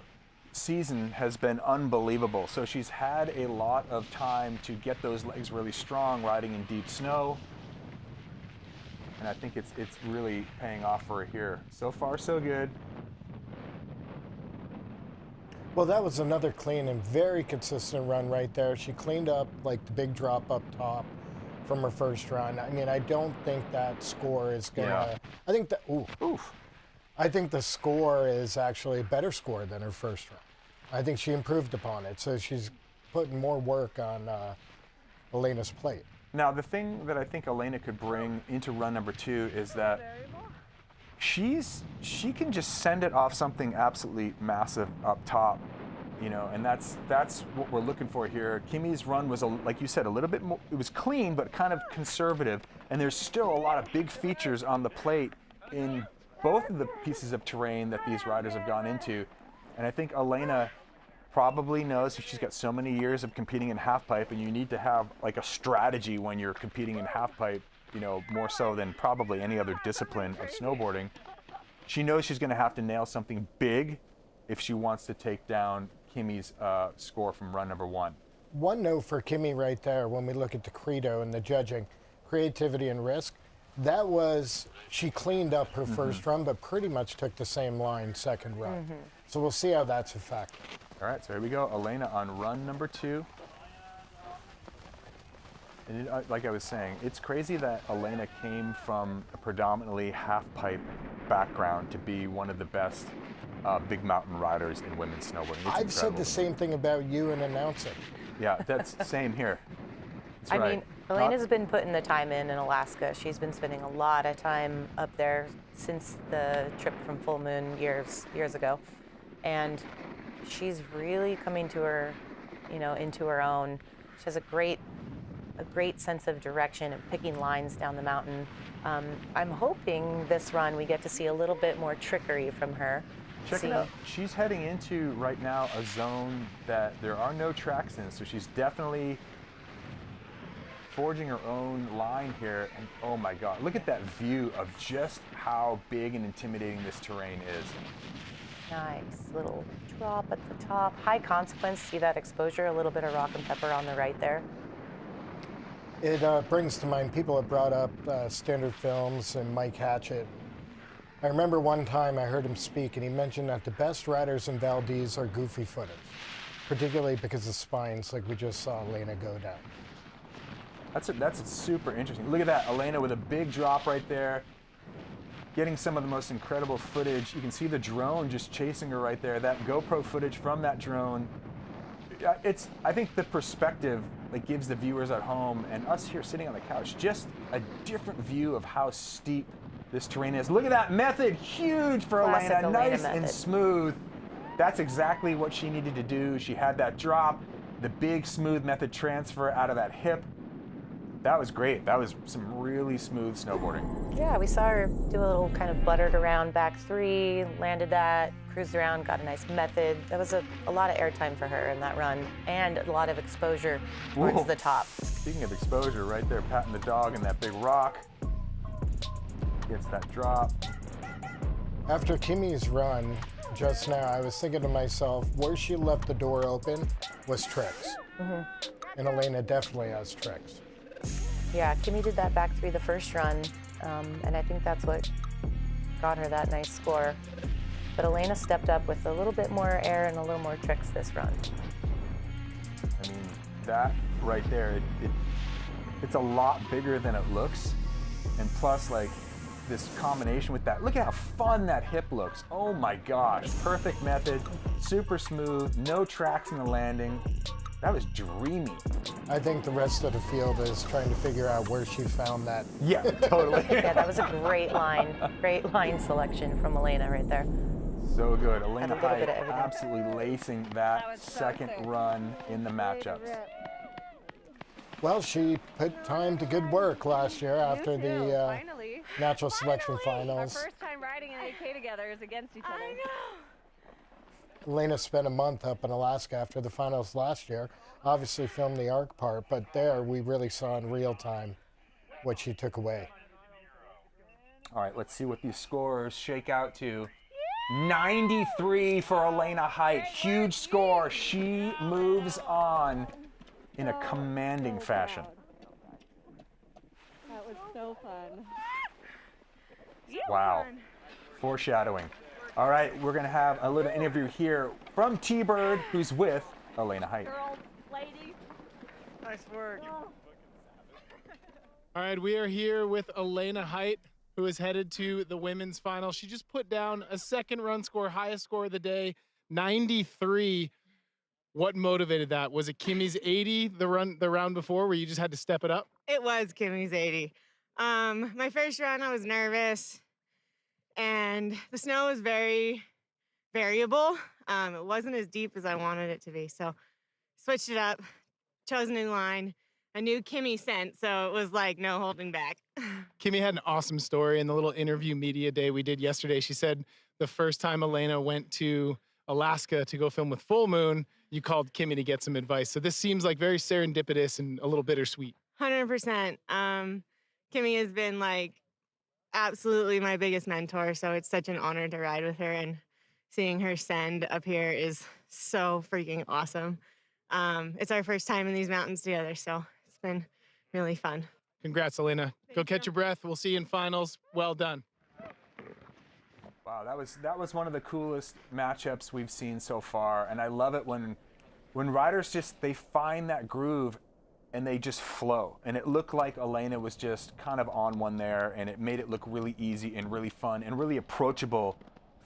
season has been unbelievable. So she's had a lot of time to get those legs really strong, riding in deep snow. And I think it's really paying off for her here. So far, so good. Well, that was another clean and very consistent run right there. She cleaned up like the big drop up top from her first run. I mean, I don't think that score is gonna. Yeah. I think that. Oof. I think the score is actually a better score than her first run. I think she improved upon it, so she's putting more work on Elena's plate. Now, the thing that I think Elena could bring into run number 2 is that she can just send it off something absolutely massive up top, you know, and that's what we're looking for here. Kimi's run was, like you said, a little bit more, it was clean, but kind of conservative, and there's still a lot of big features on the plate in both of the pieces of terrain that these riders have gone into. And I think Elena probably knows she's got so many years of competing in halfpipe, and you need to have like a strategy when you're competing in halfpipe, you know, more so than probably any other discipline of snowboarding. She knows she's going to have to nail something big if she wants to take down Kimi's score from run number 1. One note for Kimi right there when we look at the credo and the judging, creativity and risk. That was, she cleaned up her first run, but pretty much took the same line second run. So we'll see how that's a factor. All right, so here we go. Elena on run number 2. And like I was saying, it's crazy that Elena came from a predominantly half-pipe background to be one of the best big mountain riders in women's snowboarding. It's I've said the same thing about you in announcing. Yeah, that's the same here. That's I right. mean, Elena's been putting the time in Alaska. She's been spending a lot of time up there since the trip from Full Moon years ago, and she's really coming to her, you know, into her own. She has a great sense of direction and picking lines down the mountain. I'm hoping this run we get to see a little bit more trickery from her. Check it out. She's heading into right now a zone that there are no tracks in, so she's definitely forging her own line here. And oh my God, look at that view of just how big and intimidating this terrain is. Nice little drop at the top. High consequence, see that exposure, a little bit of rock and pepper on the right there. It brings to mind, people have brought up Standard Films and Mike Hatchett. I remember one time I heard him speak and he mentioned that the best riders in Valdez are goofy footers, particularly because of spines like we just saw Elena go down. That's super interesting. Look at that, Elena with a big drop right there, getting some of the most incredible footage. You can see the drone just chasing her right there. That GoPro footage from that drone. I think the perspective that gives the viewers at home and us here sitting on the couch just a different view of how steep this terrain is. Look at that method, huge for Classic Elena, nice method. and smooth. That's exactly what she needed to do. She had that drop, the big smooth method transfer out of that hip. That was great. That was some really smooth snowboarding. Yeah, we saw her do a little kind of buttered around back 3, landed that, cruised around, got a nice method. That was a lot of airtime for her in that run and a lot of exposure towards Whoa. the top. Speaking of exposure, right there, patting the dog in that big rock. Gets that drop. After Kimi's run just now, I was thinking to myself, where she left the door open was tricks. And Elena definitely has tricks. Yeah, Kimi did that back 3 the first run, and I think that's what got her that nice score. But Elena stepped up with a little bit more air and a little more tricks this run. I mean, that right there, it's a lot bigger than it looks. And plus, like, this combination with that, look at how fun that hip looks. Oh my gosh, perfect method, super smooth, no tracks in the landing. That was dreamy. I think the rest of the field is trying to figure out where she found that. Yeah, totally. Yeah, that was a great line selection from Elena right there. So good. Elena Had a little Height bit of everything. absolutely lacing that second run in the matchups. Well, she put time to good work last year after the natural selection finals. Our first time riding in AK together is against each other. I know. Elena spent a month up in Alaska after the finals last year. Obviously filmed the arc part, but there we really saw in real time what she took away. All right, let's see what these scores shake out to. 93 for Elena Height. Huge score. She moves on in a commanding fashion. That was so fun. Wow. Foreshadowing. All right, we're going to have a little interview here from T-Bird, who's with Elena Height. Girls, ladies. Nice work. All right, we are here with Elena Height, who is headed to the women's final. She just put down a second run score, highest score of the day, 93. What motivated that? Was it Kimmy's 80 the round before, where you just had to step it up? It was Kimmy's 80. My first run, I was nervous, and the snow was very variable. It wasn't as deep as I wanted it to be, so switched it up, chose a new line. I knew Kimmy sent, so it was like no holding back. Kimmy had an awesome story in the little interview media day we did yesterday. She said the first time Elena went to Alaska to go film with Full Moon, you called Kimmy to get some advice. So this seems like very serendipitous and a little bittersweet. 100%. Kimmy has been like absolutely my biggest mentor, so it's such an honor to ride with her, and seeing her send up here is so freaking awesome. It's our first time in these mountains together, so it's been really fun. Congrats, Elena. Go catch your breath. We'll see you in finals. Well done. Wow, that was one of the coolest matchups we've seen so far, and I love it when riders they find that groove and they just flow. And it looked like Elena was just kind of on one there, and it made it look really easy and really fun and really approachable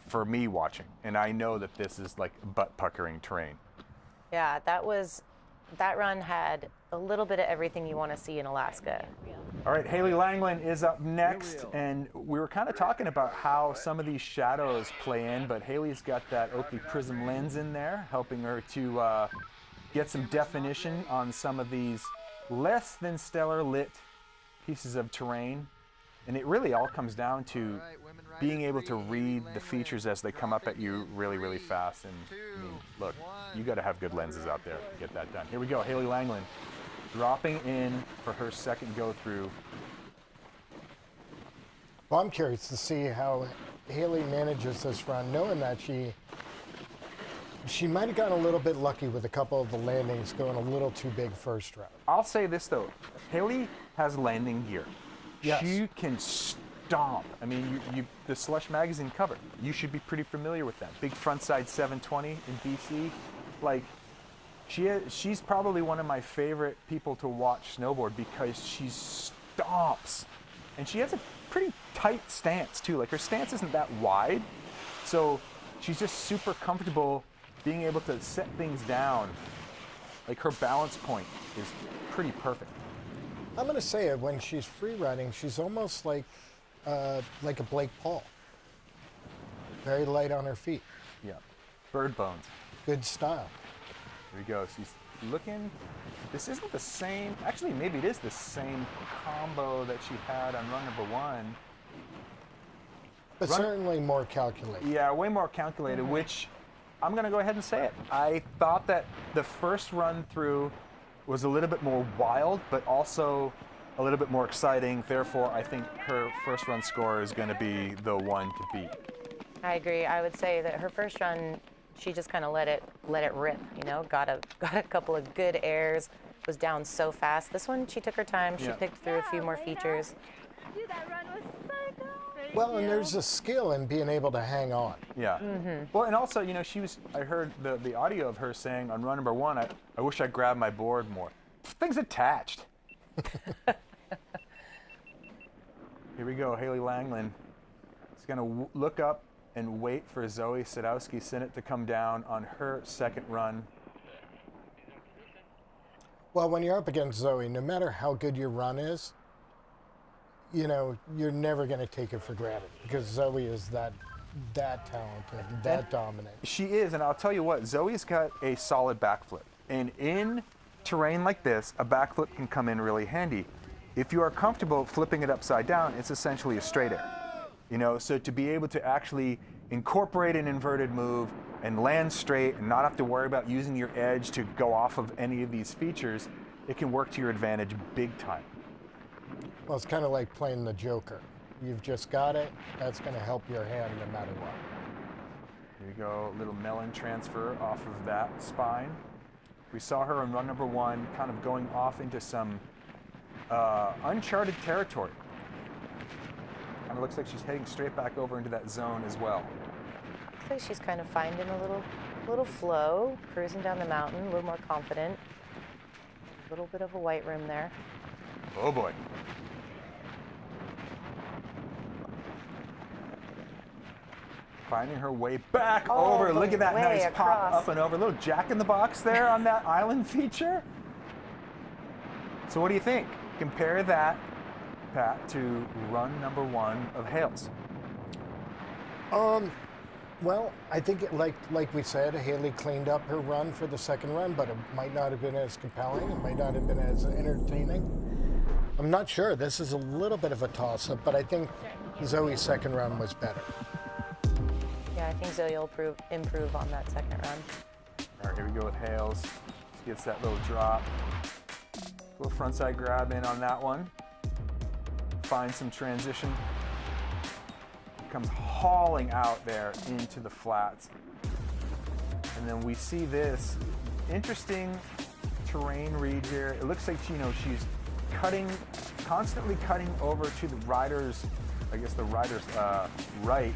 for me watching. And I know that this is like butt-puckering terrain. Yeah, that run had a little bit of everything you want to see in Alaska. All right, Haley Langland is up next, and we were kind of talking about how some of these shadows play in, but Haley's got that Oakley Prism lens in there, helping her to get some definition on some of these less than stellar lit pieces of terrain. And it really all comes down to being able to read the features as they come up at you really, really fast. And I mean, look, you got to have good lenses out there to get that done. Here we go, Haley Langland dropping in for her second go through. Well, I'm curious to see how Haley manages this run, knowing that she might have gotten a little bit lucky with a couple of the landings going a little too big first round. I'll say this though, Haley has landing gear. Yes. She can stomp. I mean, the Slush magazine cover, you should be pretty familiar with that. Big frontside 720 in BC. Like, she's probably one of my favorite people to watch snowboard because she stomps. And she has a pretty tight stance too. Like, her stance isn't that wide. So she's just super comfortable being able to set things down. Like, her balance point is pretty perfect. I'm going to say it, when she's free riding, she's almost like a Blake Paul. Very light on her feet. Yeah, bird bones. Good style. Here we go. She's looking. This isn't the same. Actually, maybe it is the same combo that she had on run number one. But certainly more calculated. Yeah, way more calculated, which I'm going to go ahead and say it. I thought that the first run through was a little bit more wild, but also a little bit more exciting. Therefore, I think her first run score is going to be the one to beat. I agree. I would say that her first run, she just kind of let it rip. You know, got a couple of good airs, was down so fast. This one, she took her time. She picked through a few more features. Dude, that run was so cool. Well, and there's a skill in being able to hang on. Yeah. Well, and also, you know, I heard the audio of her saying on run number one, I wish I grabbed my board more. Thing's attached. Here we go. Haley Langland is going to look up and wait for Zoe Sadowski-Synnott to come down on her second run. Well, when you're up against Zoe, no matter how good your run is, you know, you're never going to take it for granted because Zoe is that talented, that dominant. She is, and I'll tell you what, Zoe's got a solid backflip. And in terrain like this, a backflip can come in really handy. If you are comfortable flipping it upside down, it's essentially a straight air. You know, so to be able to actually incorporate an inverted move and land straight and not have to worry about using your edge to go off of any of these features, it can work to your advantage big time. Well, it's kind of like playing the Joker. You've just got it. That's going to help your hand no matter what. Here you go, a little melon transfer off of that spine. We saw her in run number 1, kind of going off into some uncharted territory. Kind of looks like she's heading straight back over into that zone as well. Looks like she's kind of finding a little flow, cruising down the mountain, a little more confident. A little bit of a white room there. Oh boy. Finding her way back over. Look at that nice pop up and over. A little jack in the box there on that island feature. So what do you think? Compare that, Pat, to run number 1 of Hales. Well, I think, like we said, Haley cleaned up her run for the second run, but it might not have been as compelling. It might not have been as entertaining. I'm not sure. This is a little bit of a toss-up, but I think Zoe's second run was better. Yeah, I think Zoe will improve on that second run. All right, here we go with Hales. She gets that little drop. Little frontside grab in on that one. Find some transition. Comes hauling out there into the flats. And then we see this interesting terrain read here. It looks like, you know, she's constantly cutting over to the rider's, I guess the rider's right.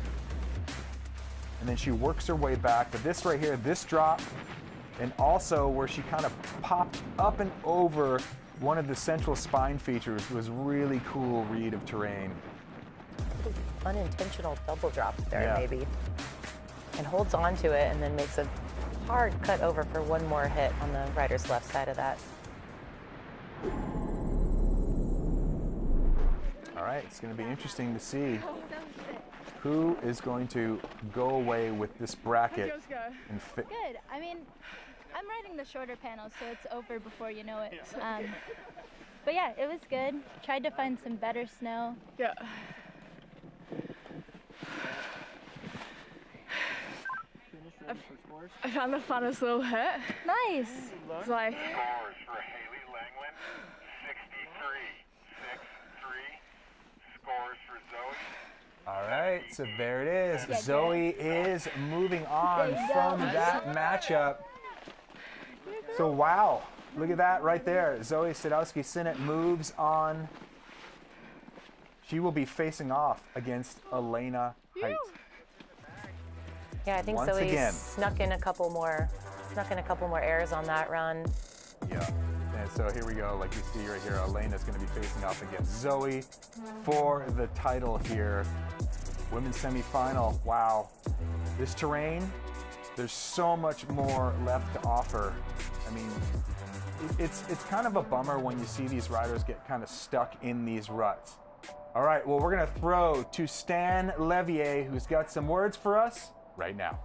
And then she works her way back. But this right here, this drop, and also where she kind of popped up and over one of the central spine features was really cool read of terrain. Unintentional double drop there, maybe. And holds on to it and then makes a hard cut over for one more hit on the rider's left side of that. All right, it's going to be interesting to see who is going to go away with this bracket and fit. Good. I mean, I'm riding the shorter panel, so it's over before you know it. But yeah, it was good. Tried to find some better snow. Yeah. I found the funnest little hit. Nice. It's like. Scores for Haley Langland, 63-6-3. Scores for Zoe. All right, so there it is. Yeah, Zoe is moving on from that matchup. So wow, look at that right there. Zoe Sadowski-Synnott moves on. She will be facing off against Elena Height. Yeah, I think Zoe snuck in a couple more airs on that run. Yeah, and so here we go. Like you see right here, Elena's going to be facing off against Zoe for the title here. Women's semifinal. Wow, this terrain, there's so much more left to offer. I mean, it's kind of a bummer when you see these riders get kind of stuck in these ruts. All right, well, we're going to throw to Stan Levier, who's got some words for us right now.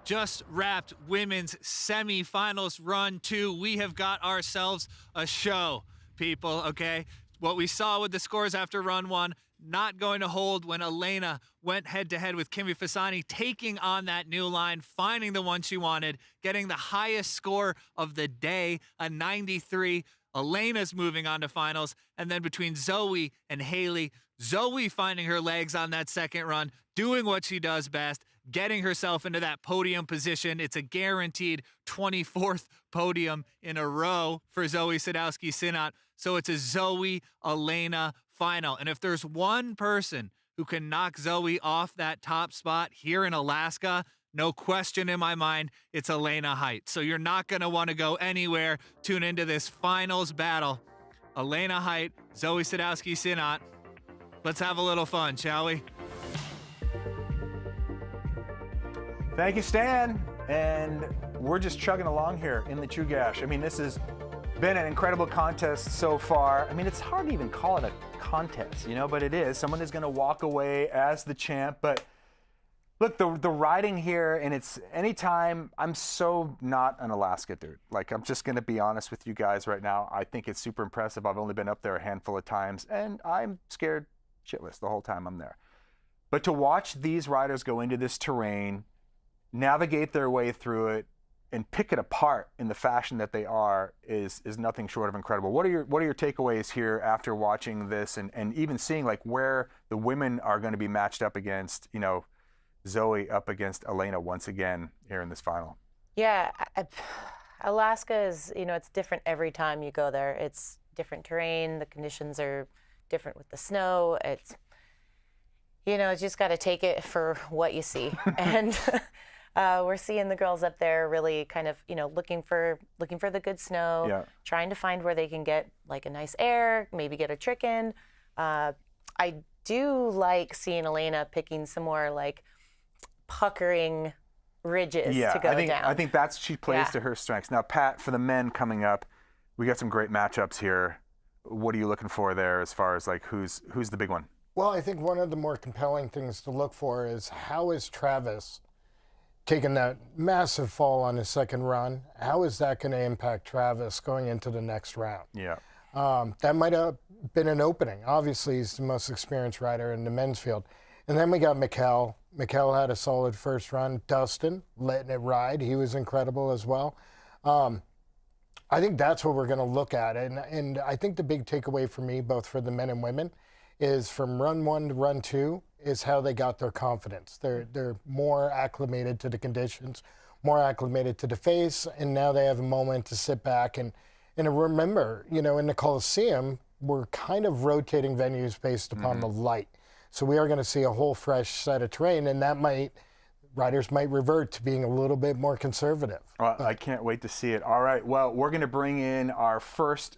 Just wrapped women's semifinals run 2. We have got ourselves a show, people, okay? What we saw with the scores after run 1, not going to hold when Elena went head-to-head with Kimi Fasani, taking on that new line, finding the one she wanted, getting the highest score of the day, a 93. Elena's moving on to finals. And then between Zoe and Haley, Zoe finding her legs on that second run, doing what she does best, getting herself into that podium position. It's a guaranteed 24th podium in a row for Zoe Sadowski-Synnott. So it's a Zoe-Elena final. And if there's one person who can knock Zoe off that top spot here in Alaska, No question in my mind, it's Elena Height. So you're not going to want to go anywhere. Tune into this finals battle. Elena Height, Zoe Sadowski-Synnott. Let's have a little fun, shall we? Thank you, Stan. And we're just chugging along here in the Chugach. I mean, this has been an incredible contest so far. I mean, it's hard to even call it a contest, you know, but it is. Someone is going to walk away as the champ. But look, the riding here, and it's anytime, I'm so not an Alaska dude. Like, I'm just going to be honest with you guys right now. I think it's super impressive. I've only been up there a handful of times, and I'm scared shitless the whole time I'm there. But to watch these riders go into this terrain, navigate their way through it, and pick it apart in the fashion that they are is nothing short of incredible. What are your takeaways here after watching this and even seeing like where the women are going to be matched up against, you know, Zoe up against Elena once again here in this final? Yeah, Alaska is, you know, it's different every time you go there. It's different terrain. The conditions are different with the snow. It's, you know, you just got to take it for what you see. And we're seeing the girls up there really kind of, you know, looking for the good snow, trying to find where they can get like a nice air, maybe get a trick in. I do like seeing Elena picking some more like puckering ridges to go down. I think she plays to her strengths. Now, Pat, for the men coming up, we got some great matchups here. What are you looking for there as far as like who's the big one? Well, I think one of the more compelling things to look for is how is Travis taking that massive fall on his second run? How is that going to impact Travis going into the next round? Yeah. That might have been an opening. Obviously, he's the most experienced rider in the men's field. And then we got Mikkel. Mikkel had a solid first run. Dustin letting it ride. He was incredible as well. I think that's what we're going to look at. And I think the big takeaway for me, both for the men and women, is from run 1 to run 2 is how they got their confidence. They're more acclimated to the conditions, more acclimated to the face, and now they have a moment to sit back and remember, you know, in the Coliseum, we're kind of rotating venues based upon the light. So we are going to see a whole fresh set of terrain, and riders might revert to being a little bit more conservative. Well, I can't wait to see it. All right, well, we're going to bring in our first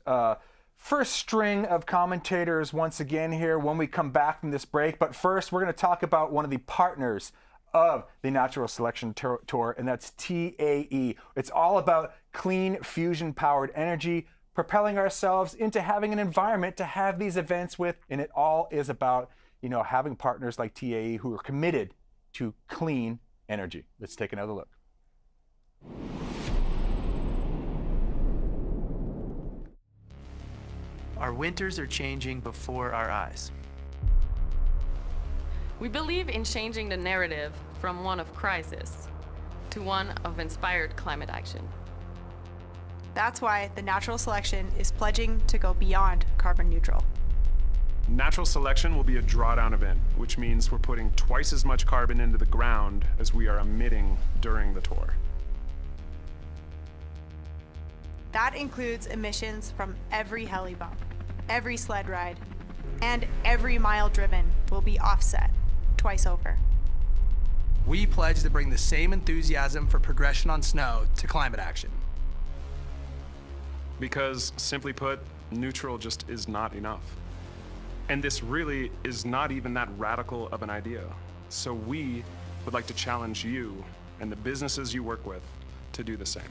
string of commentators once again here when we come back from this break. But first, we're going to talk about one of the partners of the Natural Selection Tour, and that's TAE. It's all about clean fusion-powered energy, propelling ourselves into having an environment to have these events with, and it all is about, you know, having partners like TAE who are committed to clean energy. Let's take another look. Our winters are changing before our eyes. We believe in changing the narrative from one of crisis to one of inspired climate action. That's why the Natural Selection is pledging to go beyond carbon neutral. Natural Selection will be a drawdown event, which means we're putting twice as much carbon into the ground as we are emitting during the tour. That includes emissions from every heli bump, every sled ride, and every mile driven will be offset twice over. We pledge to bring the same enthusiasm for progression on snow to climate action. Because, simply put, neutral just is not enough. And this really is not even that radical of an idea. So we would like to challenge you and the businesses you work with to do the same.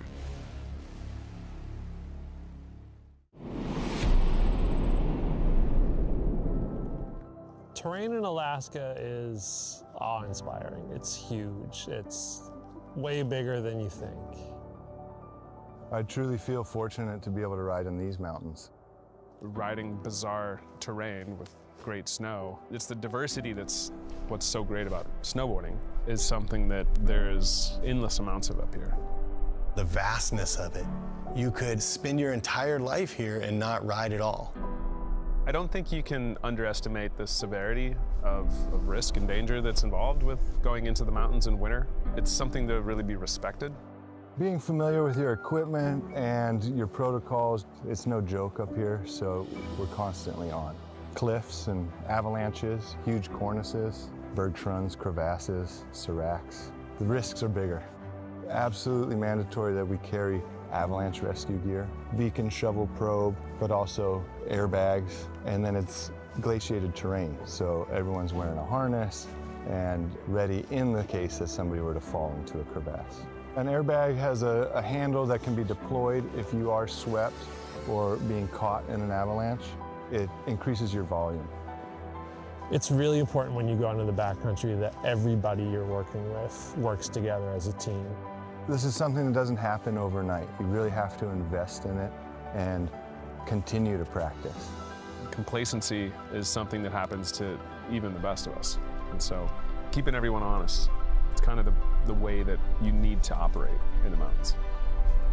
Terrain in Alaska is awe-inspiring. It's huge. It's way bigger than you think. I truly feel fortunate to be able to ride in these mountains. Riding bizarre terrain with great snow. It's the diversity that's what's so great about snowboarding, is something that there's endless amounts of up here. The vastness of it. You could spend your entire life here and not ride at all. I don't think you can underestimate the severity of risk and danger that's involved with going into the mountains in winter. It's something to really be respected. Being familiar with your equipment and your protocols, it's no joke up here, so we're constantly on. Cliffs and avalanches, huge cornices, bergschrunds, crevasses, seracs. the risks are bigger. Absolutely mandatory that we carry avalanche rescue gear, beacon, shovel, probe, but also airbags, and then it's glaciated terrain, so everyone's wearing a harness and ready in the case that somebody were to fall into a crevasse. An airbag has a handle that can be deployed if you are swept or being caught in an avalanche. It increases your volume. It's really important when you go into the backcountry that everybody you're working with works together as a team. This is something that doesn't happen overnight. You really have to invest in it and continue to practice. Complacency is something that happens to even the best of us. And so keeping everyone honest, it's kind of the way that you need to operate in the mountains.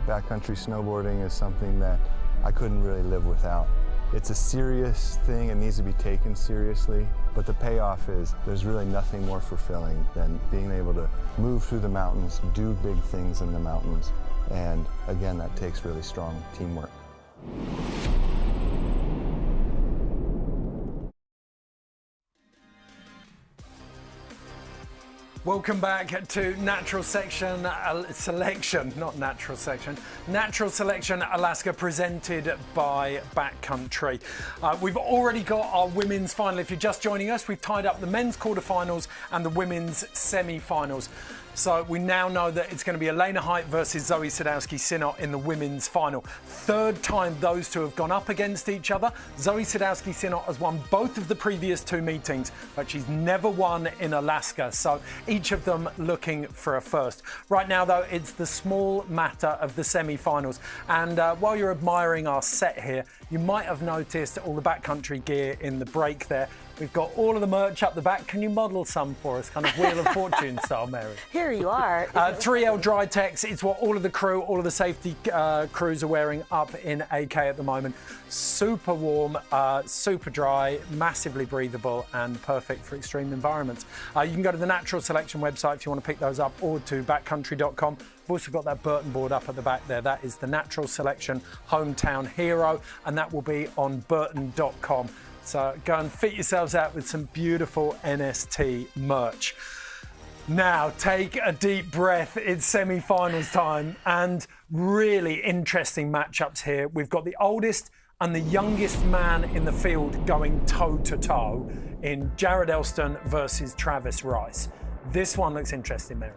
Backcountry snowboarding is something that I couldn't really live without. It's a serious thing, it needs to be taken seriously, but the payoff is there's really nothing more fulfilling than being able to move through the mountains, do big things in the mountains, and again, that takes really strong teamwork. Welcome back to Natural Selection, Natural Selection Alaska, presented by Backcountry. We've already got our women's final. If you're just joining us, we've tied up the men's quarterfinals and the women's semi-finals. So we now know that it's going to be Elena Haidt versus Zoe Sadowski-Synnott in the women's final. Third time those two have gone up against each other. Zoe Sadowski-Synnott has won both of the previous two meetings, but she's never won in Alaska. So each of them looking for a first. Right now, though, it's the small matter of the semi-finals. And while you're admiring our set here, you might have noticed all the backcountry gear in the break there. We've got all of the merch up the back. Can you model some for us, kind of Wheel of Fortune style, Mary? Here you are. 3L Drytex, it's what all of the crew, all of the safety crews are wearing up in AK at the moment. Super warm, super dry, massively breathable, and perfect for extreme environments. You can go to the Natural Selection website if you want to pick those up, or to backcountry.com. We've also got that Burton board up at the back there. That is the Natural Selection Hometown Hero, and that will be on burton.com. So go and fit yourselves out with some beautiful NST merch. Now take a deep breath. It's semi-finals time and really interesting matchups here. We've got the oldest and the youngest man in the field going toe-to-toe in Jared Elston versus Travis Rice. This one looks interesting, Mary.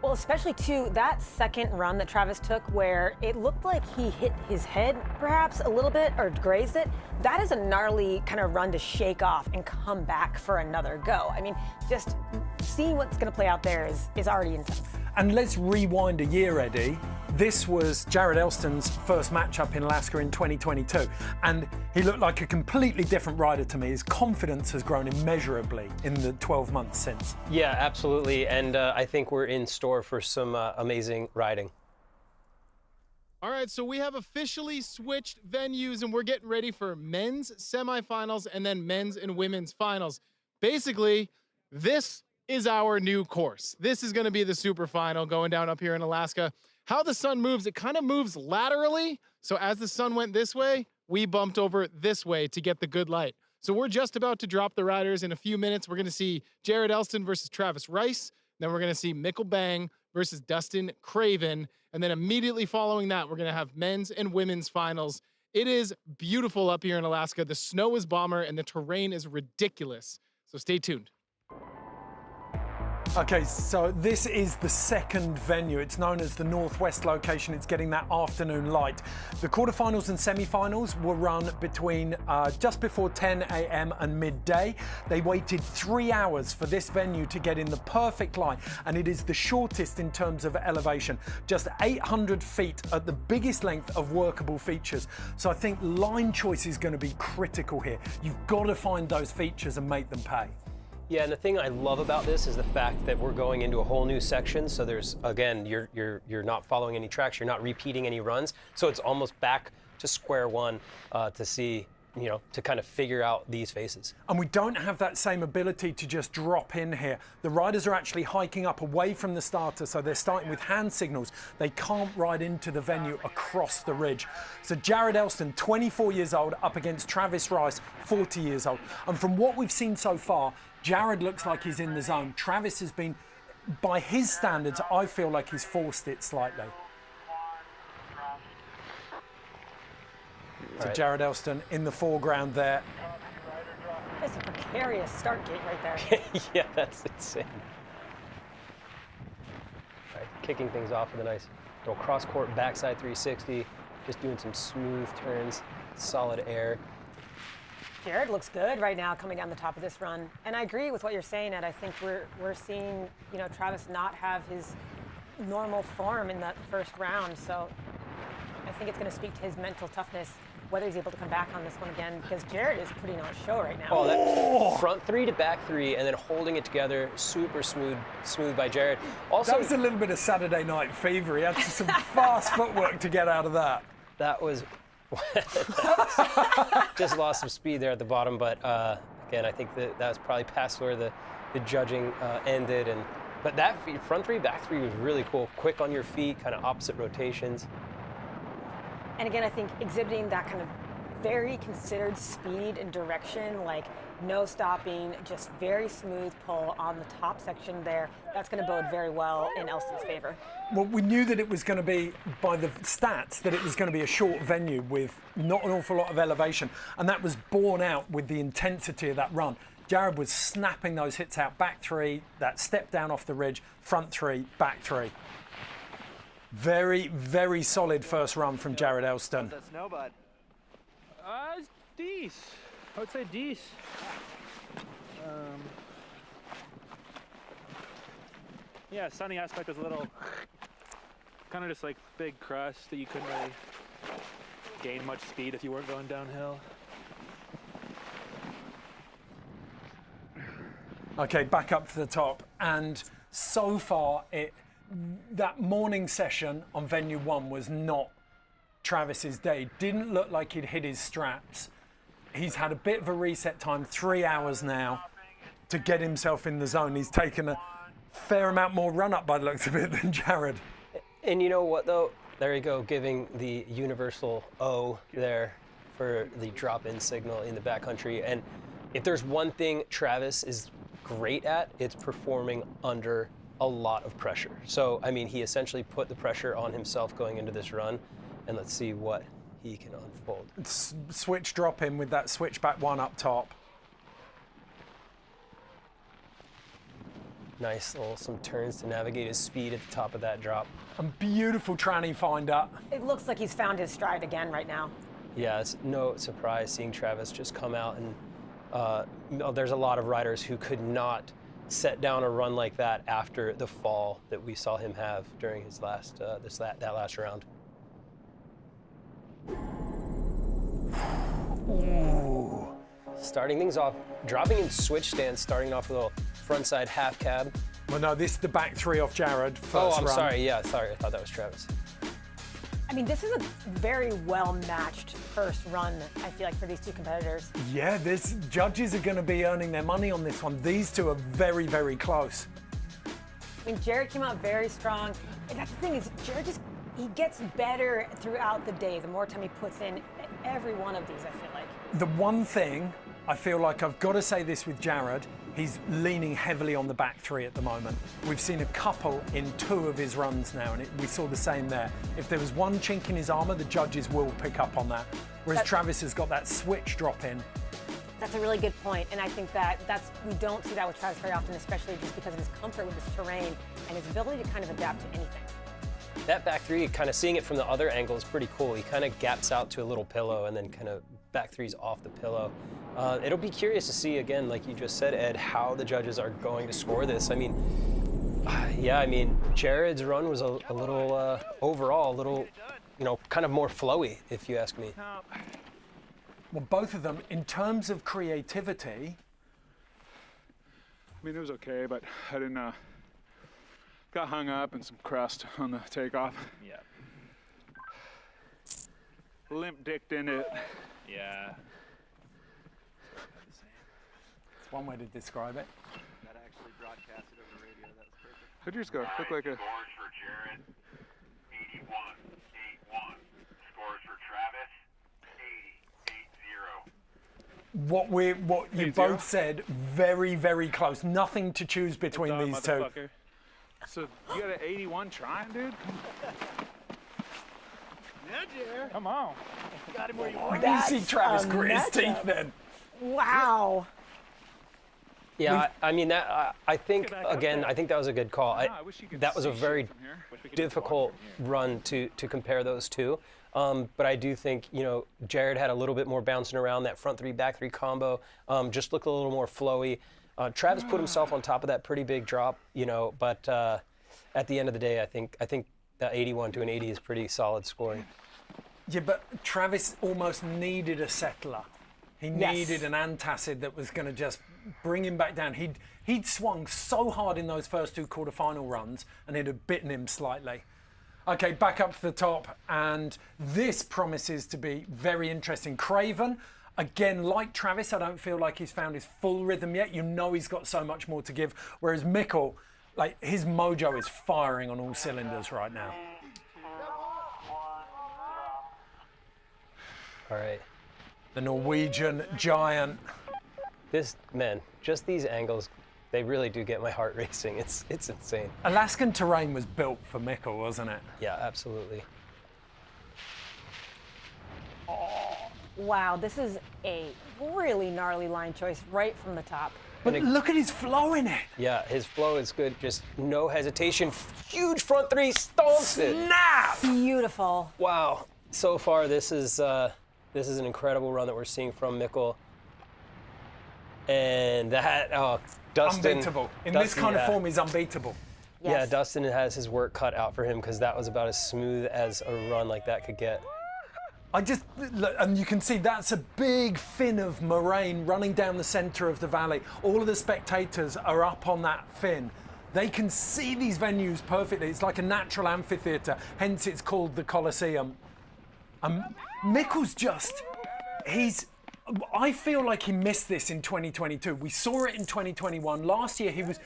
Well, especially too, that second run that Travis took where it looked like he hit his head perhaps a little bit or grazed it. That is a gnarly kind of run to shake off and come back for another go. I mean, just seeing what's going to play out there is already intense. And let's rewind a year, Eddie. This was Jared Elston's first matchup in Alaska in 2022, and he looked like a completely different rider to me. His confidence has grown immeasurably in the 12 months since. Yeah, absolutely, and I think we're in store for some amazing riding. All right, so we have officially switched venues, and we're getting ready for men's semifinals and then men's and women's finals. Basically, this is our new course. This is going to be the super final going down up here in Alaska. How the sun moves, it kind of moves laterally. So as the sun went this way, we bumped over this way to get the good light. So we're just about to drop the riders in a few minutes. We're going to see Jared Elston versus Travis Rice. Then we're going to see Mikkel Bang versus Dustin Craven. And then immediately following that, we're going to have men's and women's finals. It is beautiful up here in Alaska. The snow is bomber and the terrain is ridiculous. So stay tuned. Okay, so this is the second venue. It's known as the Northwest location. It's getting that afternoon light. The quarterfinals and semifinals were run between just before 10 a.m. and midday. They waited 3 hours for this venue to get in the perfect light, and it is the shortest in terms of elevation, just 800 feet at the biggest length of workable features. So I think line choice is going to be critical here. You've got to find those features and make them pay. Yeah, and the thing I love about this is the fact that we're going into a whole new section. So there's, again, you're not following any tracks, you're not repeating any runs. So it's almost back to square one to see, you know, to kind of figure out these faces. And we don't have that same ability to just drop in here. The riders are actually hiking up away from the starter, so they're starting with hand signals. They can't ride into the venue across the ridge. So Jared Elston, 24 years old, up against Travis Rice, 40 years old. And from what we've seen so far, Jared looks like he's in the zone. Travis has been by his standards, I feel like he's forced it slightly. So Jared Elston in the foreground there. That's a precarious start gate right there. Yeah, that's insane. All right, kicking things off with a nice little cross-court backside 360, just doing some smooth turns, solid air. Jared looks good right now coming down the top of this run. And I agree with what you're saying, Ed. I think we're seeing, you know, Travis not have his normal form in that first round. So I think it's going to speak to his mental toughness, whether he's able to come back on this one again, because Jared is putting on a show right now. Oh, that front three to back three, and then holding it together, super smooth by Jared. Also, that was a little bit of Saturday Night Fever. He had some fast footwork to get out of that. That was just lost some speed there at the bottom, but again, I think that was probably past where the judging ended. But that front three, back three was really cool. Quick on your feet, kind of opposite rotations. And again, I think exhibiting that kind of very considered speed and direction, like no stopping, just very smooth pull on the top section there, that's going to bode very well in Elston's favor. Well, we knew that it was going to be, by the stats, that it was going to be a short venue with not an awful lot of elevation, and that was borne out with the intensity of that run. Jared was snapping those hits out, back three, that step down off the ridge, front three, back three. Very, very solid first run from Jared Elston. How's that snow, bud? It's decent. I would say decent. Yeah, sunny aspect is a little kind of just like big crust that you couldn't really gain much speed if you weren't going downhill. Okay, back up to the top, and so far that morning session on venue 1 was not Travis's day. Didn't look like he'd hit his straps. He's had a bit of a reset time, 3 hours now, to get himself in the zone. He's taken a fair amount more run up by the looks of it than Jared. And you know what though? There you go, giving the universal O there for the drop-in signal in the backcountry. And if there's one thing Travis is great at, it's performing under a lot of pressure. So, I mean, he essentially put the pressure on himself going into this run, and let's see what he can unfold. Switch drop in with that switchback one up top. Nice little some turns to navigate his speed at the top of that drop. And beautiful tranny find-up. It looks like he's found his stride again right now. Yeah, it's no surprise seeing Travis just come out, and there's a lot of riders who could not set down a run like that after the fall that we saw him have during his last that last round. Ooh. Starting things off, dropping in switch stance, starting off with a little frontside half cab. Well, no, this is the back three off Jared. Oh, I'm sorry. Yeah, sorry. I thought that was Travis. I mean, this is a very well-matched first run, I feel like, for these two competitors. Yeah, judges are going to be earning their money on this one. These two are very, very close. I mean, Jared came out very strong. And that's the thing is, Jared he gets better throughout the day, the more time he puts in every one of these, I feel like. The one thing, I feel like I've got to say this with Jared, he's leaning heavily on the back three at the moment. We've seen a couple in 2 of his runs now, and we saw the same there. If there was one chink in his armor, the judges will pick up on that. Whereas Travis has got that switch drop in. That's a really good point, and I think that's we don't see that with Travis very often, especially just because of his comfort with this terrain and his ability to kind of adapt to anything. That back three, kind of seeing it from the other angle is pretty cool. He kind of gaps out to a little pillow and then kind of back threes off the pillow. It'll be curious to see, again, like you just said, Ed, how the judges are going to score this. I mean, yeah, I mean, Jared's run was a little, overall, a little, kind of more flowy, if you ask me. Well, both of them, in terms of creativity. I mean, it was okay, but I didn't, got hung up in some crust on the takeoff. Yeah. Limp-dicked in it. Yeah. It's one way to describe it. That actually broadcasted over radio. That's perfect. How'd yours go? Look like a... Scores for Jared, 81-81. Scores for Travis, 80-80. What you both said, very, very close. Nothing to choose between these two. So you got an 81 trying, dude? Yeah, Jer. Come on. Got him where you want. You see Travis grit his teeth then. Wow. Yeah, I mean that. I think again, I think that was a good call. That was a very difficult run to compare those two. But I do think Jared had a little bit more bouncing around. That front three, back three combo just looked a little more flowy. Travis put himself on top of that pretty big drop, But at the end of the day, I think that 81 to an 80 is pretty solid scoring. Yeah, but Travis almost needed a settler. He needed an antacid that was going to just bring him back down. He'd swung so hard in those first two quarterfinal runs, and it had bitten him slightly. Okay, back up to the top, and this promises to be very interesting. Craven, again, like Travis, I don't feel like he's found his full rhythm yet. He's got so much more to give. Whereas Mikkel, his mojo is firing on all cylinders right now. All right. The Norwegian giant. Just these angles, they really do get my heart racing. It's insane. Alaskan terrain was built for Mikkel, wasn't it? Yeah, absolutely. Wow, this is a really gnarly line choice right from the top. But look at his flow in it. Yeah, his flow is good. Just no hesitation. Huge front three, stomps it. Snap! Beautiful. Wow. So far, this is an incredible run that we're seeing from Mikkel. And Dustin. Unbeatable. This kind of form, he's unbeatable. Yes. Yeah, Dustin has his work cut out for him because that was about as smooth as a run like that could get. And you can see that's a big fin of moraine running down the center of the valley. All of the spectators are up on that fin. They can see these venues perfectly. It's like a natural amphitheater, hence it's called the Colosseum. Mikkel's I feel like he missed this in 2022. We saw it in 2021. Last year he was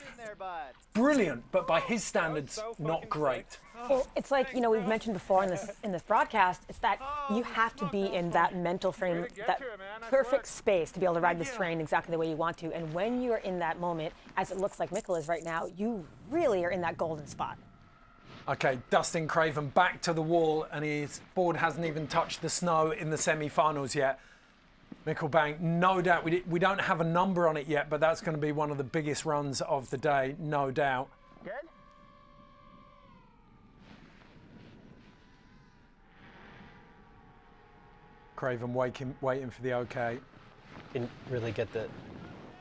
brilliant, but by his standards, not great. Well, it's like, we've mentioned before in this broadcast, it's that you have to be in that mental frame, that perfect space to be able to ride this terrain exactly the way you want to. And when you're in that moment, as it looks like Mikkel is right now, you really are in that golden spot. Okay, Dustin Craven back to the wall, and his board hasn't even touched the snow in the semi-finals yet. Mikkel Bank, no doubt, we don't have a number on it yet, but that's going to be one of the biggest runs of the day, no doubt. Good. Craven waiting for the okay. You can really get the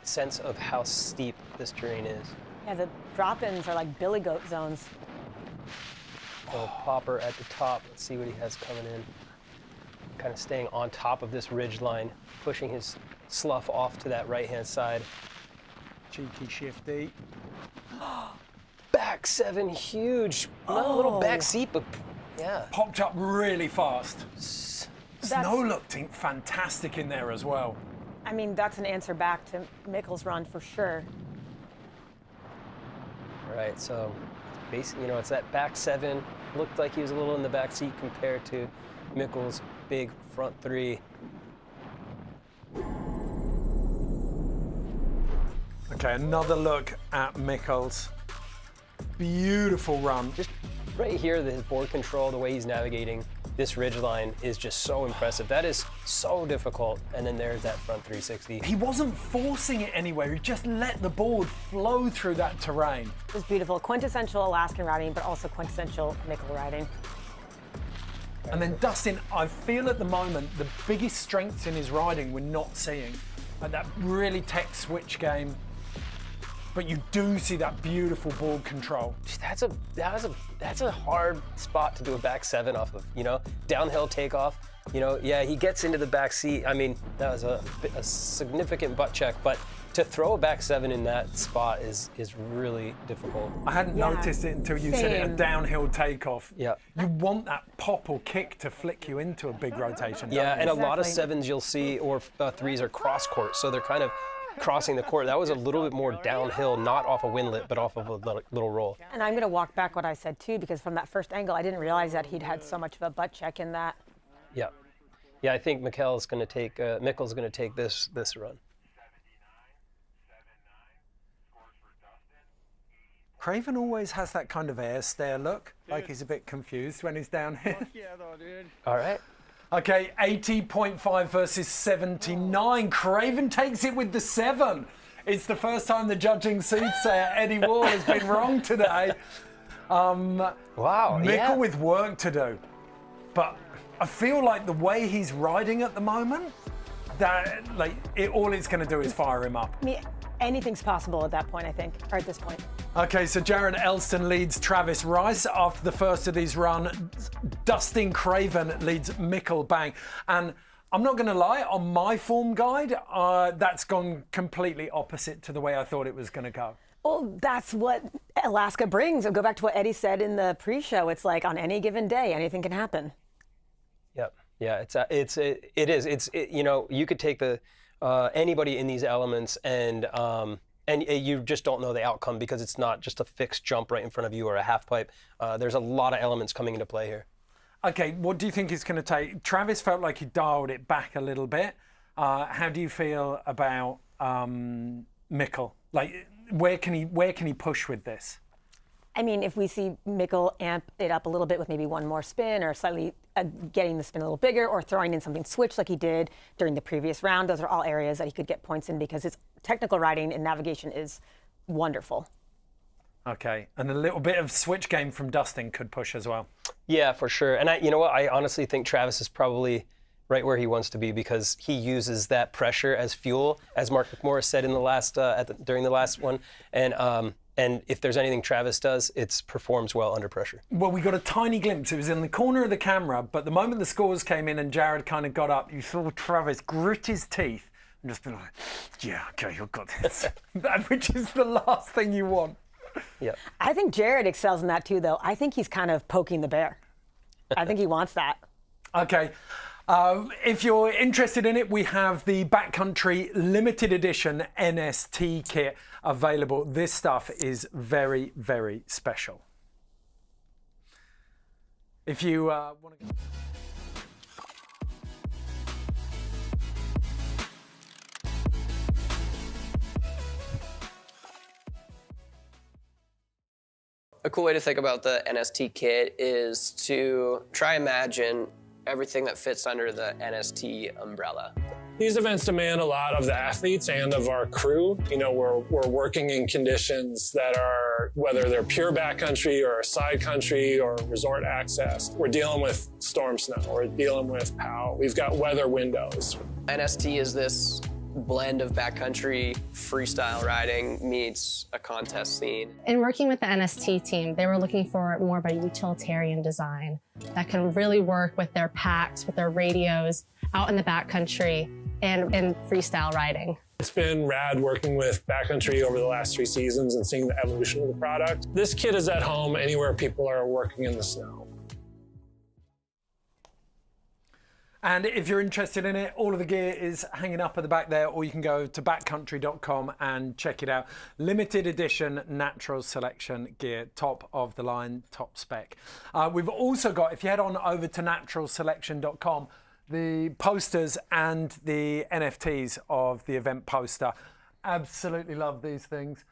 sense of how steep this terrain is. Yeah, the drop-ins are like billy goat zones. So Popper at the top, let's see what he has coming in. Kind of staying on top of this ridge line, pushing his slough off to that right-hand side. Cheeky shifty. Back seven, huge. Not a little back seat, but yeah. Popped up really fast. Snow looked fantastic in there as well. I mean, that's an answer back to Mikkel's run for sure. All right, so basically, it's that back seven. Looked like he was a little in the back seat compared to Mikkel's big front three. Okay, another look at Mikkel's. Beautiful run. Just right here, his board control, the way he's navigating this ridge line is just so impressive. That is so difficult. And then there's that front 360. He wasn't forcing it anywhere. He just let the board flow through that terrain. It was beautiful. Quintessential Alaskan riding, but also quintessential Mikkel riding. And then Dustin, I feel at the moment, the biggest strengths in his riding we're not seeing. Like that really tech switch game. But you do see that beautiful board control. That's a hard spot to do a back seven off of, downhill takeoff. Yeah, he gets into the back seat. I mean, that was a significant butt check, but to throw a back seven in that spot is really difficult. I hadn't noticed it until you said it, a downhill takeoff. Yeah. You want that pop or kick to flick you into a big rotation. Yeah, and Exactly. a lot of sevens you'll see, or threes are cross court, so they're kind of crossing the court. That was a little bit more downhill, not off a windlet, but off of a little roll. And I'm going to walk back what I said too, because from that first angle, I didn't realize that he'd had so much of a butt check in that. Yeah. Yeah, I think Mikkel's going to take this run. Craven always has that kind of air stare look, like he's a bit confused when he's down here. Yeah, though, dude. All right. Okay, 80.5 versus 79. Craven takes it with the 7. It's the first time the judging soothsayer Eddie Wall has been wrong today. Wow. Mikkel with work to do. But I feel like the way he's riding at the moment, that all it's going to do is fire him up. I mean, anything's possible at that point, I think, or at this point. Okay, so Jared Elston leads Travis Rice after the first of these runs. Dustin Craven leads Mikkel Bang. And I'm not going to lie, on my form guide, that's gone completely opposite to the way I thought it was going to go. Well, that's what Alaska brings. I'll go back to what Eddie said in the pre-show. It's like on any given day, anything can happen. Yep. Yeah. It is. You know, you could take anybody in these elements and you just don't know the outcome because it's not just a fixed jump right in front of you or a half pipe. There's a lot of elements coming into play here. Okay, what do you think it's going to take? Travis felt like he dialed it back a little bit. How do you feel about Mikkel? Like, where can he push with this? I mean, if we see Mikkel amp it up a little bit with maybe one more spin or slightly getting the spin a little bigger or throwing in something switch like he did during the previous round, those are all areas that he could get points in because his technical riding and navigation is wonderful. Okay, and a little bit of switch game from Dustin could push as well. Yeah, for sure. And you know what? I honestly think Travis is probably right where he wants to be because he uses that pressure as fuel, as Mark McMorris said in the last during the last one. And if there's anything Travis does, it performs well under pressure. Well, we got a tiny glimpse. It was in the corner of the camera, but the moment the scores came in and Jared kind of got up, you saw Travis grit his teeth and just be like, yeah, okay, you've got this. Which is the last thing you want. Yeah. I think Jared excels in that too, though. I think he's kind of poking the bear. I think he wants that. Okay. If you're interested in it, we have the Backcountry limited edition NST kit available. This stuff is very, very special. If you want to... A cool way to think about the NST kit is to try imagine everything that fits under the NST umbrella. These events demand a lot of the athletes and of our crew. You know, we're working in conditions that are, whether they're pure backcountry or side country or resort access. We're dealing with storm snow, we're dealing with POW. We've got weather windows. NST is this blend of backcountry freestyle riding meets a contest scene. In working with the NST team, they were looking for more of a utilitarian design that can really work with their packs, with their radios out in the backcountry and in freestyle riding. It's been rad working with backcountry over the last 3 seasons and seeing the evolution of the product. This kit is at home anywhere people are working in the snow. And if you're interested in it, all of the gear is hanging up at the back there, or you can go to backcountry.com and check it out. Limited edition natural selection gear, top of the line, top spec. We've also got, if you head on over to naturalselection.com, the posters and the NFTs of the event poster. Absolutely love these things.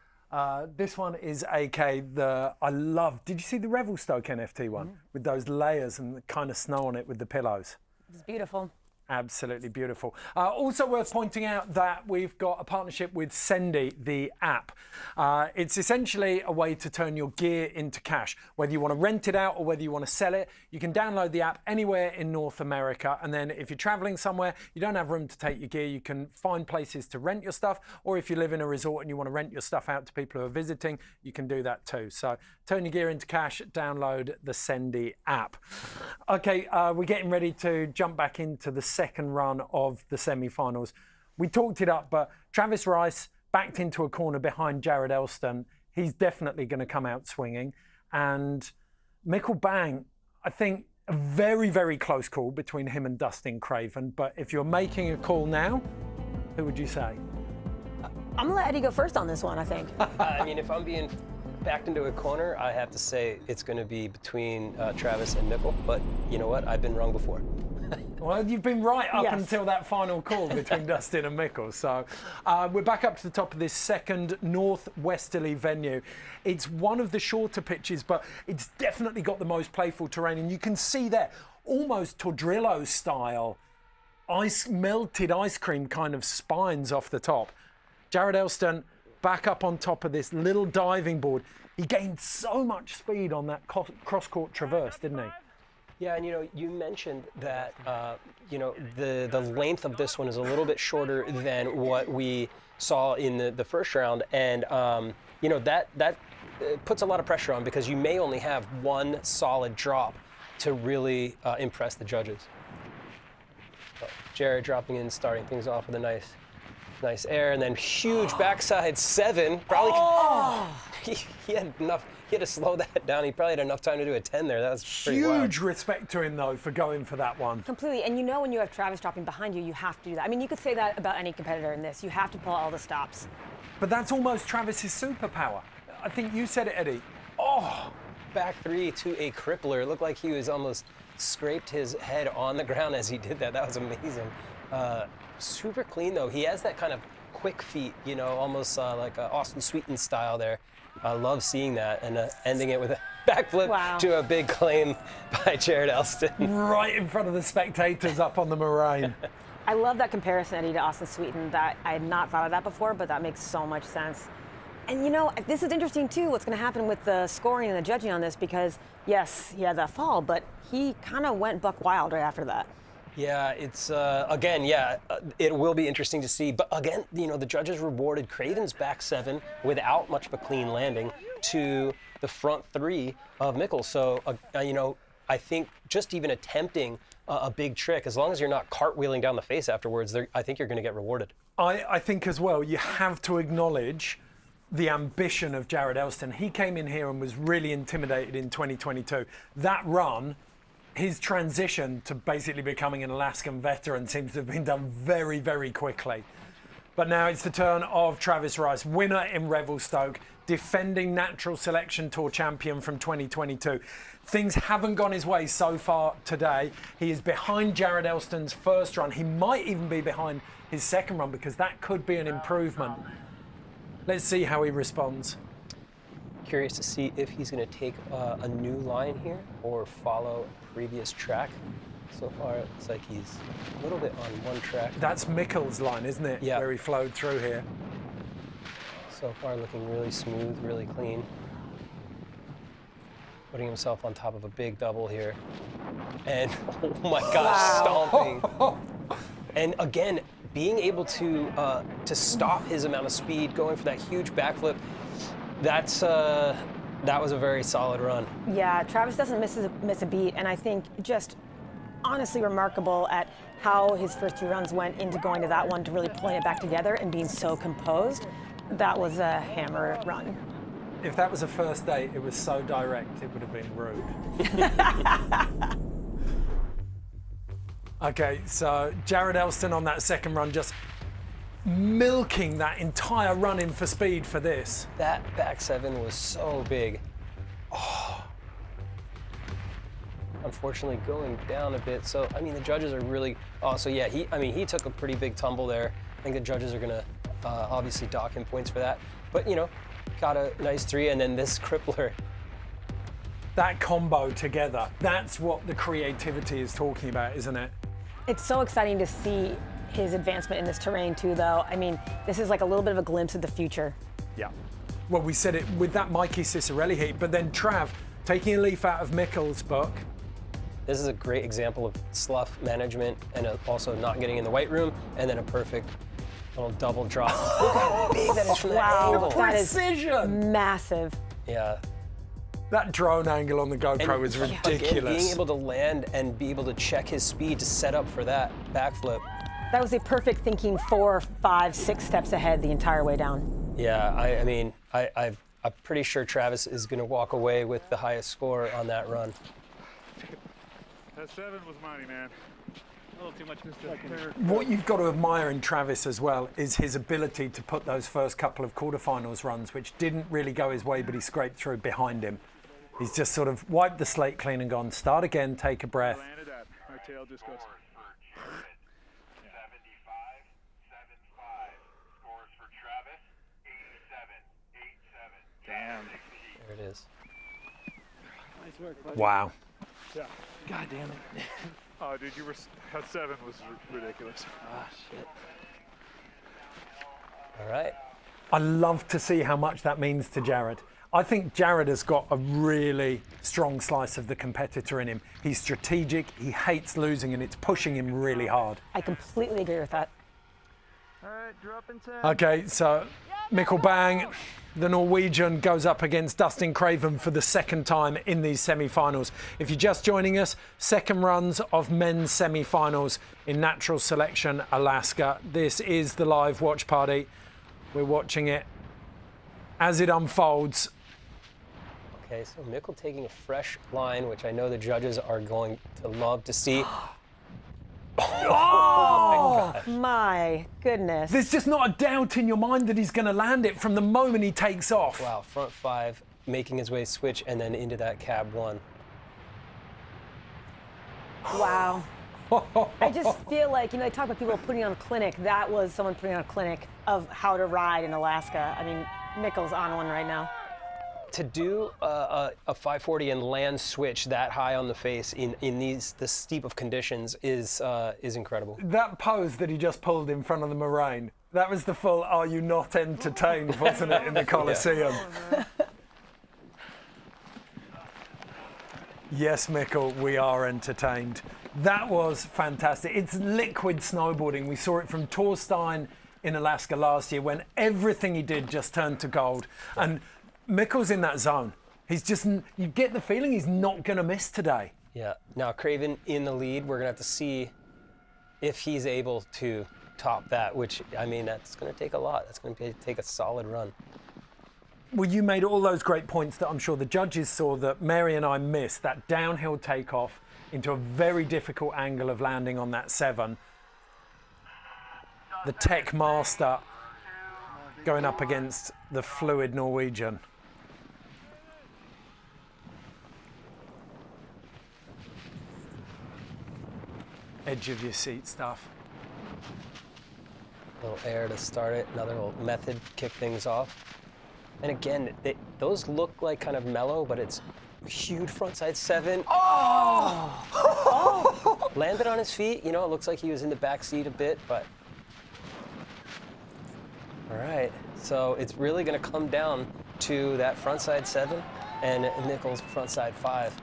This one is AK, I love, did you see the Revelstoke NFT one? With those layers and the kind of snow on it with the pillows? It's beautiful. Absolutely beautiful. Also worth pointing out that we've got a partnership with Sendy, the app. It's essentially a way to turn your gear into cash. Whether you want to rent it out or whether you want to sell it, you can download the app anywhere in North America. And then if you're traveling somewhere, you don't have room to take your gear, you can find places to rent your stuff. Or if you live in a resort and you want to rent your stuff out to people who are visiting, you can do that too. So turn your gear into cash, download the Sendy app. Okay, we're getting ready to jump back into the second run of the semi-finals. We talked it up, but Travis Rice backed into a corner behind Jared Elston. He's definitely going to come out swinging. And Mikkel Bang, I think a very, very close call between him and Dustin Craven. But if you're making a call now, who would you say? I'm going to let Eddie go first on this one, I think. I mean, if I'm being backed into a corner, I have to say it's going to be between Travis and Mikkel. But you know what? I've been wrong before. Well, you've been right up Yes. until that final call between Dustin and Mickle. So we're back up to the top of this second northwesterly venue. It's one of the shorter pitches, but it's definitely got the most playful terrain. And you can see there, almost Tordrillo style, melted ice cream kind of spines off the top. Jared Elston back up on top of this little diving board. He gained so much speed on that cross-court traverse, didn't he? Yeah, and you mentioned that the length of this one is a little bit shorter than what we saw in the first round, and that puts a lot of pressure on because you may only have one solid drop to really impress the judges. So Jared dropping in, starting things off with a nice air, and then huge backside 7. Probably he had enough. He had to slow that down. He probably had enough time to do a 10 there. That was pretty wild. Huge respect to him, though, for going for that one. Completely. And when you have Travis dropping behind you, you have to do that. I mean, you could say that about any competitor in this. You have to pull all the stops. But that's almost Travis's superpower. I think you said it, Eddie. Back 3 to a crippler. It looked like he was almost scraped his head on the ground as he did that. That was amazing. Super clean, though. He has that kind of quick feet, almost like Austin Sweeten style there. I love seeing that, and ending it with a backflip to a big claim by Jared Elston. Right in front of the spectators up on the moraine. I love that comparison, Eddie, to Austin Sweeten. That I had not thought of that before, but that makes so much sense. And this is interesting too, what's going to happen with the scoring and the judging on this, because yes, he had that fall, but he kind of went buck wild right after that. Yeah, it's, it will be interesting to see. But again, the judges rewarded Craven's back 7 without much of a clean landing to the front 3 of Mickle. So, I think just even attempting a big trick, as long as you're not cartwheeling down the face afterwards, I think you're going to get rewarded. I think as well, you have to acknowledge the ambition of Jared Elston. He came in here and was really intimidated in 2022. That run, his transition to basically becoming an Alaskan veteran seems to have been done very, very quickly. But now it's the turn of Travis Rice, winner in Revelstoke, defending Natural Selection Tour champion from 2022. Things haven't gone his way so far today. He is behind Jared Elston's first run. He might even be behind his second run because that could be an improvement. Let's see how he responds. Curious to see if he's going to take a new line here or follow a previous track. So far, it looks like he's a little bit on one track. That's Mickle's line, isn't it? Yeah. Where he flowed through here. So far, looking really smooth, really clean. Putting himself on top of a big double here. And, oh my gosh, stomping. And again, being able to stop his amount of speed, going for that huge backflip, that was a very solid run. Yeah, Travis doesn't miss a beat, and I think just honestly remarkable at how his first 2 runs went into going to that one to really pulling it back together and being so composed. That was a hammer run. If that was a first date, it was so direct, it would have been rude. Okay, so Jared Elston on that second run just milking that entire run in for speed for this. That back 7 was so big. Unfortunately going down a bit. So, I mean, the judges are really, he took a pretty big tumble there. I think the judges are gonna obviously dock him points for that. But, got a nice 3, and then this crippler. That combo together, that's what the creativity is talking about, isn't it? It's so exciting to see his advancement in this terrain too, though. I mean, this is like a little bit of a glimpse of the future. Yeah. Well, we said it with that Mikey Cicerelli heat, but then Trav taking a leaf out of Mickle's book. This is a great example of slough management and also not getting in the white room, and then a perfect little double drop. Look how big that is from that angle. That is massive. Yeah. That drone angle on the GoPro is ridiculous. Again, being able to land and be able to check his speed to set up for that backflip. That was a perfect thinking 4, 5, 6 steps ahead the entire way down. Yeah, I'm pretty sure Travis is going to walk away with the highest score on that run. That 7 was mighty, man. A little too much What you've got to admire in Travis as well is his ability to put those first couple of quarterfinals runs, which didn't really go his way, but he scraped through behind him. He's just sort of wiped the slate clean and gone, start again, take a breath. Landed at. My tail just goes. is. Nice work, buddy. Wow. Yeah. God damn it. Oh, dude, that 7 was ridiculous. Ah, shit. All right. I love to see how much that means to Jared. I think Jared has got a really strong slice of the competitor in him. He's strategic, he hates losing, and it's pushing him really hard. I completely agree with that. All right, dropping 10. Okay, so Mikkel Bang, the Norwegian, goes up against Dustin Craven for the second time in these semi-finals. If you're just joining us, second runs of men's semi-finals in Natural Selection Alaska. This is the live watch party. We're watching it as it unfolds. Okay, so Mikkel taking a fresh line, which I know the judges are going to love to see. Oh, my goodness. There's just not a doubt in your mind that he's going to land it from the moment he takes off. Wow, front 5, making his way switch, and then into that cab 1. Wow. I just feel like, they talk about people putting on a clinic. That was someone putting on a clinic of how to ride in Alaska. I mean, Mikkel's on one right now. To do a 540 and land switch that high on the face in this steep of conditions is incredible. That pose that he just pulled in front of the Moraine, that was the full "Are you not entertained?" wasn't it, in the Coliseum? Yeah. Yes, Mikkel, we are entertained. That was fantastic. It's liquid snowboarding. We saw it from Torstein in Alaska last year when everything he did just turned to gold. And Mikkel's in that zone. He's just, you get the feeling he's not going to miss today. Yeah. Now, Craven in the lead. We're going to have to see if he's able to top that, which, I mean, that's going to take a lot. That's going to take a solid run. Well, you made all those great points that I'm sure the judges saw that Mary and I missed, that downhill takeoff into a very difficult angle of landing on that 7. The tech master going up against the fluid Norwegian. Edge of your seat stuff. A little air to start it, another little method, kick things off. And again, those look like kind of mellow, but it's huge frontside 7. Oh! Landed on his feet. It looks like he was in the back seat a bit, but. All right, so it's really going to come down to that frontside 7 and Mikkel's frontside 5.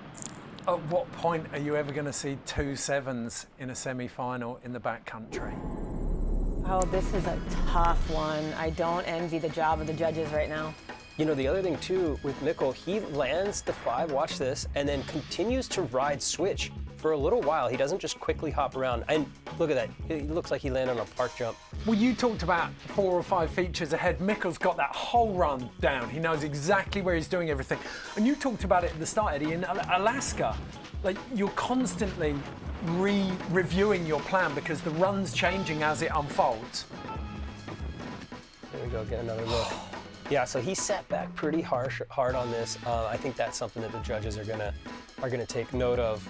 At what point are you ever going to see 2 7s in a semi-final in the backcountry? Oh, this is a tough one. I don't envy the job of the judges right now. The other thing, too, with Mikkel, he lands the 5, watch this, and then continues to ride switch for a little while. He doesn't just quickly hop around. And look at that. It looks like he landed on a park jump. Well, you talked about 4 or 5 features ahead. Mikkel's got that whole run down. He knows exactly where he's doing everything. And you talked about it at the start, Eddie, in Alaska. Like, you're constantly reviewing your plan because the run's changing as it unfolds. There we go, get another look. Yeah, so he sat back pretty hard on this. I think that's something that the judges are gonna take note of.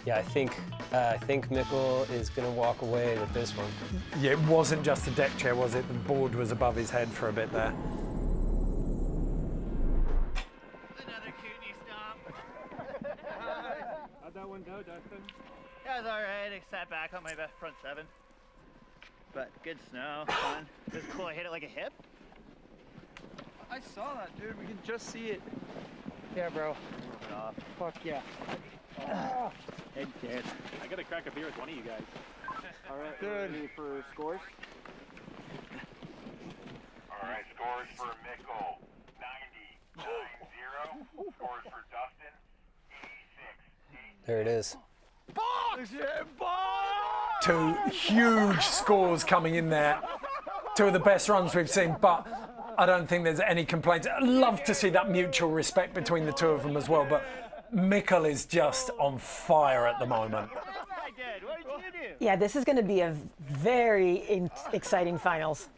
Yeah, I think Mikkel is gonna walk away with this one. Yeah, it wasn't just a deck chair, was it? The board was above his head for a bit there. Another cutie stomp. How'd that one go, Dustin? Yeah, it was alright. I sat back on my front 7. But good snow, fun. It was cool. I hit it like a hip. I saw that, dude. We can just see it. Yeah, bro. Off. Fuck yeah. Head kid. I gotta crack a beer with one of you guys. All right, ready for scores? All right, scores for Mikkel, 90, 9-0. Scores for Dustin, 86. There it is. Box! 2 huge scores coming in there. 2 of the best runs we've seen, but I don't think there's any complaints. I'd love to see that mutual respect between the 2 of them as well, but Mikkel is just on fire at the moment. I did. What did you do? Yeah, this is going to be a very exciting finals.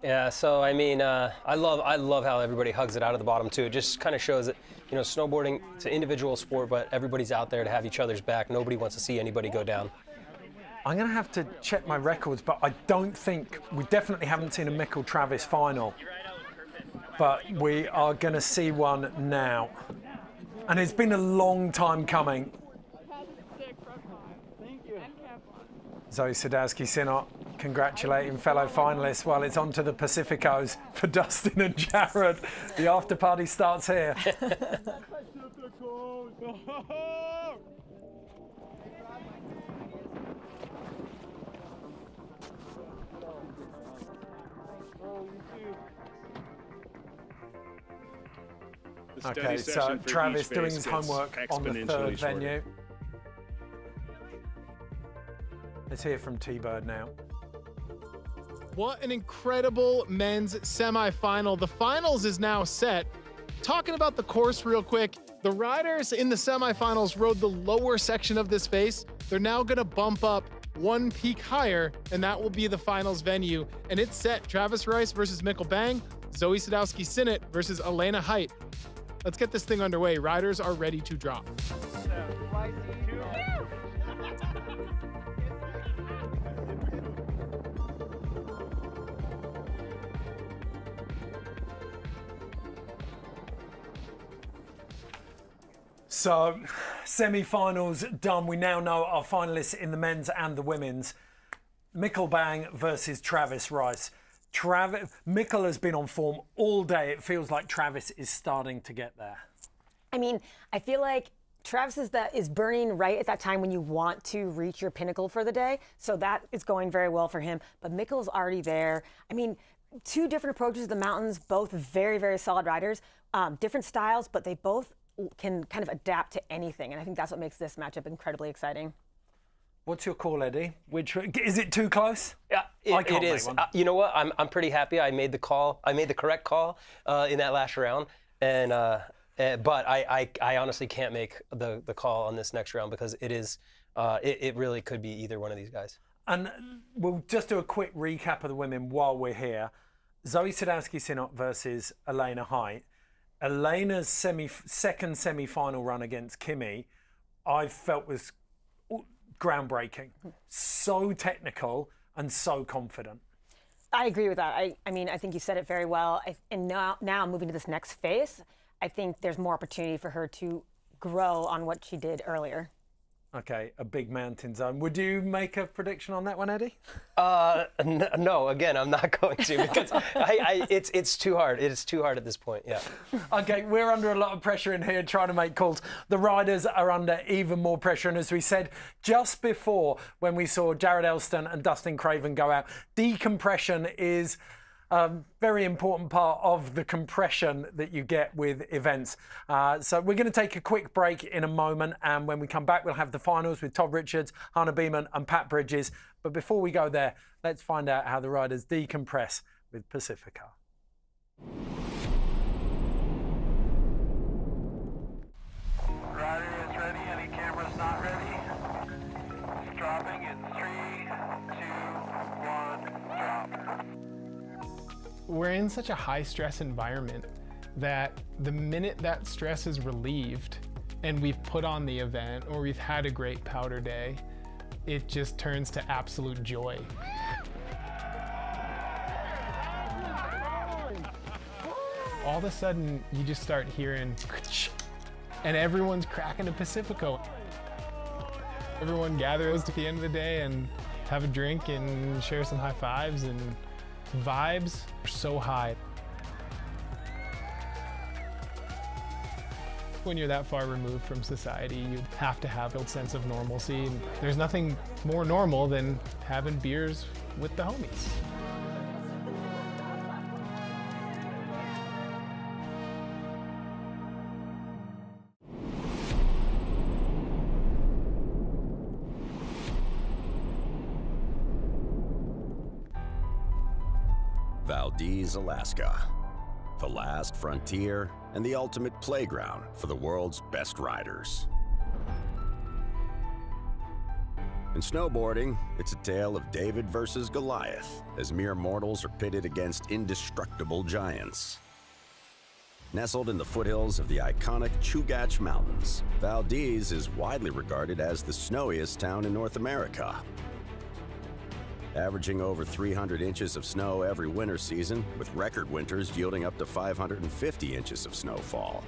Yeah, so I mean, I love how everybody hugs it out of the bottom too. It just kind of shows that, snowboarding, it's an individual sport, but everybody's out there to have each other's back. Nobody wants to see anybody go down. I'm going to have to check my records, but I don't think, we definitely haven't seen a Mikkel-Travis final but we are going to see one now. And it's been a long time coming. Zoe Sadowski-Synnott congratulating fellow finalists while it's on to the Pacificos for Dustin and Jared. The after party starts here. Okay, so Travis doing his homework on the third venue. Let's hear from T-Bird now. What an incredible men's semifinal. The finals is now set. Talking about the course real quick, the riders in the semifinals rode the lower section of this face. They're now gonna bump up one peak higher, and that will be the finals venue. And it's set: Travis Rice versus Mikkel Bang, Zoe Sadowski-Synnott versus Elena Height. Let's get this thing underway. Riders are ready to drop. So, semi-finals done. We now know our finalists in the men's and the women's. Mikkel Bang versus Travis Rice. Mikkel has been on form all day. It feels like Travis is starting to get there. I mean, I feel like Travis is burning right at that time when you want to reach your pinnacle for the day. So that is going very well for him. But Mikkel's already there. I mean, two different approaches to the mountains, both very, very solid riders. Different styles, but they both can kind of adapt to anything. And I think that's what makes this matchup incredibly exciting. What's your call, Eddie? Is it too close? Yeah, it is. You know what? I'm pretty happy. I made the call. I made the correct call in that last round, and but I honestly can't make the call on this next round because it is. It really could be either one of these guys. And we'll just do a quick recap of the women while we're here. Zoe Sadowski-Synnott versus Elena Height. Elena's second semi-final run against Kimi, I felt was groundbreaking. So technical and so confident. I agree with that. I mean, I think you said it very well. And now moving to this next phase, I think there's more opportunity for her to grow on what she did earlier. Okay, a big mountain zone. Would you make a prediction on that one, Eddie? No, again, I'm not going to because it's too hard. It is too hard at this point, yeah. Okay, we're under a lot of pressure in here trying to make calls. The riders are under even more pressure. And as we said just before, when we saw Jared Elston and Dustin Craven go out, decompression is a very important part of the compression that you get with events. So we're going to take a quick break in a moment, and when we come back, we'll have the finals with Todd Richards, Hannah Beeman, and Pat Bridges. But before we go there, let's find out how the riders decompress with Pacifica. Rider is ready. Any cameras not ready? It's dropping in 3, 2, 1, drop. We're in such a high stress environment that the minute that stress is relieved and we've put on the event or we've had a great powder day, it just turns to absolute joy. All of a sudden, you just start hearing, and everyone's cracking a Pacifico. Everyone gathers at the end of the day and have a drink and share some high fives, and vibes are so high. When you're that far removed from society, you have to have a sense of normalcy. And there's nothing more normal than having beers with the homies. Valdez, Alaska. The last frontier and the ultimate playground for the world's best riders. In snowboarding, it's a tale of David versus Goliath, as mere mortals are pitted against indestructible giants. Nestled in the foothills of the iconic Chugach Mountains, Valdez is widely regarded as the snowiest town in North America. averaging over 300 inches of snow every winter season, with record winters yielding up to 550 inches of snowfall.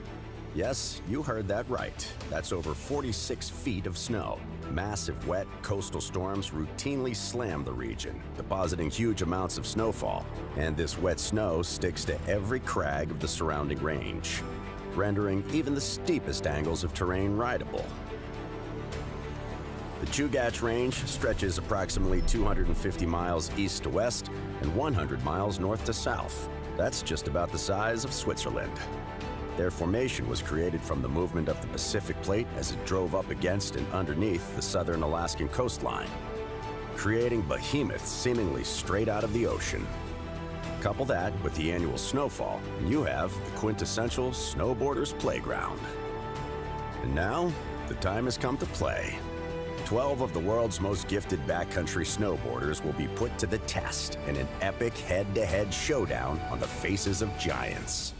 Yes, you heard that right. That's over 46 feet of snow. Massive wet coastal storms routinely slam the region, depositing huge amounts of snowfall, and this wet snow sticks to every crag of the surrounding range, rendering even the steepest angles of terrain rideable. The Chugach Range stretches approximately 250 miles east to west and 100 miles north to south. That's just about the size of Switzerland. Their formation was created from the movement of the Pacific Plate as it drove up against and underneath the southern Alaskan coastline, creating behemoths seemingly straight out of the ocean. Couple that with the annual snowfall, and you have the quintessential snowboarder's playground. And now, the time has come to play. 12 of the world's most gifted backcountry snowboarders will be put to the test in an epic head-to-head showdown on the faces of giants.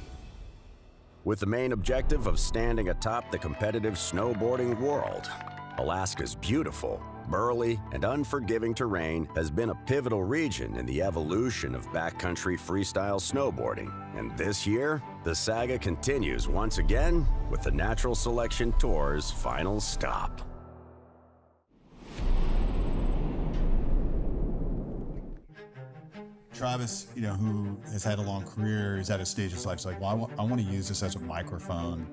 With the main objective of standing atop the competitive snowboarding world, Alaska's beautiful, burly, and unforgiving terrain has been a pivotal region in the evolution of backcountry freestyle snowboarding. And this year, the saga continues once again with the Natural Selection Tour's final stop. Travis, who has had a long career, he's at a stage of his life, he's like, well, I want to use this as a microphone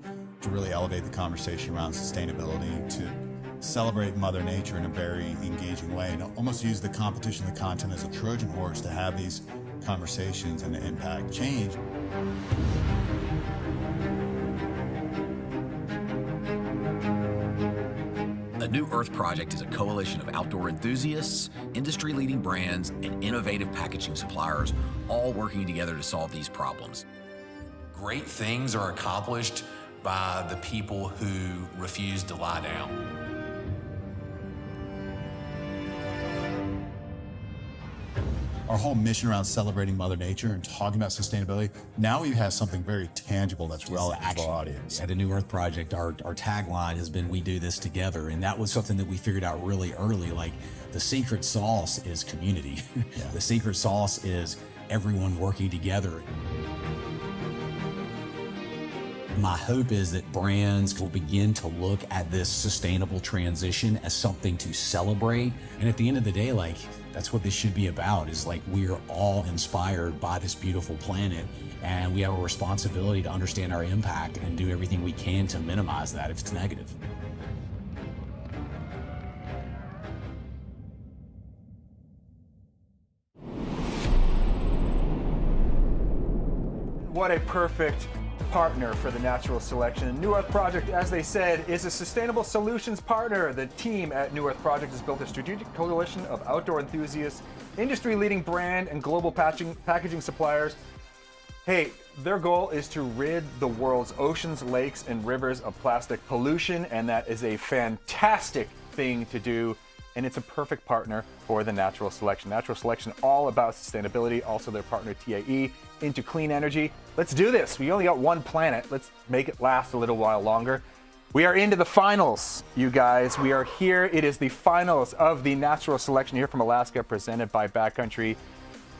to really elevate the conversation around sustainability, to celebrate Mother Nature in a very engaging way, and almost use the competition, the content as a Trojan horse to have these conversations and impact change. The New Earth Project is a coalition of outdoor enthusiasts, industry-leading brands, and innovative packaging suppliers, all working together to solve these problems. Great things are accomplished by the people who refuse to lie down. Our whole mission around celebrating Mother Nature and talking about sustainability, now we have something very tangible that's relevant to our audience. At the New Earth Project, our tagline has been, we do this together. And that was something that we figured out really early. Like, the secret sauce is community. Yeah. The secret sauce is everyone working together. My hope is that brands will begin to look at this sustainable transition as something to celebrate. And at the end of the day, that's what this should be about, is we're all inspired by this beautiful planet, and we have a responsibility to understand our impact and do everything we can to minimize that if it's negative. What a perfect partner for the Natural Selection. New Earth Project, as they said, is a sustainable solutions partner. The team at New Earth Project has built a strategic coalition of outdoor enthusiasts, industry-leading brand and global packaging suppliers. Hey, their goal is to rid the world's oceans, lakes, and rivers of plastic pollution, and that is a fantastic thing to do, and it's a perfect partner for the Natural Selection. Natural Selection, all about sustainability, also their partner TAE, into clean energy. Let's do this. We only got one planet. Let's make it last a little while longer. We are into the finals, you guys. We are here. It is the finals of the Natural Selection here from Alaska, presented by Backcountry.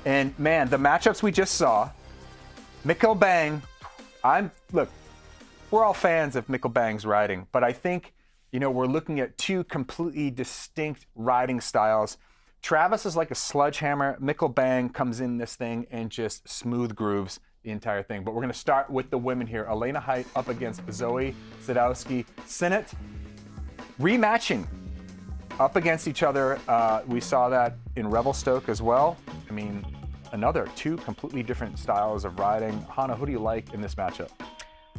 And man, the matchups we just saw, Mikkel Bang, look, we're all fans of Mikkel Bang's riding, but I think, we're looking at two completely distinct riding styles. Travis is like a sledgehammer. Mikkel Bang comes in this thing and just smooth grooves the entire thing. But we're going to start with the women here. Elena Height up against Zoe Sadowski-Synnott. Rematching up against each other. We saw that in Revelstoke as well. I mean, another two completely different styles of riding. Hannah, who do you like in this matchup?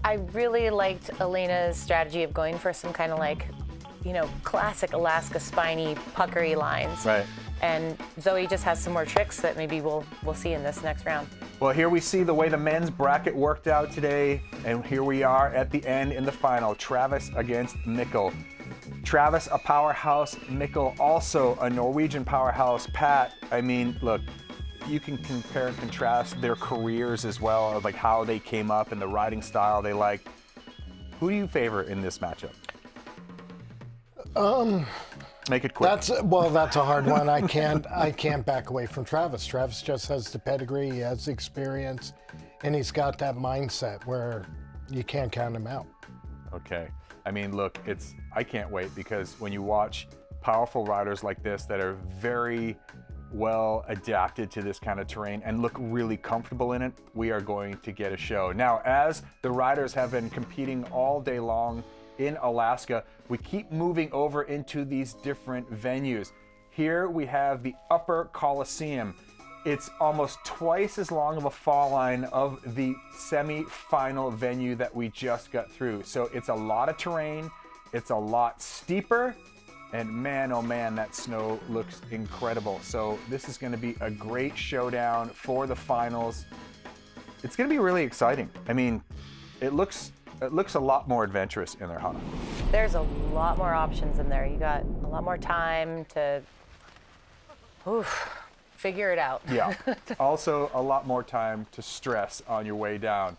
I really liked Elena's strategy of going for some kind of classic Alaska spiny, puckery lines. Right. And Zoe just has some more tricks that maybe we'll see in this next round. Well, here we see the way the men's bracket worked out today, and here we are at the end in the final. Travis against Mikkel. Travis, a powerhouse. Mikkel, also a Norwegian powerhouse. Pat, I mean, look, you can compare and contrast their careers as well, of how they came up and the riding style they like. Who do you favor in this matchup? Make it quick. That's a hard one. I can't back away from Travis. Travis just has the pedigree, he has the experience, and he's got that mindset where you can't count him out. Okay. I mean, look, I can't wait, because when you watch powerful riders like this that are very well adapted to this kind of terrain and look really comfortable in it, we are going to get a show. Now, as the riders have been competing all day long in Alaska, we keep moving over into these different venues. Here we have the Upper Coliseum. It's almost twice as long of a fall line of the semi-final venue that we just got through. So it's a lot of terrain, it's a lot steeper, and man, oh man, that snow looks incredible. So this is gonna be a great showdown for the finals. It's gonna be really exciting. I mean, it looks a lot more adventurous in there, Hannah. There's a lot more options in there. You got a lot more time to figure it out. Yeah. Also, a lot more time to stress on your way down.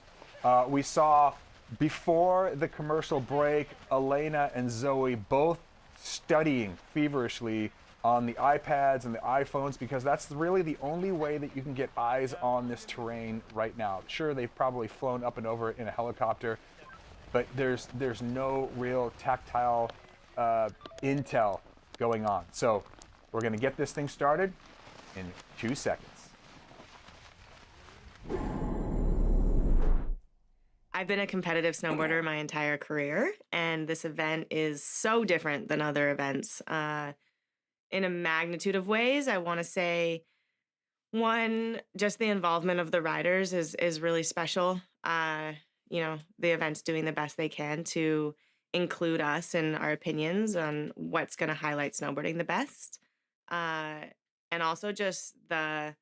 We saw before the commercial break, Elena and Zoe both studying feverishly on the iPads and the iPhones, because that's really the only way that you can get eyes on this terrain right now. Sure, they've probably flown up and over it in a helicopter, but there's no real tactile intel going on. So we're going to get this thing started in 2 seconds. I've been a competitive snowboarder my entire career, and this event is so different than other events in a magnitude of ways. I want to say, one, just the involvement of the riders is really special. You know, the event's doing the best they can to include us and our opinions on what's going to highlight snowboarding the best. And also just the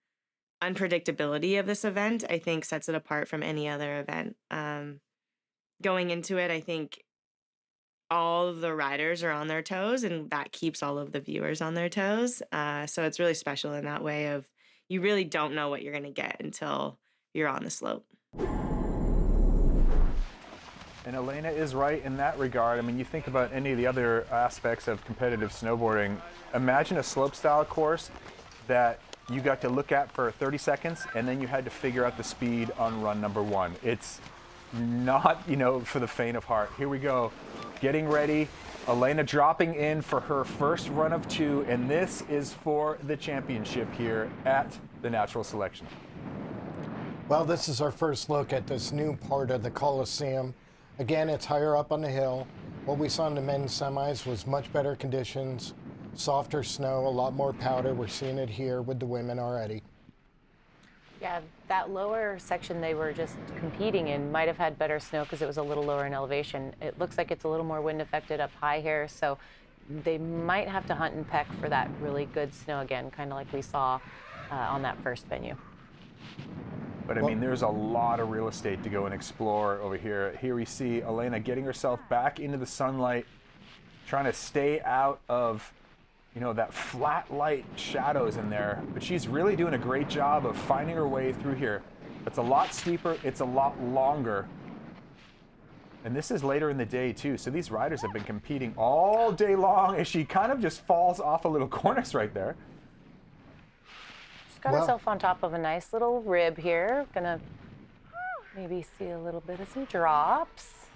unpredictability of this event, I think, sets it apart from any other event. Going into it, I think all of the riders are on their toes, and that keeps all of the viewers on their toes. So it's really special in that way of you really don't know what you're going to get until you're on the slope. And Elena is right in that regard. I mean, you think about any of the other aspects of competitive snowboarding. Imagine a slopestyle course that you got to look at for 30 seconds, and then you had to figure out the speed on run number 1. It's not, for the faint of heart. Here we go, getting ready. Elena dropping in for her first run of 2, and this is for the championship here at the Natural Selection. Well, this is our first look at this new part of the Coliseum. Again, it's higher up on the hill. What we saw in the men's semis was much better conditions, softer snow, a lot more powder. We're seeing it here with the women already. Yeah, that lower section they were just competing in might have had better snow because it was a little lower in elevation. It looks like it's a little more wind affected up high here, so they might have to hunt and peck for that really good snow again, kind of like we saw on that first venue. But I mean, there's a lot of real estate to go and explore over here. Here we see Elena getting herself back into the sunlight, trying to stay out of, that flat light shadows in there. But she's really doing a great job of finding her way through here. It's a lot steeper, it's a lot longer. And this is later in the day too. So these riders have been competing all day long, and she kind of just falls off a little cornice right there. Got herself on top of a nice little rib here. Gonna maybe see a little bit of some drops.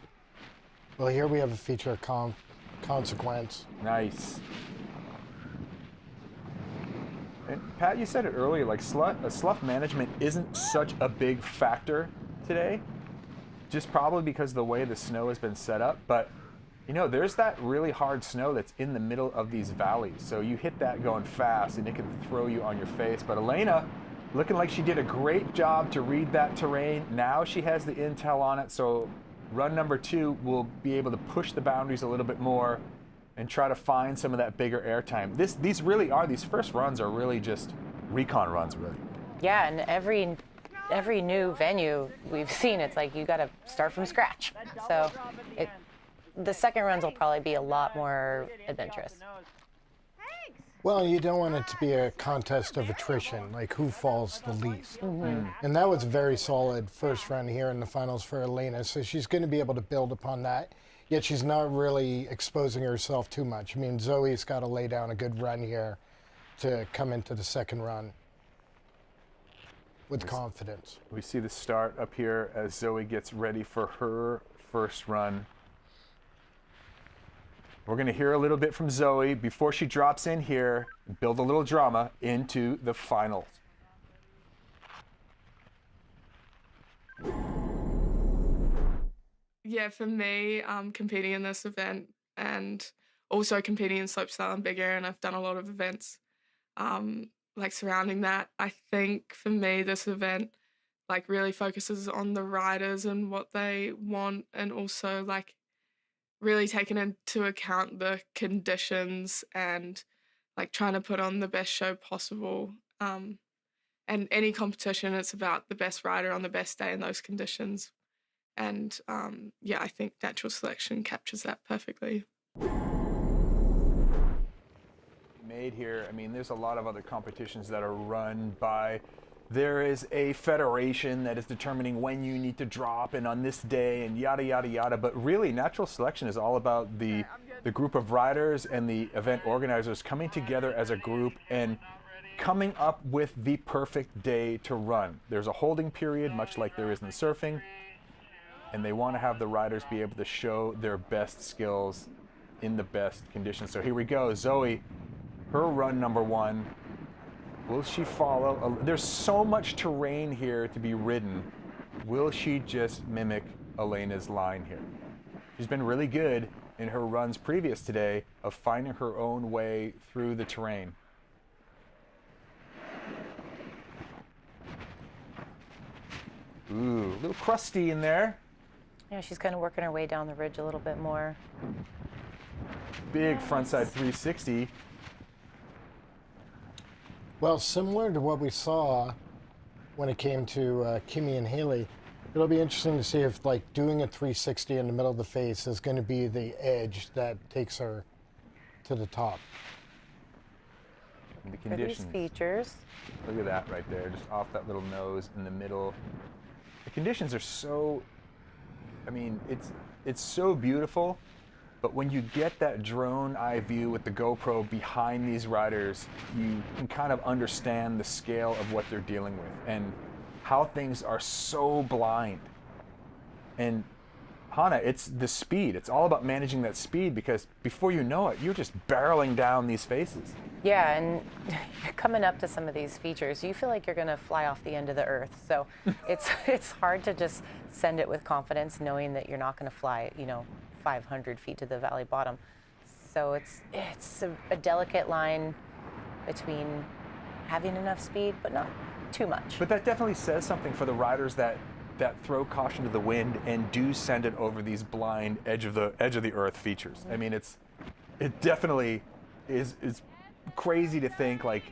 Well, here we have a feature of consequence. Nice. And Pat, you said it earlier, like slough management isn't such a big factor today, just probably because of the way the snow has been set up. But there's that really hard snow that's in the middle of these valleys. So you hit that going fast and it can throw you on your face. But Elena, looking like she did a great job to read that terrain. Now she has the intel on it. So run number 2 will be able to push the boundaries a little bit more and try to find some of that bigger airtime. These first runs are really just recon runs, really. Yeah, and every new venue we've seen, it's like you got to start from scratch. So the second runs will probably be a lot more adventurous. Well, you don't want it to be a contest of attrition, like who falls the least. And that was a very solid first run here in the finals for Elena, so she's going to be able to build upon that. yet she's not really exposing herself too much. I mean, Zoe's got to lay down a good run here to come into the second run with confidence. We see the start up here as Zoe gets ready for her first run. We're going to hear a little bit from Zoe before she drops in here and build a little drama into the finals. Yeah, for me, competing in this event and also competing in slopestyle and big air, and I've done a lot of events like surrounding that. I think for me, this event like really focuses on the riders and what they want, and also like really taking into account the conditions and like trying to put on the best show possible. And any competition, it's about the best rider on the best day in those conditions. And yeah, I think natural selection captures that perfectly. Made here, I mean, there's a lot of other competitions that are run by, there is a federation that is determining when you need to drop and on this day and yada, yada, yada. But really, natural selection is all about the group of riders and the event organizers coming together as a group and coming up with the perfect day to run. There's a holding period, much like there is in surfing, and they want to have the riders be able to show their best skills in the best conditions. So here we go, Zoe, her run number one. Will she follow? There's so much terrain here to be ridden. Will she just mimic Elena's line here? She's been really good in her runs previous today of finding her own way through the terrain. Ooh, a little crusty in there. Yeah, she's kind of working her way down the ridge a little bit more. Big frontside 360. Well, similar to what we saw when it came to Kimi and Haley, it'll be interesting to see if like doing a 360 in the middle of the face is going to be the edge that takes her to the top. The conditions. For these features. Look at that right there, just off that little nose in the middle. The conditions are so, I mean, it's so beautiful, but when you get that drone eye view with the GoPro behind these riders, you can kind of understand the scale of what they're dealing with and how things are so blind. And Hannah, it's the speed. It's all about managing that speed, because before you know it, you're just barreling down these faces. Yeah, and coming up to some of these features, you feel like you're going to fly off the end of the earth. So it's hard to just send it with confidence, knowing that you're not going to fly, 500 feet to the valley bottom. So it's a delicate line between having enough speed, but not too much. But that definitely says something for the riders that throw caution to the wind and do send it over these blind edge of the earth features. Mm-hmm. I mean, it definitely is crazy to think like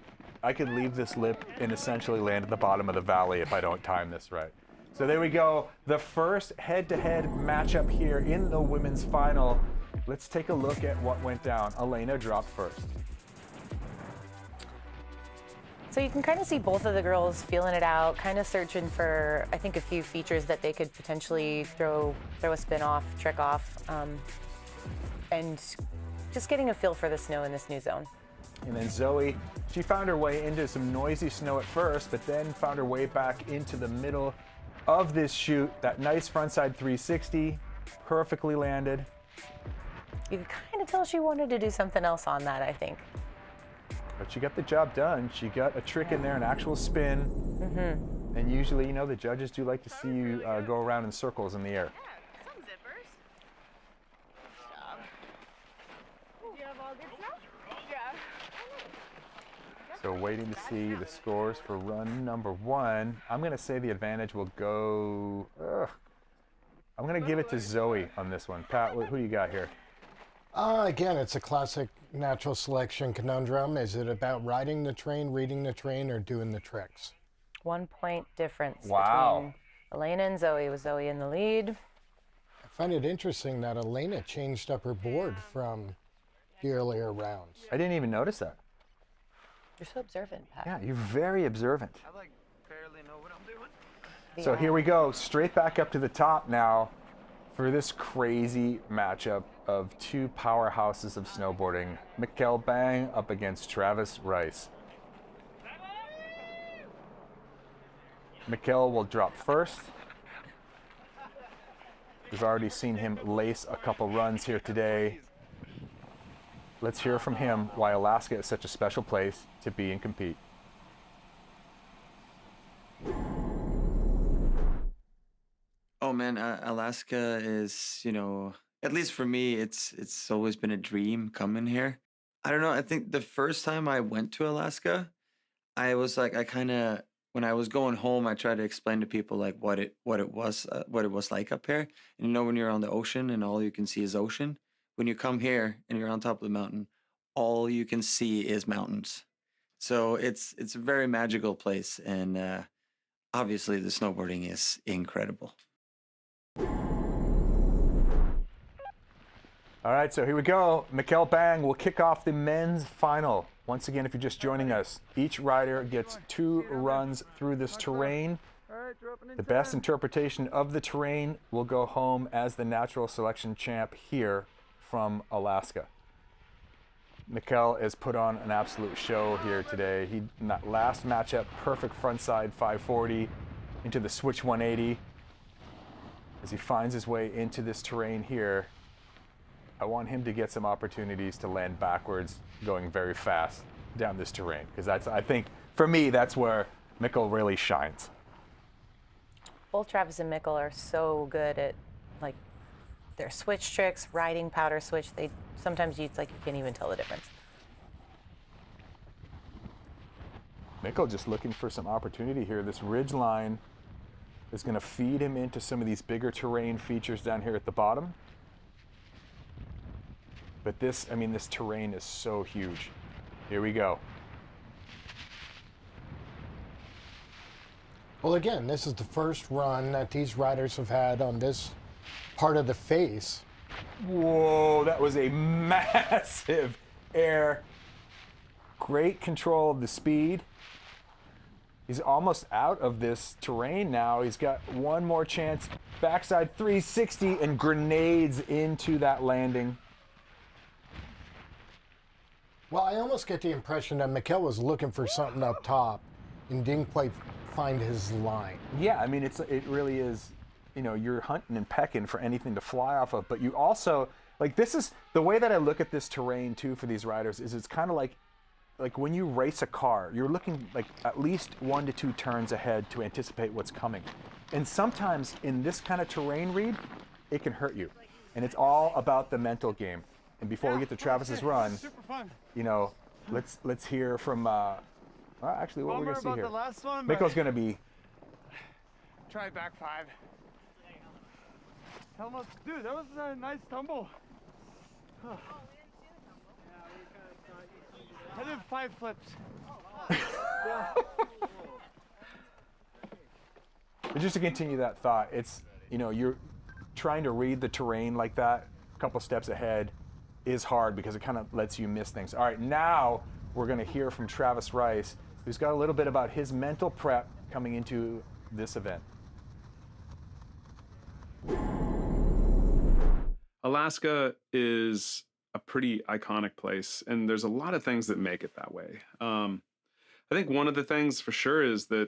I could leave this lip and essentially land at the bottom of the valley if I don't time this right. So there we go, the first head-to-head matchup here in the women's final. Let's take a look at what went down. Elena dropped first. So you can kind of see both of the girls feeling it out, kind of searching for, I think, a few features that they could potentially throw a spin off, trick off, and just getting a feel for the snow in this new zone. And then Zoe, she found her way into some noisy snow at first, but then found her way back into the middle of this chute. That nice frontside 360, perfectly landed. You could kind of tell she wanted to do something else on that, I think. But she got the job done. She got a trick in there, an actual spin. Mm-hmm. And usually, the judges do like to see you go around in circles in the air. Some zippers. Good job. Did you have all good stuff? Yeah. So waiting to see the scores for run number one. I'm going to say the advantage will go... I'm going to give it to Zoe on this one. Pat, who you got here? Again, it's a classic natural selection conundrum. Is it about riding the train, reading the train, or doing the tricks? 1 point difference between Elena and Zoe, with Zoe in the lead. I find it interesting that Elena changed up her board from the earlier rounds. I didn't even notice that. You're so observant, Pat. Yeah, you're very observant. I barely know what I'm doing. So here we go, straight back up to the top now. for this crazy matchup of two powerhouses of snowboarding, Mikkel Bang up against Travis Rice. Mikkel will drop first. We've already seen him lace a couple runs here today. Let's hear from him why Alaska is such a special place to be and compete. Oh man, Alaska is, you know, at least for me, it's always been a dream coming here. I don't know, I think the first time I went to Alaska, I was like, when I was going home, I tried to explain to people like what it was like up here. And you know, when you're on the ocean and all you can see is ocean, when you come here and you're on top of the mountain, all you can see is mountains. So it's a very magical place, and obviously the snowboarding is incredible. All right, so here we go. Mikkel Bang will kick off the men's final. Once again, if you're just joining us, each rider gets 2 runs through this terrain. The best interpretation of the terrain will go home as the natural selection champ here from Alaska. Mikkel has put on an absolute show here today. He, in that last matchup, perfect frontside 540 into the switch 180. As he finds his way into this terrain here, I want him to get some opportunities to land backwards, going very fast down this terrain. Because that's, I think, for me, that's where Mikkel really shines. Both Travis and Mikkel are so good at like their switch tricks, riding powder switch. They sometimes you can't even tell the difference. Mikkel just looking for some opportunity here. This ridge line is going to feed him into some of these bigger terrain features down here at the bottom. But this terrain is so huge. Here we go. Well, again, this is the first run that these riders have had on this part of the face. Whoa, that was a massive air. Great control of the speed. He's almost out of this terrain now. He's got one more chance. Backside 360 and grenades into that landing. Well, I almost get the impression that Mikkel was looking for something up top and didn't quite find his line. Yeah, I mean, it really is, you know, you're hunting and pecking for anything to fly off of, but you also, like, this is, the way that I look at this terrain, too, for these riders is it's kind of like when you race a car, you're looking like at least 1 to 2 turns ahead to anticipate what's coming. And sometimes in this kind of terrain read, it can hurt you. And it's all about the mental game. And before we get to Travis's run, you know, let's hear from, well, actually, what we're going to see here. Mikkel's going to be. Try back 5. Almost, dude, that was a nice tumble. Huh. I did 5 flips. But just to continue that thought, it's, you know, you're trying to read the terrain like that, a couple steps ahead, is hard because it kind of lets you miss things. All right, now we're going to hear from Travis Rice, who's got a little bit about his mental prep coming into this event. Alaska is a pretty iconic place, and there's a lot of things that make it that way. I think one of the things for sure is that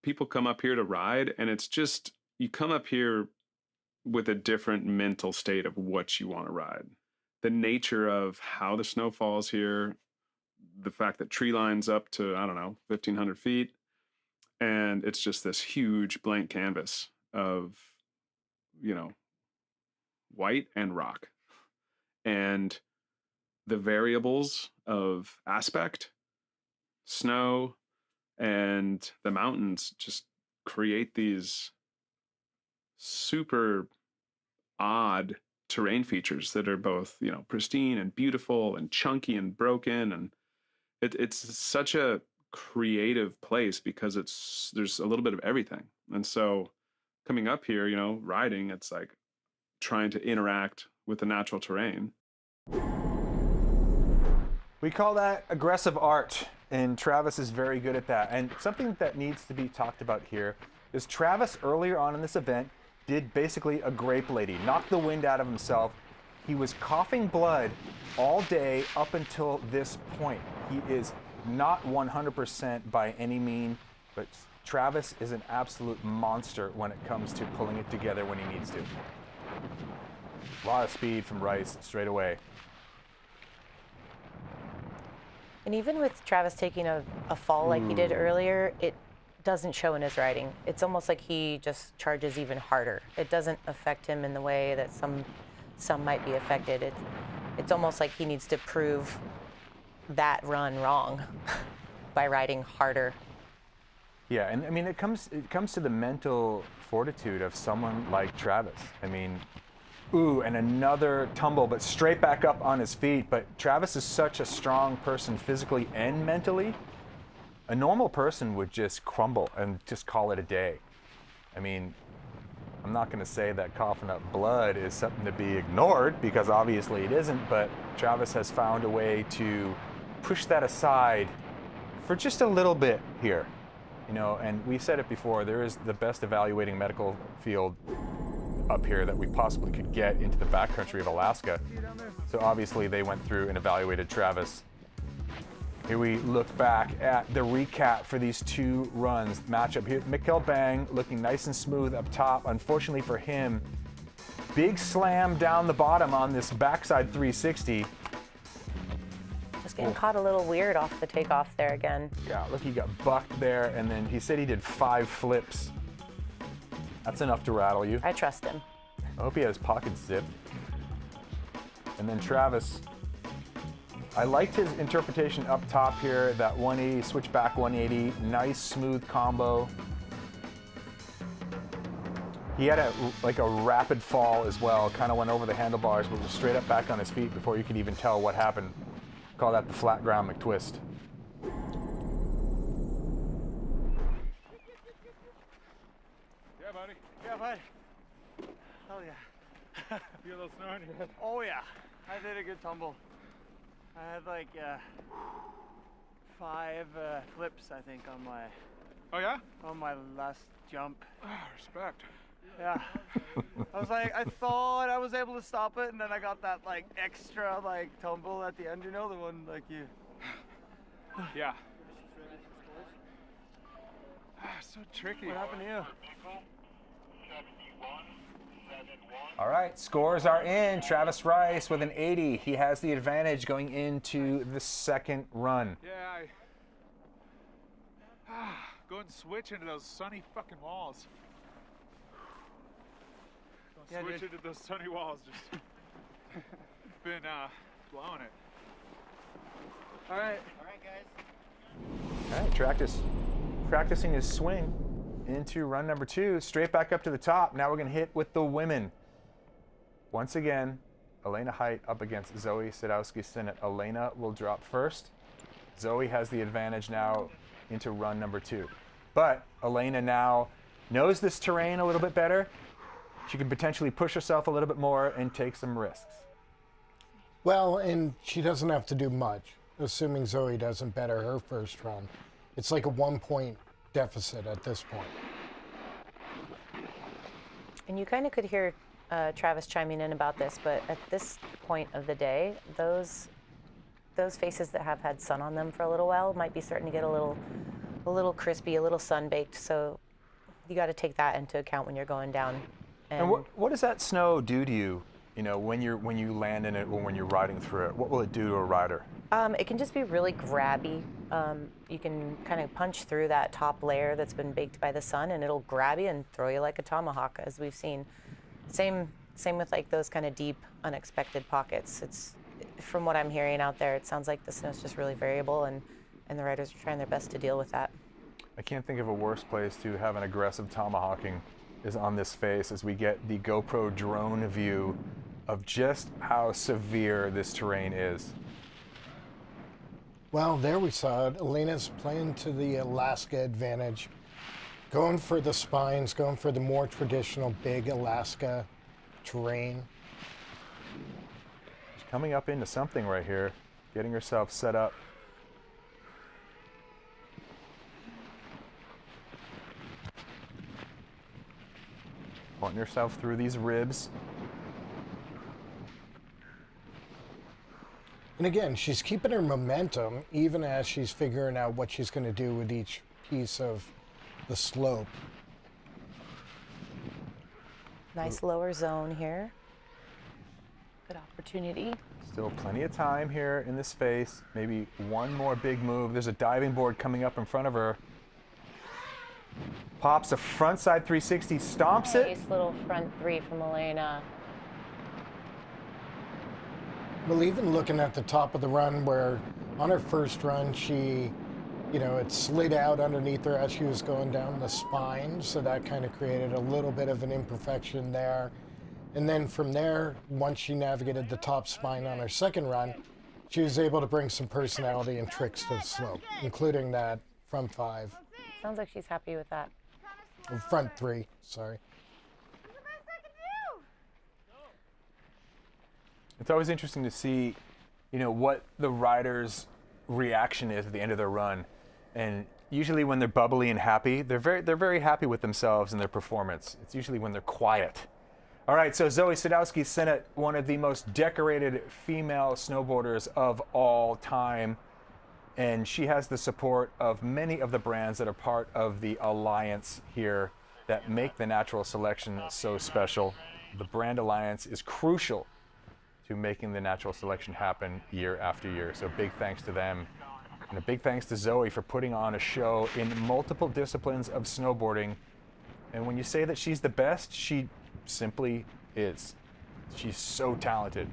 people come up here to ride, and it's just, you come up here with a different mental state of what you want to ride. The nature of how the snow falls here, the fact that tree line's up to, I don't know, 1,500 feet, and it's just this huge blank canvas of, you know, white and rock. And the variables of aspect, snow, and the mountains just create these super odd terrain features that are both, you know, pristine and beautiful and chunky and broken. And it's such a creative place because there's a little bit of everything. And so coming up here, you know, riding, it's like trying to interact with the natural terrain. We call that aggressive art, and Travis is very good at that. And something that needs to be talked about here is Travis, earlier on in this event, did basically a grape lady, knocked the wind out of himself. He was coughing blood all day up until this point. He is not 100% by any mean, but Travis is an absolute monster when it comes to pulling it together when he needs to. A lot of speed from Rice straight away. And even with Travis taking a fall like he did earlier, it doesn't show in his riding. It's almost like he just charges even harder. It doesn't affect him in the way that some might be affected. It's almost like he needs to prove that run wrong by riding harder. Yeah, and I mean, it comes to the mental fortitude of someone like Travis. I mean, ooh, and another tumble, but straight back up on his feet. But Travis is such a strong person physically and mentally. A normal person would just crumble and just call it a day. I mean, I'm not going to say that coughing up blood is something to be ignored, because obviously it isn't, but Travis has found a way to push that aside for just a little bit here. You know, and we said it before, there is the best evaluating medical field up here that we possibly could get into the backcountry of Alaska. So obviously they went through and evaluated Travis. Here we look back at the recap for these two runs. Matchup here, Mikkel Bang looking nice and smooth up top. Unfortunately for him, big slam down the bottom on this backside 360. Just getting caught a little weird off the takeoff there again. Yeah, look, he got bucked there, and then he said he did 5 flips. That's enough to rattle you. I trust him. I hope he has pockets zipped. And then Travis, I liked his interpretation up top here, that 180, switchback 180, nice smooth combo. He had a rapid fall as well, kind of went over the handlebars, but was straight up back on his feet before you could even tell what happened. Call that the flat ground McTwist. Yeah, buddy. Yeah, bud. Hell yeah. Feel a little snow in your head. Oh yeah, I did a good tumble. I had like 5 flips, I think, on my. Oh yeah? On my last jump. Respect. Yeah. I thought I was able to stop it, and then I got that like extra like tumble at the end. You know, the one like you. Yeah. So tricky. What happened to you? All right, scores are in. Travis Rice with an 80. He has the advantage going into the second run. Yeah, go and switch into those sunny fucking walls. Yeah, Switch dude. into those sunny walls. Just been blowing it. All right. All right, practicing his swing into run number 2. Straight back up to the top. Now we're going to hit with the women. Once again, Elena Height up against Zoe Sadowski-Sinnott. Elena will drop first. Zoe has the advantage now into run number 2. But Elena now knows this terrain a little bit better. She can potentially push herself a little bit more and take some risks. Well, and she doesn't have to do much, assuming Zoe doesn't better her first run. It's like a 1-point deficit at this point. And you kind of could hear Travis chiming in about this, but at this point of the day, those faces that have had sun on them for a little while might be starting to get a little crispy, a little sun-baked. So you got to take that into account when you're going down. And what does that snow do to you? You know, when you land in it or when you're riding through it, what will it do to a rider? It can just be really grabby. You can kind of punch through that top layer that's been baked by the sun, and it'll grab you and throw you like a tomahawk, as we've seen. Same with like those kind of deep, unexpected pockets. It's, from what I'm hearing out there, it sounds like the snow's just really variable, and the riders are trying their best to deal with that. I can't think of a worse place to have an aggressive tomahawking is on this face, as we get the GoPro drone view of just how severe this terrain is. Well, there we saw it. Elena's playing to the Alaska advantage, going for the spines, going for the more traditional big Alaska terrain. She's coming up into something right here, getting herself set up. Putting herself through these ribs. And again, she's keeping her momentum even as she's figuring out what she's going to do with each piece of the slope. Nice lower zone here. Good opportunity. Still plenty of time here in this face. Maybe one more big move. There's a diving board coming up in front of her. Pops a frontside 360, stomps it. Nice little front three from Elena. Well, even looking at the top of the run where on her first run, she, it slid out underneath her as she was going down the spine. So that kind of created a little bit of an imperfection there. And then from there, once she navigated the top spine on her second run, she was able to bring some personality and tricks to the slope, including that front 5. Sounds like she's happy with that. Front 3, sorry. It's always interesting to see, what the rider's reaction is at the end of their run. And usually when they're bubbly and happy, they're very happy with themselves and their performance. It's usually when they're quiet. All right, so Zoe Sadowski-Synnott, one of the most decorated female snowboarders of all time. And she has the support of many of the brands that are part of the alliance here that make the natural selection so special. The brand alliance is crucial to making the natural selection happen year after year. So big thanks to them. And a big thanks to Zoe for putting on a show in multiple disciplines of snowboarding. And when you say that she's the best, she simply is. She's so talented.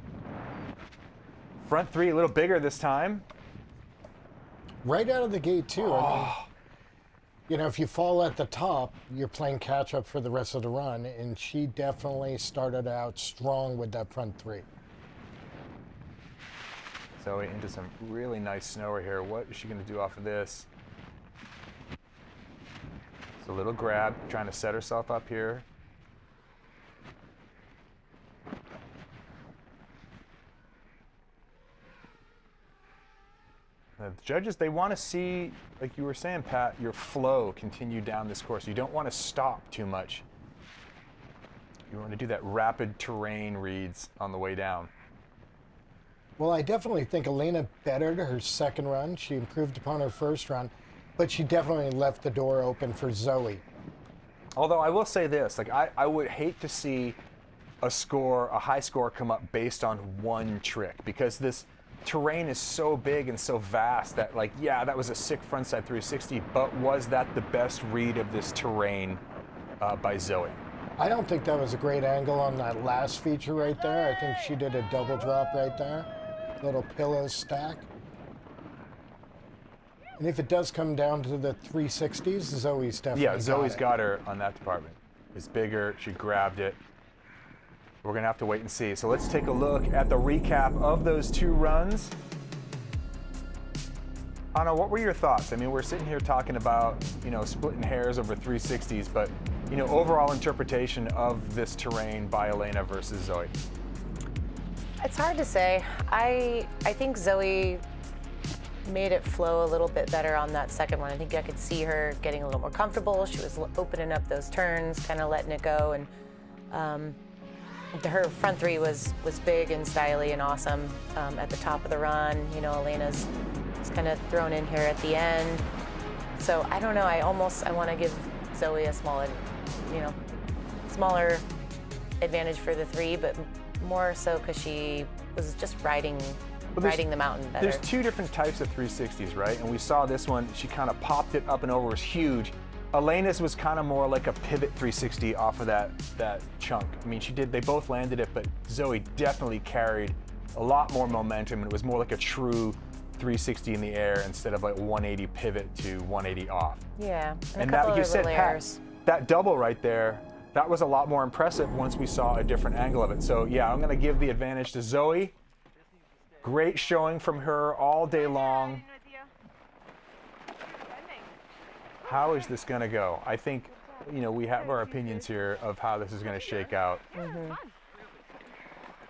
Front 3 a little bigger this time. Right out of the gate, too. I mean, if you fall at the top, you're playing catch up for the rest of the run. And she definitely started out strong with that front 3. Zoe into some really nice snow right here. What is she going to do off of this? It's a little grab, trying to set herself up here. The judges, they want to see, like you were saying, Pat, your flow continue down this course. You don't want to stop too much. You want to do that rapid terrain reads on the way down. Well, I definitely think Elena bettered her second run. She improved upon her first run, but she definitely left the door open for Zoe. Although I will say this, like I would hate to see a high score come up based on one trick, because this terrain is so big and so vast that, like, yeah, that was a sick frontside 360, but was that the best read of this terrain by Zoe? I don't think that was a great angle on that last feature right there. I think she did a double drop right there. Little pillow stack. And if it does come down to the 360s, Zoe's definitely Zoe's got her on that department. It's bigger, she grabbed it. We're gonna have to wait and see. So let's take a look at the recap of those 2 runs. Anna, what were your thoughts? I mean, we're sitting here talking about, splitting hairs over 360s, but, overall interpretation of this terrain by Elena versus Zoe. It's hard to say. I think Zoe made it flow a little bit better on that second one. I think I could see her getting a little more comfortable. She was opening up those turns, kind of letting it go, and her front 3 was big and stylish and awesome at the top of the run. Elena's was kind of thrown in here at the end. So I don't know. I want to give Zoe a smaller advantage for the 3, but more so because she was just riding the mountain better. There's 2 different types of 360s, right? And we saw this one, she kind of popped it up and over, it was huge. Elena's was kind of more like a pivot 360 off of that chunk. I mean, they both landed it, but Zoe definitely carried a lot more momentum, and it was more like a true 360 in the air instead of like 180 pivot to 180 off. Yeah, and that, you said, Pat, that double right there, that was a lot more impressive once we saw a different angle of it. So yeah, I'm gonna give the advantage to Zoe. Great showing from her all day long. How is this gonna go? I think, we have our opinions here of how this is gonna shake out. Mm-hmm.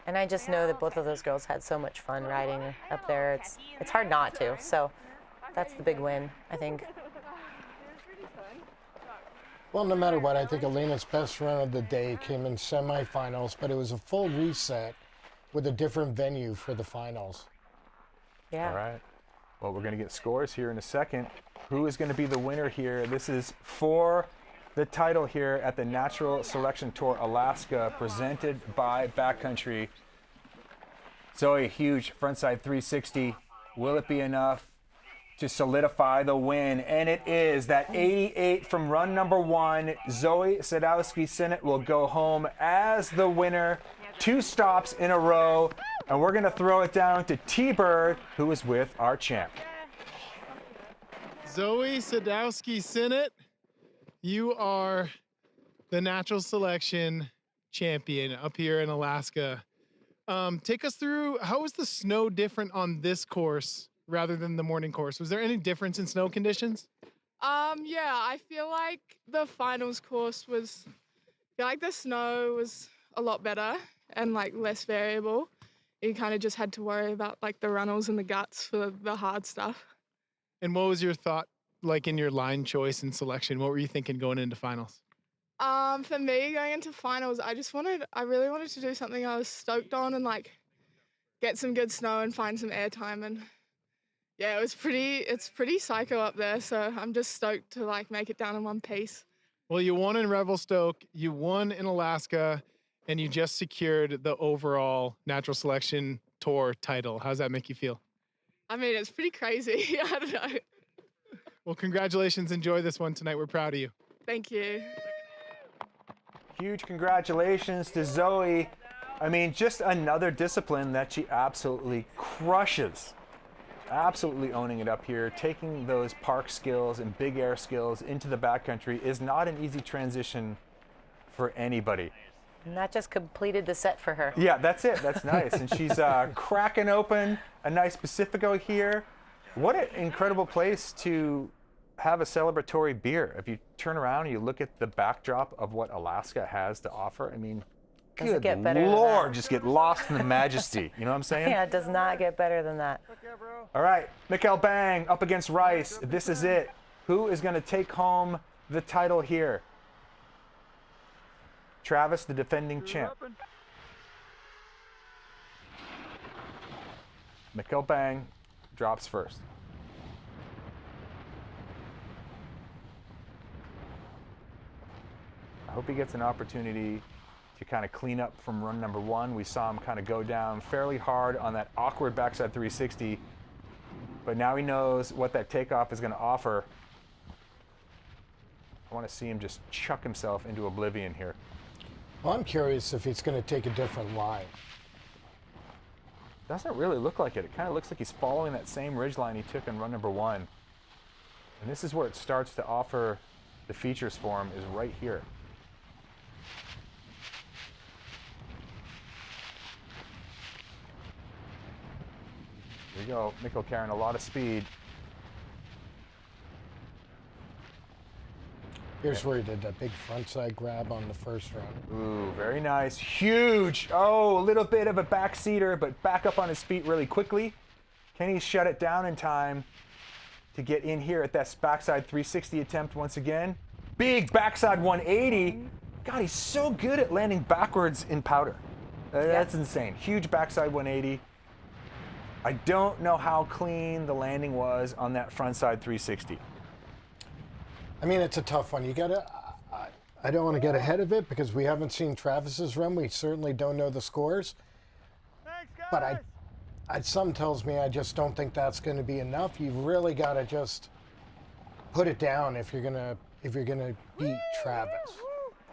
And I just know that both of those girls had so much fun riding up there. It's hard not to. So that's the big win, I think. Well, no matter what, I think Alina's best run of the day came in semifinals, but it was a full reset with a different venue for the finals. Yeah. All right. Well, we're going to get scores here in a second. Who is going to be the winner here? This is for the title here at the Natural Selection Tour Alaska, presented by Backcountry. Zoe, huge frontside 360. Will it be enough to solidify the win? And it is. That 88 from run number 1. Zoe Sadowski-Sinnott will go home as the winner. 2 stops in a row. And we're going to throw it down to T-Bird, who is with our champ. Zoe Sadowski-Sinnott, you are the natural selection champion up here in Alaska. Take us through, how is the snow different on this course rather than the morning course? Was there any difference in snow conditions? Yeah, I feel like the finals course was, I feel like the snow was a lot better and like less variable. You kind of just had to worry about like the runnels and the guts for the hard stuff. And what was your thought like in your line choice and selection? What were you thinking going into finals? For me, going into finals, I really wanted to do something I was stoked on and like get some good snow and find some airtime. And yeah, it's pretty psycho up there. So I'm just stoked to like make it down in one piece. Well, you won in Revelstoke, you won in Alaska, and you just secured the overall Natural Selection Tour title. How does that make you feel? I mean, it's pretty crazy. I don't know. Well, congratulations. Enjoy this one tonight. We're proud of you. Thank you. Huge congratulations to Zoe. I mean, just another discipline that she absolutely crushes. Absolutely owning it up here. Taking those park skills and big air skills into the backcountry is not an easy transition for anybody. And that just completed the set for her. Yeah, that's it. That's nice. And she's cracking open a nice Pacifico here. What an incredible place to have a celebratory beer. If you turn around and you look at the backdrop of what Alaska has to offer, I mean, Doesn't good get better Lord, than that. just get lost in the majesty. You know what I'm saying? Yeah, it does not get better than that. All right, Mikkel Bang up against Rice. This is it. Who is going to take home the title here? Travis, the defending champ. Mikkel Bang drops first. I hope he gets an opportunity to kind of clean up from run number 1. We saw him kind of go down fairly hard on that awkward backside 360, but now he knows what that takeoff is going to offer. I want to see him just chuck himself into oblivion here. Well, I'm curious if he's going to take a different line. Doesn't really look like it. It kind of looks like he's following that same ridgeline he took in run number 1. And this is where it starts to offer the features for him, is right here. There you go, Mikkel carrying a lot of speed. Here's where he did that big frontside grab on the first run. Ooh, very nice. Huge. Oh, a little bit of a backseater, but back up on his feet really quickly. Can he shut it down in time to get in here at that backside 360 attempt once again? Big backside 180. God, he's so good at landing backwards in powder. That's insane. Huge backside 180. I don't know how clean the landing was on that frontside 360. I mean, it's a tough one. You gotta, I don't want to get ahead of it because we haven't seen Travis's run. We certainly don't know the scores. Thanks, guys. But some tells me I just don't think that's going to be enough. You really got to just put it down if you're gonna beat Travis.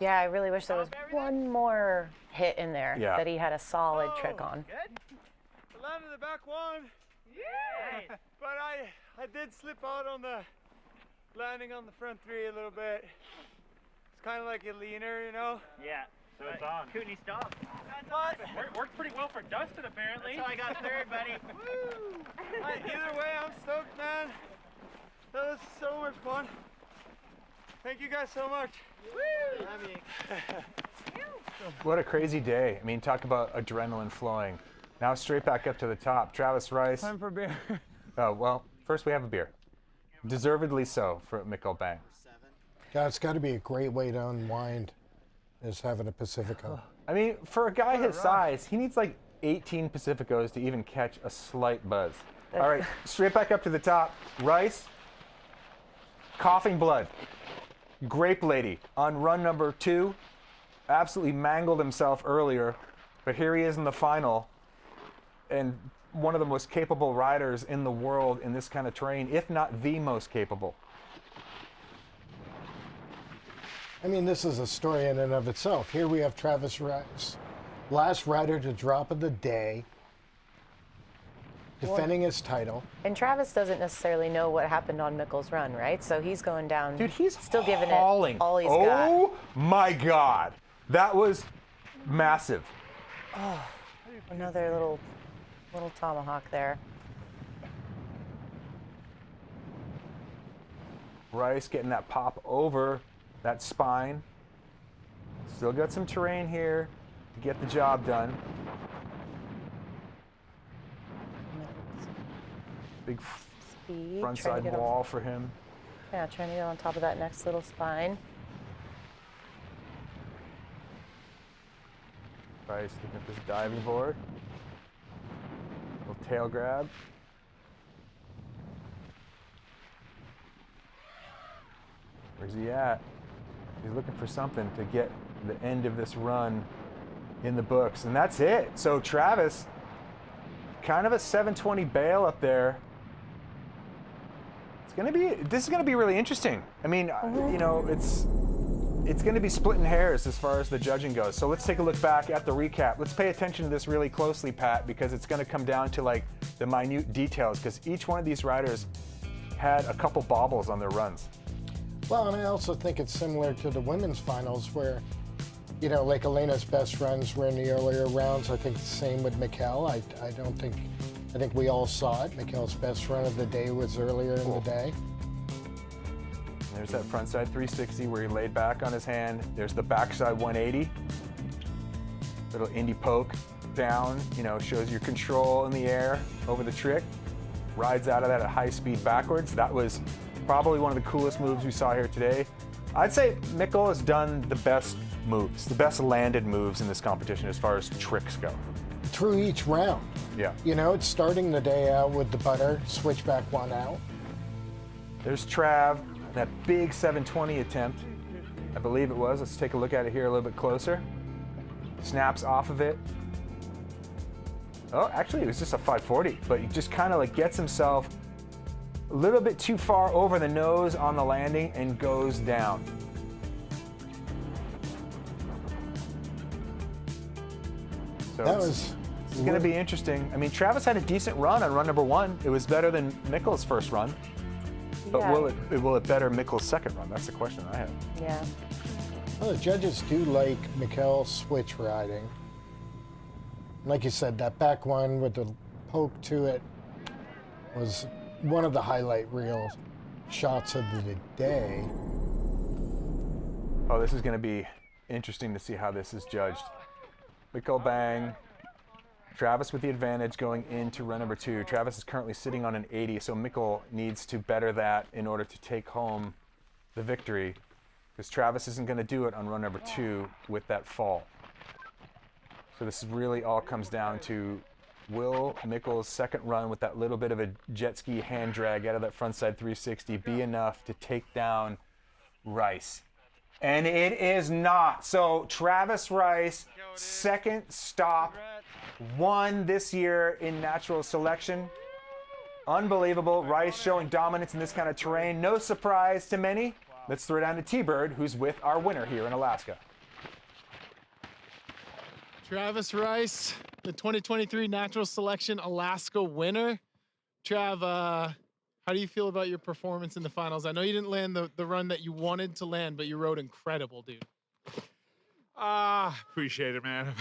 Yeah, I really wish there was one more hit in there Yeah. that he had a solid trick on. I landed the back one. Yeah. But I did slip out on the landing on the front 3 a little bit. It's kind of like a leaner, you know? Yeah. So it's on. Kootenai stop. What? Worked pretty well for Dustin, apparently. That's how I got third, buddy. Woo! Either way, I'm stoked, man. That was so much fun. Thank you guys so much. Woo! What a crazy day. I mean, talk about adrenaline flowing. Now straight back up to the top. Travis Rice. Time for a beer. Oh, well, first we have a beer. Deservedly so for Mikkel Bang. Yeah, it's got to be a great way to unwind, is having a Pacifico. I mean, for a guy his size, he needs like 18 Pacificos to even catch a slight buzz. All right, straight back up to the top. Rice, coughing blood. Grape Lady on run number 2. Absolutely mangled himself earlier, but here he is in the final. And one of the most capable riders in the world in this kind of terrain, if not the most capable. I mean, this is a story in and of itself. Here we have Travis Rice, last rider to drop of the day, defending his title. And Travis doesn't necessarily know what happened on Mickle's run, right? So he's going down. Dude, he's still giving hauling. it all he's got. Oh my God. That was massive. Oh, another little tomahawk there. Rice getting that pop over that spine. Still got some terrain here to get the job done. Big Speed, frontside wall for him. Yeah, trying to get on top of that next little spine. Rice looking at this diving board. Little tail grab. Where's he at? He's looking for something to get the end of this run in the books, and that's it. So Travis, kind of a 720 bail up there. This is gonna be really interesting. I mean, you know, it's gonna be splitting hairs as far as the judging goes. So let's take a look back at the recap. Let's pay attention to this really closely, Pat, because it's gonna come down to like the minute details, because each one of these riders had a couple bobbles on their runs. Well, and I also think it's similar to the women's finals where, you know, like Elena's best runs were in the earlier rounds. I think the same with Mikkel. I think we all saw it. Mikkel's best run of the day was earlier in the day. There's that frontside 360 where he laid back on his hand. There's the backside 180. Little indie poke down, you know, shows your control in the air over the trick. Rides out of that at high speed backwards. That was probably one of the coolest moves we saw here today. I'd say Mikkel has done the best moves, the best landed moves in this competition as far as tricks go. Through each round. Yeah. You know, it's starting the day out with the butter, switchback 1 out. There's Trav, that big 720 attempt, I believe it was. Let's take a look at it here a little bit closer. Snaps off of it. Oh, actually it was just a 540, but he just kind of like gets himself a little bit too far over the nose on the landing and goes down. So it's going to be interesting. I mean, Travis had a decent run on run number 1. It was better than Mikkel's first run. But Yeah. will it better Mikkel's second run? That's the question I have. Yeah. Well, the judges do like Mikkel switch riding. Like you said, that back one with the poke to it was one of the highlight reel shots of the day. Oh, this is going to be interesting to see how this is judged. Mikkel bang. Travis with the advantage going into run number 2. Travis is currently sitting on an 80, so Mikkel needs to better that in order to take home the victory, because Travis isn't going to do it on run number 2 with that fall. So this really all comes down to, will Mikkel's second run with that little bit of a jet ski hand drag out of that frontside 360 be enough to take down Rice? And it is not. So Travis Rice, second stop, won this year in natural selection. Unbelievable. Rice showing dominance in this kind of terrain. No surprise to many. Let's throw it down to T-Bird, who's with our winner here in Alaska. Travis Rice, the 2023 Natural Selection Alaska winner. Trav, how do you feel about your performance in the finals? I know you didn't land the run that you wanted to land, but you rode incredible, dude. Appreciate it, man.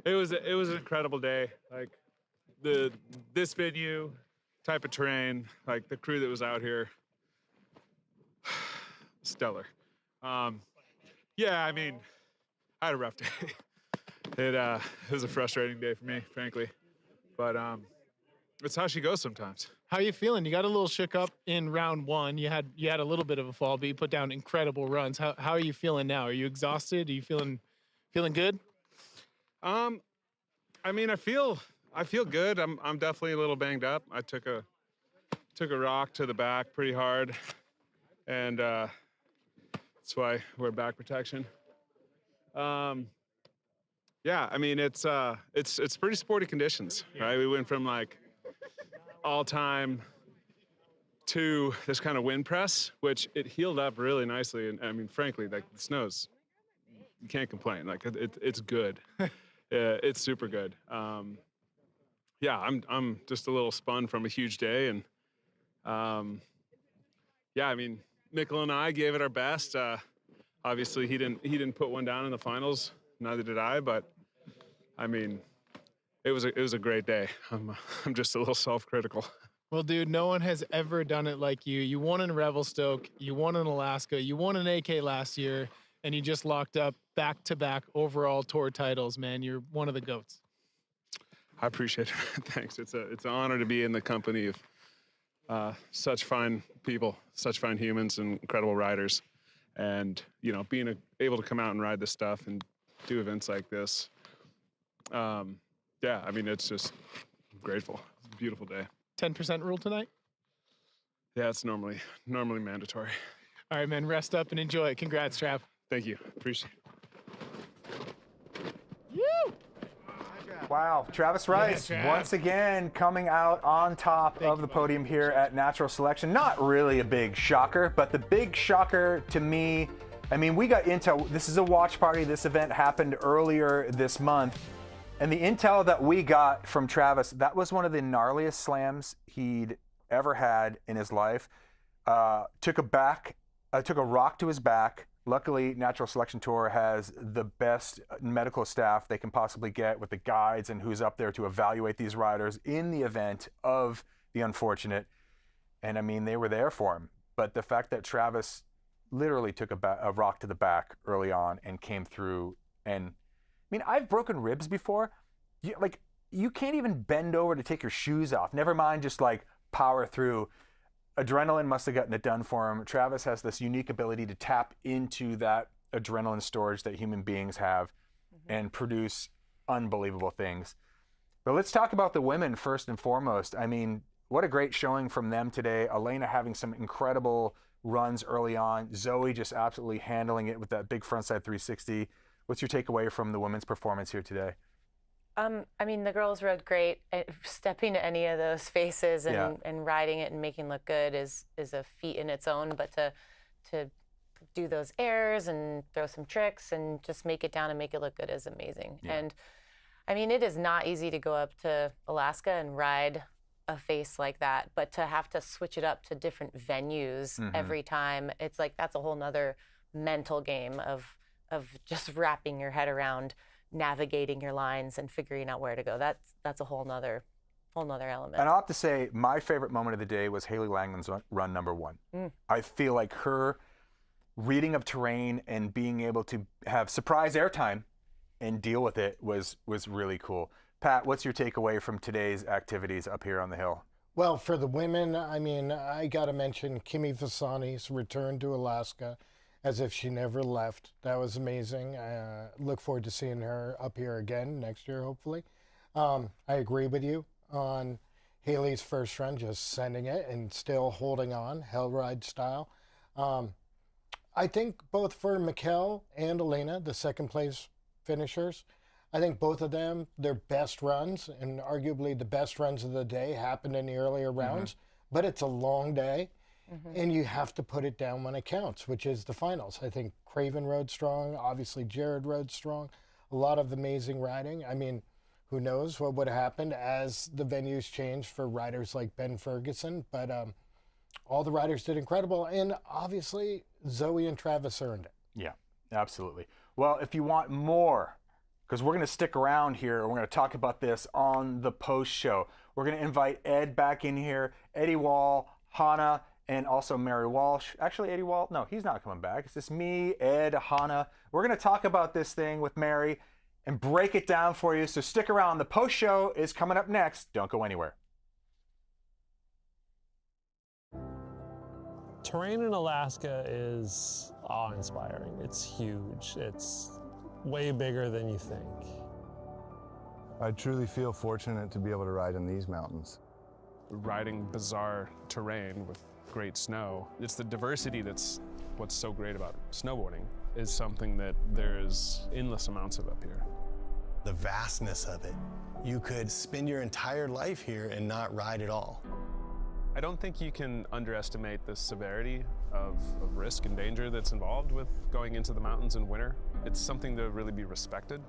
It was an incredible day. Like this venue, type of terrain, like the crew that was out here, stellar. Yeah, I mean, I had a rough day. It was a frustrating day for me, frankly. But it's how she goes sometimes. How are you feeling? You got a little shook up in round 1. You had a little bit of a fall, but you put down incredible runs. How are you feeling now? Are you exhausted? Are you feeling good? I mean, I feel good. I'm definitely a little banged up. I took a rock to the back pretty hard, and that's why I wear back protection. Yeah, I mean, it's pretty sporty conditions, right? We went from like all time to this kind of wind press, which it healed up really nicely. And I mean, frankly, like the snow's, you can't complain. Like it's good. It's super good. Yeah, I'm just a little spun from a huge day, and yeah, I mean, Mikkel and I gave it our best. Obviously, he didn't put one down in the finals. Neither did I. But I mean, it was a great day. I'm just a little self-critical. Well, dude, no one has ever done it like you. You won in Revelstoke, you won in Alaska, you won in AK last year, and you just locked up back-to-back overall tour titles, man. You're one of the GOATs. I appreciate it. Thanks. It's an honor to be in the company of such fine people, such fine humans, and incredible riders. And you know, being able to come out and ride this stuff and do events like this. Yeah, I mean, it's just grateful. It's a beautiful day. 10% rule tonight? Yeah, it's normally mandatory. All right, man, rest up and enjoy it. Congrats, Trav. Thank you. Appreciate it. Woo! Wow, Travis Rice once again coming out on top of the podium here at Natural Selection. Not really a big shocker, but the big shocker to me, I mean, we got intel. This is a watch party. This event happened earlier this month. And the intel that we got from Travis, that was one of the gnarliest slams he'd ever had in his life. Took a rock to his back. Luckily, Natural Selection Tour has the best medical staff they can possibly get with the guides and who's up there to evaluate these riders in the event of the unfortunate. And I mean, they were there for him. But the fact that Travis literally took a rock to the back early on and came through, and I mean, I've broken ribs before. You can't even bend over to take your shoes off. Never mind just like power through. Adrenaline must have gotten it done for him. Travis has this unique ability to tap into that adrenaline storage that human beings have and produce unbelievable things. But let's talk about the women first and foremost. I mean, what a great showing from them today. Elena having some incredible runs early on. Zoe just absolutely handling it with that big frontside 360. What's your takeaway from the women's performance here today? I mean, the girls rode great. Stepping to any of those faces and riding it and making look good is a feat in its own. But to do those airs and throw some tricks and just make it down and make it look good is amazing. Yeah. And I mean, it is not easy to go up to Alaska and ride a face like that, but to have to switch it up to different venues every time, it's like that's a whole nother mental game of just wrapping your head around navigating your lines and figuring out where to go. That's a whole nother element. And I'll have to say, my favorite moment of the day was Haley Langland's run number 1. I feel like her reading of terrain and being able to have surprise airtime and deal with it was really cool. Pat, what's your takeaway from today's activities up here on the hill? Well, for the women, I mean, I got to mention Kimi Fasani's return to Alaska as if she never left. That was amazing. Look forward to seeing her up here again next year, hopefully. I agree with you on Haley's first run, just sending it and still holding on, hell ride style. I think both for Mikkel and Elena, the second place finishers, I think both of them, their best runs and arguably the best runs of the day happened in the earlier rounds, but it's a long day. And you have to put it down when it counts, which is the finals. I think Craven rode strong. Obviously, Jared rode strong. A lot of amazing riding. I mean, who knows what would have happened as the venues changed for riders like Ben Ferguson. But all the riders did incredible. And obviously, Zoe and Travis earned it. Yeah, absolutely. Well, if you want more, because we're going to stick around here, we're going to talk about this on the post show. We're going to invite Ed back in here, Eddie Wall, Hannah, and also Mary Walsh. Actually, Eddie Wall, no, he's not coming back. It's just me, Ed, Hannah. We're going to talk about this thing with Mary and break it down for you. So stick around. The post show is coming up next. Don't go anywhere. terrain in Alaska is awe-inspiring. It's huge. It's way bigger than you think. I truly feel fortunate to be able to ride in these mountains. Riding bizarre terrain with great snow, it's the diversity that's what's so great about snowboarding, is something that there's endless amounts of up here. The vastness of it. You could spend your entire life here and not ride at all. I don't think you can underestimate the severity of risk and danger that's involved with going into the mountains in winter. It's something to really be respected.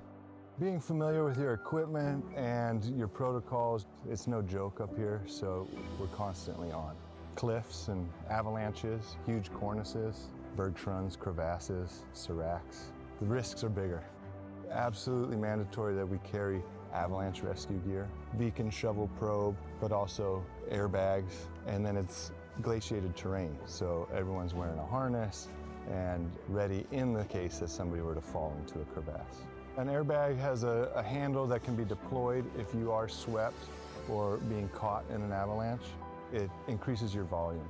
Being familiar with your equipment and your protocols, it's no joke up here, so we're constantly on. Cliffs and avalanches, huge cornices, bergschrunds, crevasses, seracs. The risks are bigger. Absolutely mandatory that we carry avalanche rescue gear, beacon, shovel, probe, but also airbags, and then it's glaciated terrain, so everyone's wearing a harness and ready in the case that somebody were to fall into a crevasse. An airbag has a handle that can be deployed if you are swept or being caught in an avalanche. It increases your volume.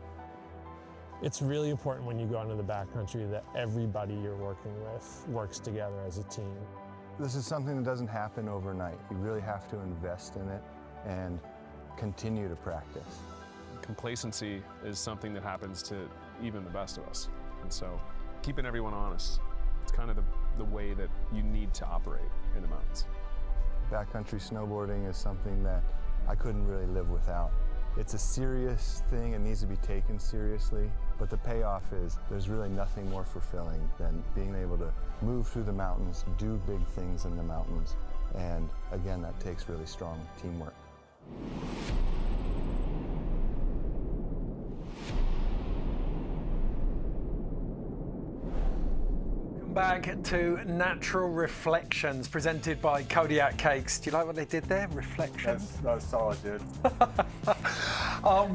It's really important when you go into the backcountry that everybody you're working with works together as a team. This is something that doesn't happen overnight. You really have to invest in it and continue to practice. Complacency is something that happens to even the best of us. And so keeping everyone honest, it's kind of the way that you need to operate in the mountains. Backcountry snowboarding is something that I couldn't really live without. It's a serious thing, it needs to be taken seriously, but the payoff is there's really nothing more fulfilling than being able to move through the mountains, do big things in the mountains, and again, that takes really strong teamwork. Back to Natural Reflections, presented by Kodiak Cakes. Do you like what they did there? Reflections? That was solid, dude.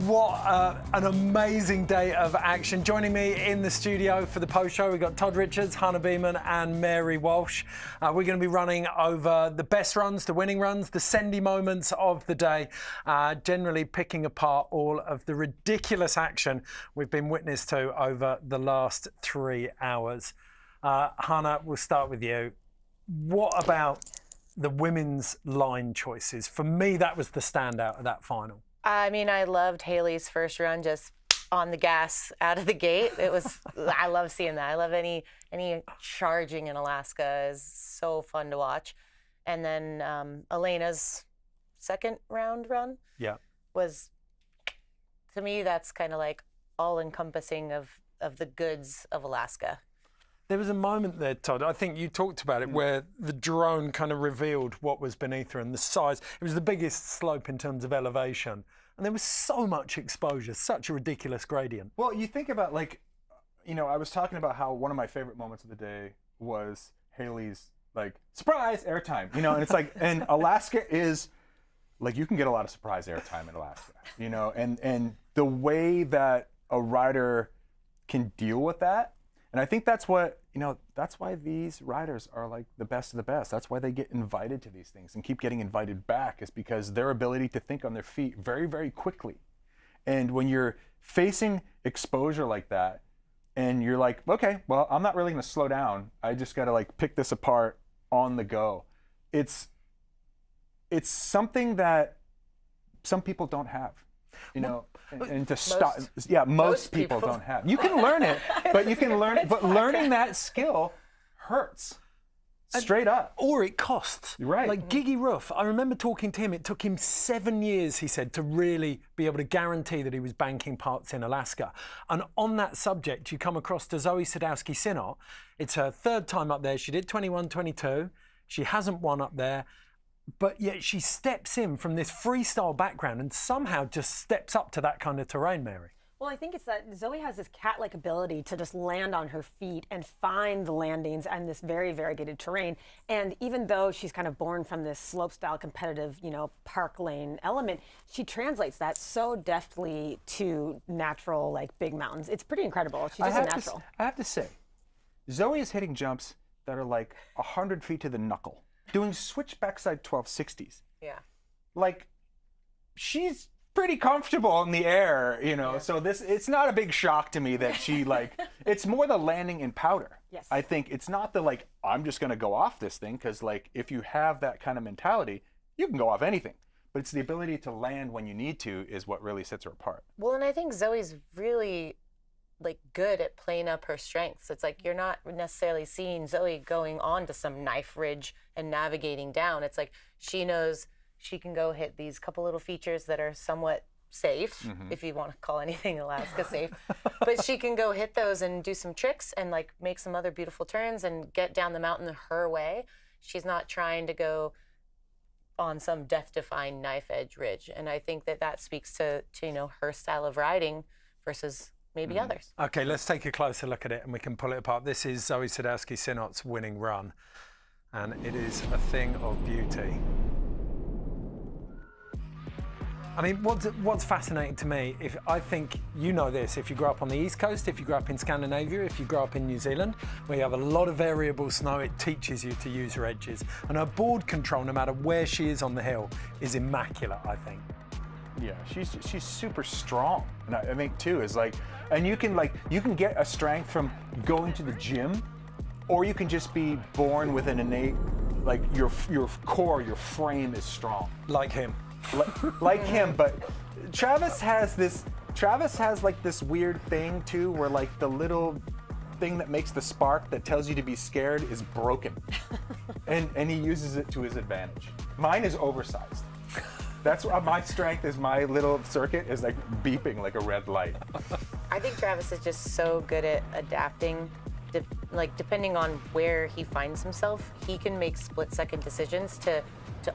What an amazing day of action. Joining me in the studio for the post show, we've got Todd Richards, Hannah Beeman, and Mary Walsh. We're going to be running over the best runs, the winning runs, the Sendy moments of the day, generally picking apart all of the ridiculous action we've been witness to over the last 3 hours. Hannah, we'll start with you. What about the women's line choices? For me, that was the standout of that final. I mean, I loved Haley's first run, just on the gas out of the gate. It was, I love seeing that. I love any charging in Alaska is so fun to watch. And then Elena's second round run was, to me, that's kind of like all encompassing of the goods of Alaska. There was a moment there, Todd, I think you talked about it, where the drone kind of revealed what was beneath her and the size. It was the biggest slope in terms of elevation. And there was so much exposure, such a ridiculous gradient. Well, you think about, like, you know, I was talking about how one of my favorite moments of the day was Haley's, like, surprise airtime, you know, and it's like, and Alaska is, like, you can get a lot of surprise airtime in Alaska, you know, and the way that a rider can deal with that. And I think that's what, you know, that's why these riders are like the best of the best. That's why they get invited to these things and keep getting invited back, is because their ability to think on their feet very, very quickly. And when you're facing exposure like that and you're like, okay, well, I'm not really going to slow down. I just got to like pick this apart on the go. It's something that some people don't have. You know, and to stop, most people don't have. You can learn it, but you can learn it. But learning that skill hurts, straight up. Or it costs. Right. Like Gigi Ruff, I remember talking to him, it took him 7 years, he said, to really be able to guarantee that he was banking parts in Alaska. And on that subject, you come across to Zoe Sadowski-Synnott. It's her third time up there. She did 21-22. She hasn't won up there. But yet she steps in from this freestyle background and somehow just steps up to that kind of terrain, Mary. Well, I think it's that Zoe has this cat-like ability to just land on her feet and find the landings and this very variegated terrain. And even though she's kind of born from this slope-style competitive, you know, park lane element, she translates that so deftly to natural, like, big mountains. It's pretty incredible. She's just a natural. I have to say, Zoe is hitting jumps that are like 100 feet to the knuckle, doing switch backside 1260s. Yeah. Like, she's pretty comfortable in the air, you know. So it's not a big shock to me that she like. It's more the landing in powder. Yes. I think it's not the like I'm just gonna go off this thing, because like if you have that kind of mentality, you can go off anything. But it's the ability to land when you need to is what really sets her apart. Well, and I think Zoe's really like good at playing up her strengths. It's like you're not necessarily seeing Zoe going on to some knife ridge and navigating down. It's like she knows she can go hit these couple little features that are somewhat safe, if you want to call anything Alaska safe. But she can go hit those and do some tricks and like make some other beautiful turns and get down the mountain her way. She's not trying to go on some death-defying knife edge ridge. And I think that speaks to you know, her style of riding versus maybe others. Okay, let's take a closer look at it and we can pull it apart. This is Zoe Sadowski-Synnot's winning run, and it is a thing of beauty. I mean, what's fascinating to me, I think you know this, if you grow up on the East Coast, if you grow up in Scandinavia, if you grow up in New Zealand, where you have a lot of variable snow, it teaches you to use her edges. And her board control, no matter where she is on the hill, is immaculate, I think. Yeah, she's super strong, and I think too is like, and you can get a strength from going to the gym, or you can just be born with an innate, like your core, your frame is strong. Like him. Like him, but Travis has like this weird thing too, where like the little thing that makes the spark that tells you to be scared is broken, and he uses it to his advantage. Mine is oversized. That's what my strength is. My little circuit is like beeping like a red light. I think Travis is just so good at adapting. Like depending on where he finds himself, he can make split-second decisions to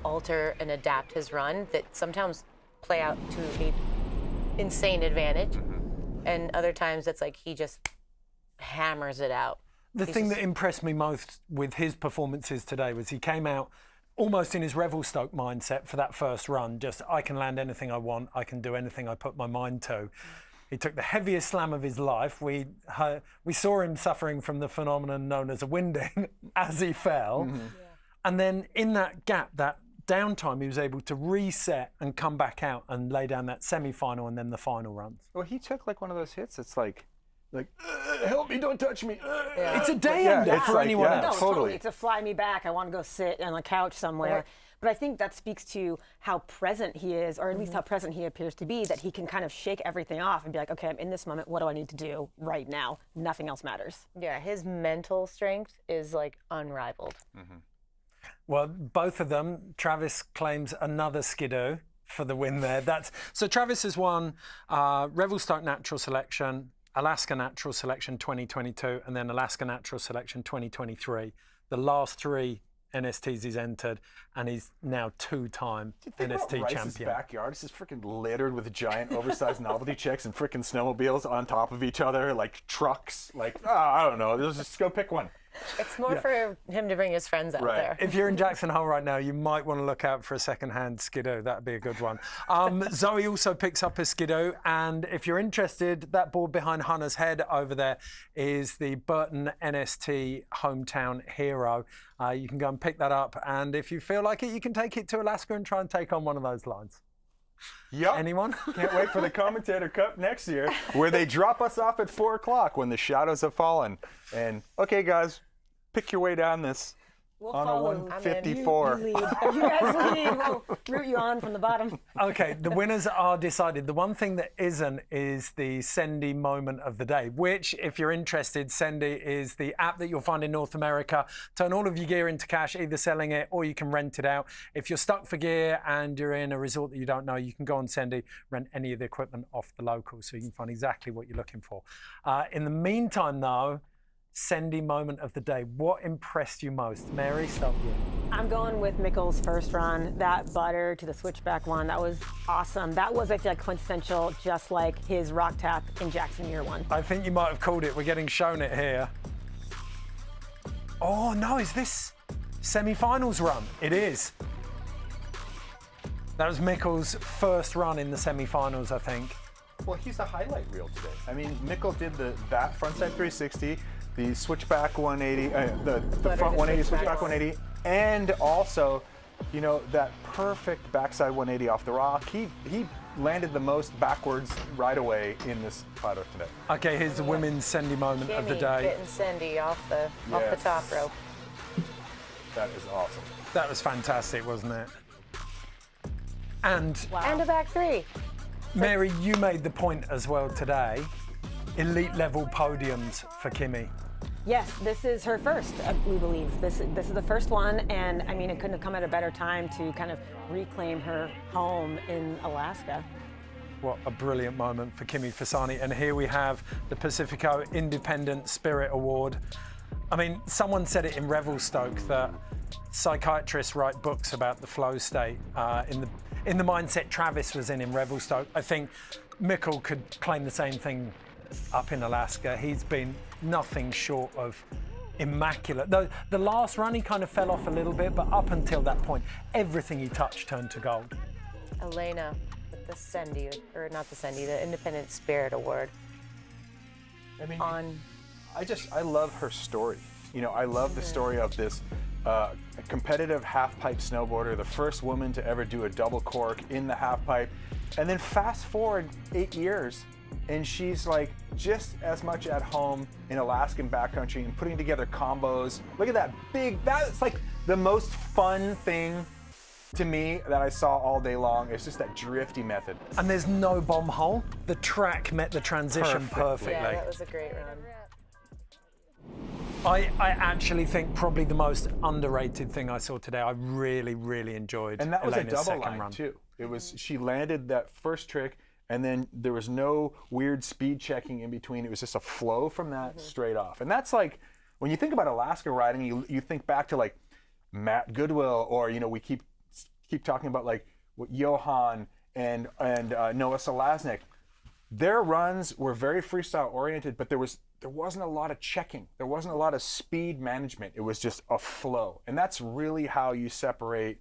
alter and adapt his run that sometimes play out to a insane advantage, and other times it's like he just hammers it out. The thing that impressed me most with his performances today was he came out almost in his Revelstoke mindset for that first run. Just, I can land anything I want, I can do anything I put my mind to. He took the heaviest slam of his life. We saw him suffering from the phenomenon known as a winding as he fell. And then in that gap, that downtime, he was able to reset and come back out and lay down that semi-final and then the final runs. Well, he took like one of those hits. It's like help me, don't touch me. It's a day ender for anyone else. No, totally. It's a fly me back. I want to go sit on a couch somewhere. Right. But I think that speaks to how present he is, or at least how present he appears to be, that he can kind of shake everything off and be like, okay, I'm in this moment. What do I need to do right now? Nothing else matters. Yeah, his mental strength is like unrivaled. Well, both of them, Travis claims another Skidoo for the win there. So Travis has won Revelstoke Natural Selection, Alaska Natural Selection 2022, and then Alaska Natural Selection 2023. The last three NSTs he's entered, and he's now two-time NST Rice's champion. Backyard is just freaking littered with giant oversized novelty chicks and freaking snowmobiles on top of each other, like trucks. Like, I don't know, just go pick one. It's more for him to bring his friends out there. If you're in Jackson Hole right now, you might want to look out for a second-hand Skidoo. That'd be a good one. Zoe also picks up a Skidoo, and if you're interested, that board behind Hannah's head over there is the Burton NST Hometown Hero. You can go and pick that up, and if you feel like it, you can take it to Alaska and try and take on one of those lines. Yep. Anyone? Can't wait for the Commentator Cup next year, where they drop us off at 4 o'clock when the shadows have fallen. And okay, guys, pick your way down this. We'll on follow. a 154. You guys lead. We'll root you on from the bottom. Okay, the winners are decided. The one thing that isn't is the Sendy moment of the day, which, if you're interested, Sendy is the app that you'll find in North America. Turn all of your gear into cash, either selling it or you can rent it out. If you're stuck for gear and you're in a resort that you don't know, you can go on Sendy, rent any of the equipment off the locals so you can find exactly what you're looking for. In the meantime, though, Sendy moment of the day. What impressed you most? Mary, start with you. I'm going with Mikkel's first run. That butter to the switchback one, that was awesome. That was, I feel like, quintessential, just like his rock tap in Jackson year one. I think you might have called it. We're getting shown it here. Oh, no, is this semi-finals run? It is. That was Mikkel's first run in the semi-finals, I think. Well, he's the highlight reel today. I mean, Mikkel did that frontside 360, the switchback 180, the front 180, switchback 180, and also You know, that perfect backside 180 off the rock. He landed the most backwards right away in this plateau today. Okay, here's the women's Sendy moment of the Kimmy day. getting Sendy off the top rope. That is awesome. That was fantastic, wasn't it? And And a back three. Mary, you made the point as well today. Elite level podiums for Kimmy. Yes, this is her first, we believe. This is the first one, and I mean, it couldn't have come at a better time to kind of reclaim her home in Alaska. What a brilliant moment for Kimmy Fasani. And here we have the Pacifico Independent Spirit Award. I mean, someone said it in Revelstoke that psychiatrists write books about the flow state. In the mindset Travis was in Revelstoke, I think Mikkel could claim the same thing up in Alaska. He's been nothing short of immaculate. The last run, he kind of fell off a little bit, but up until that point, everything he touched turned to gold. Elena with the Sendy, or not the Sendy, the Independent Spirit Award. I mean, I love her story. You know, I love the story of this competitive half-pipe snowboarder, the first woman to ever do a double cork in the half-pipe. And then fast forward 8 years, and she's like just as much at home in Alaskan backcountry and putting together combos. Look at that that's like the most fun thing to me that I saw all day long. It's just that drifty method. And there's no bomb hole. The track met the transition perfectly. Yeah, that was a great run. I actually think probably the most underrated thing I saw today. I really, really enjoyed. And that was Elena's a double second line run. too. It was, she landed that first trick, and then there was no weird speed checking in between. It was just a flow from that straight off. And that's like, when you think about Alaska riding, you think back to like Matt Goodwill, or, you know, we keep talking about like Johan and Noah Selaznik. Their runs were very freestyle oriented, but there wasn't a lot of checking. There wasn't a lot of speed management. It was just a flow. And that's really how you separate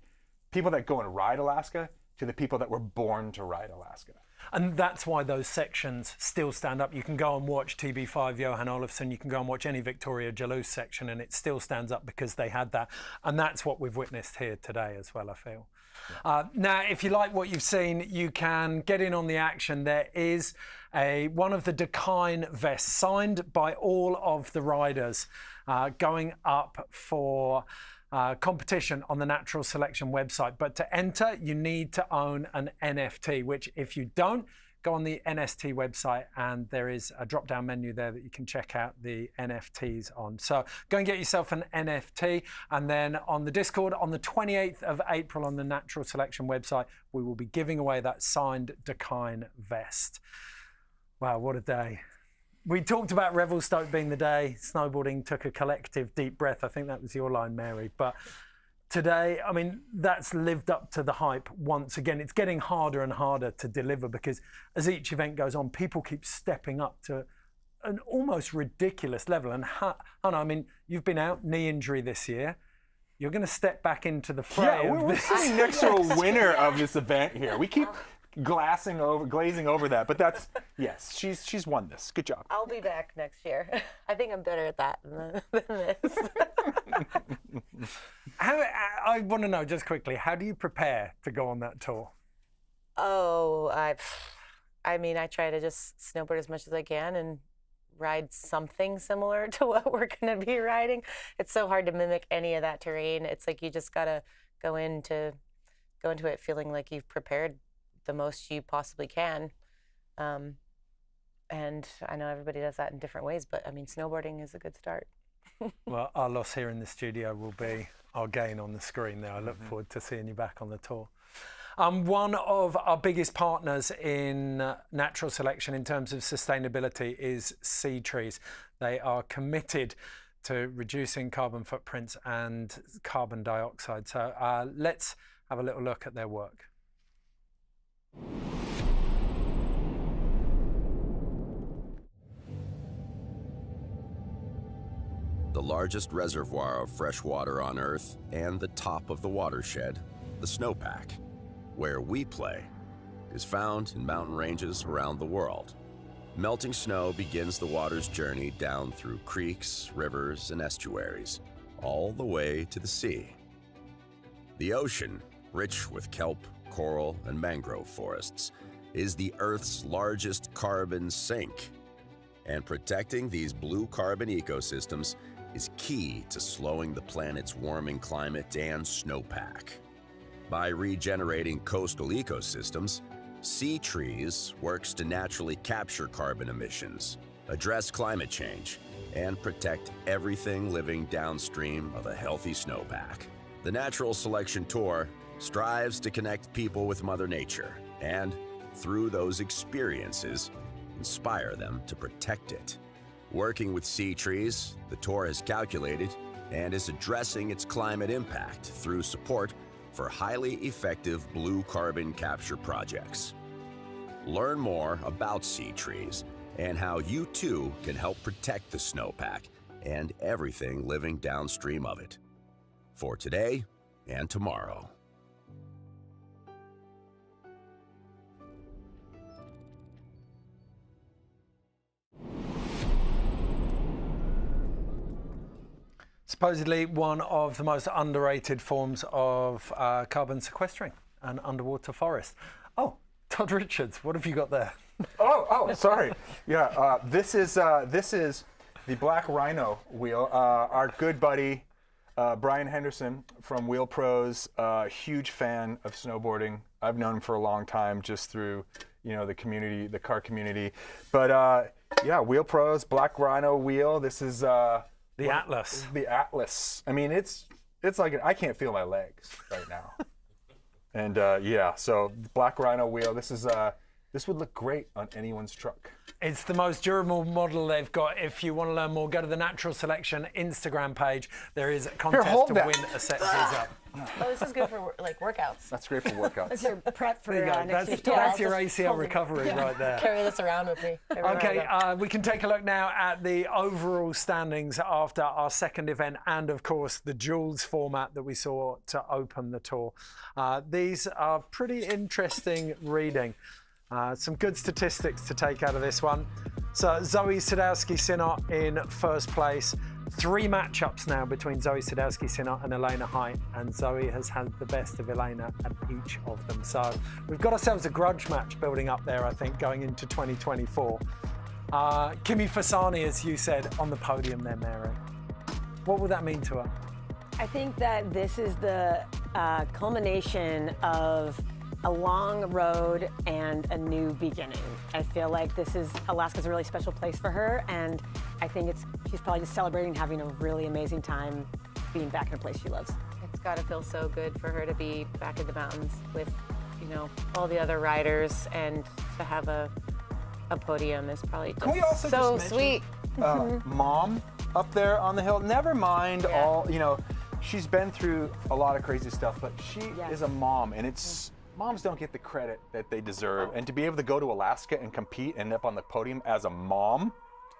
people that go and ride Alaska to the people that were born to ride Alaska. And that's why those sections still stand up. You can go and watch TB5 Johan Olofsson, you can go and watch any Victoria Jalous section, and it still stands up because they had that. And that's what we've witnessed here today as well, I feel. Now, if you like what you've seen, you can get in on the action. There is one of the Dakine vests signed by all of the riders going up for competition on the Natural Selection website. But to enter, you need to own an NFT, which if you don't, go on the NST website and there is a drop-down menu there that you can check out the NFTs on. So go and get yourself an NFT, and then on the Discord on the 28th of April on the Natural Selection website, we will be giving away that signed Dakine vest. Wow, what a day. We talked about Revelstoke being the day snowboarding took a collective deep breath. I think that was your line, Mary. But today, I mean, that's lived up to the hype once again. It's getting harder and harder to deliver because as each event goes on, people keep stepping up to an almost ridiculous level. And Hannah, I mean, you've been out, knee injury this year. You're going to step back into the fray. Yeah, we're sitting next to a winner of this event here. We keep glazing over that, but that's, yes, she's won this. Good job. I'll be back next year. I think I'm better at that than this. I want to know just quickly, how do you prepare to go on that tour? Oh, I mean, I try to just snowboard as much as I can and ride something similar to what we're going to be riding. It's so hard to mimic any of that terrain. It's like you just got to go into it feeling like you've prepared the most you possibly can. And I know everybody does that in different ways, but I mean, snowboarding is a good start. Well, our loss here in the studio will be our gain on the screen there. I look forward to seeing you back on the tour. One of our biggest partners in Natural Selection in terms of sustainability is SeaTrees. They are committed to reducing carbon footprints and carbon dioxide. So let's have a little look at their work. The largest reservoir of fresh water on Earth and the top of the watershed, the snowpack, where we play, is found in mountain ranges around the world. Melting snow begins the water's journey down through creeks, rivers, and estuaries, all the way to the sea. The ocean, rich with kelp, coral, and mangrove forests, is the Earth's largest carbon sink. And protecting these blue carbon ecosystems is key to slowing the planet's warming climate and snowpack. By regenerating coastal ecosystems, Sea Trees works to naturally capture carbon emissions, address climate change, and protect everything living downstream of a healthy snowpack. The Natural Selection Tour strives to connect people with Mother Nature and, through those experiences, inspire them to protect it. Working with Sea Trees, the tour has calculated and is addressing its climate impact through support for highly effective blue carbon capture projects. Learn more about Sea Trees and how you too can help protect the snowpack and everything living downstream of it. For today and tomorrow. Supposedly one of the most underrated forms of carbon sequestering, an underwater forest. Oh, Todd Richards, what have you got there? Oh, sorry. Yeah, this is the Black Rhino wheel. Our good buddy Brian Henderson from Wheel Pros, huge fan of snowboarding. I've known him for a long time, just through the community, the car community. But yeah, Wheel Pros, Black Rhino wheel. This is the Atlas. The Atlas. I mean, it's like I can't feel my legs right now. And yeah, so Black Rhino wheel. This would look great on anyone's truck. It's the most durable model they've got. If you want to learn more, go to the Natural Selection Instagram page. There is a contest to win a set of these up. Oh, this is good for workouts. That's great for workouts. That's your prep for There you go. next year's tour. That's your ACL recovery right there. Carry this around with me. Okay, we can take a look now at the overall standings after our second event and, of course, the duels format that we saw to open the tour. These are pretty interesting reading. Some good statistics to take out of this one. So Zoe Sadowski-Synnott in first place. 3 matchups now between Zoe Sadowski-Synnott and Elena Haight, and Zoe has had the best of Elena at each of them. So we've got ourselves a grudge match building up there, I think, going into 2024. Kimi Fasani, as you said, on the podium there, Mary. What would that mean to her? I think that this is the culmination of a long road and a new beginning. I feel like Alaska's a really special place for her, and I think she's probably just celebrating having a really amazing time being back in a place she loves. It's got to feel so good for her to be back in the mountains with, all the other riders, and to have a podium is probably just Can we also so just sweet. Mom up there on the hill. Never mind all, she's been through a lot of crazy stuff, but she is a mom, and moms don't get the credit that they deserve. And to be able to go to Alaska and compete and end up on the podium as a mom.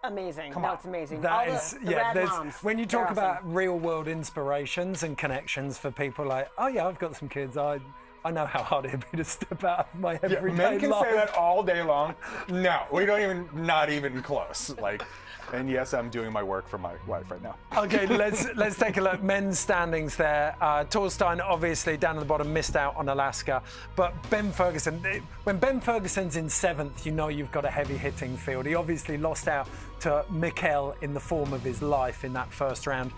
Amazing. Come on. It's amazing. That All is, the rad moms. When you They're talk awesome. about real world inspirations and connections for people like, oh yeah, I've got some kids. I know how hard it'd be to step out of my everyday Men can life. say that all day long. No, we don't not even close. And yes, I'm doing my work for my wife right now. Okay, let's take a look. Men's standings there. Torstein, obviously, down at the bottom, missed out on Alaska. But Ben Ferguson, when Ben Ferguson's in 7th, you've got a heavy-hitting field. He obviously lost out to Mikkel in the form of his life in that first round.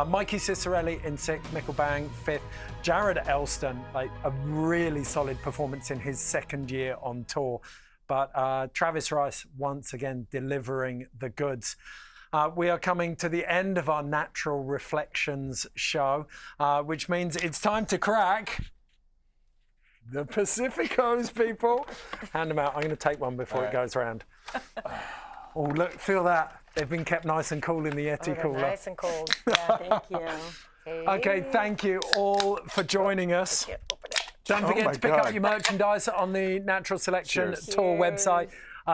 Mikey Cicerelli in 6th, Mikkel Bang 5th. Jared Elston, a really solid performance in his second year on tour. But Travis Rice, once again, delivering the goods. We are coming to the end of our Natural Reflections show, which means it's time to crack the Pacificos, people. Hand them out. I'm going to take one before it goes round. Oh, look, feel that. They've been kept nice and cool in the Yeti cooler. Nice and cold. Yeah, thank you. Okay, thank you all for joining us. Don't forget to pick up your merchandise on the Natural Selection Tour website.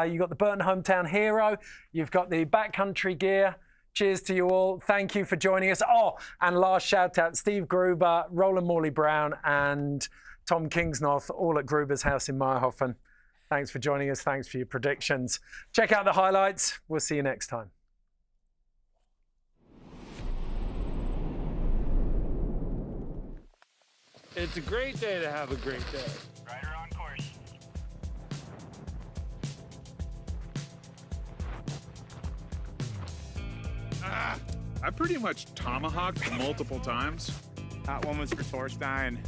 You've got the Burton Hometown Hero. You've got the backcountry gear. Cheers to you all. Thank you for joining us. Oh, and last shout out, Steve Gruber, Roland Morley Brown, and Tom Kingsnorth, all at Gruber's house in Meyerhofen. Thanks for joining us. Thanks for your predictions. Check out the highlights. We'll see you next time. It's a great day to have a great day. Rider on course. I pretty much tomahawked multiple times. That one was for Torstein.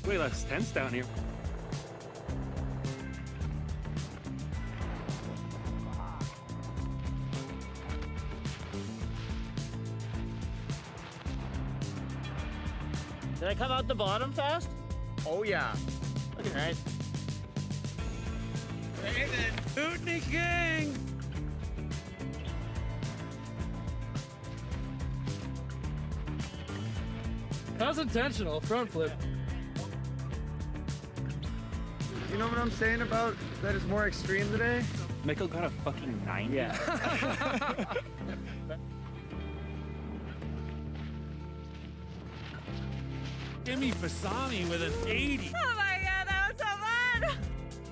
Way less tense down here. Did I come out the bottom fast? Oh yeah. Looking nice. Hey then. Hootney King! That was intentional, front flip. You know what I'm saying about that is more extreme today? Mikkel got a fucking 90. Yeah. Jimmy Fasani with an 80. Oh my god, that was so fun!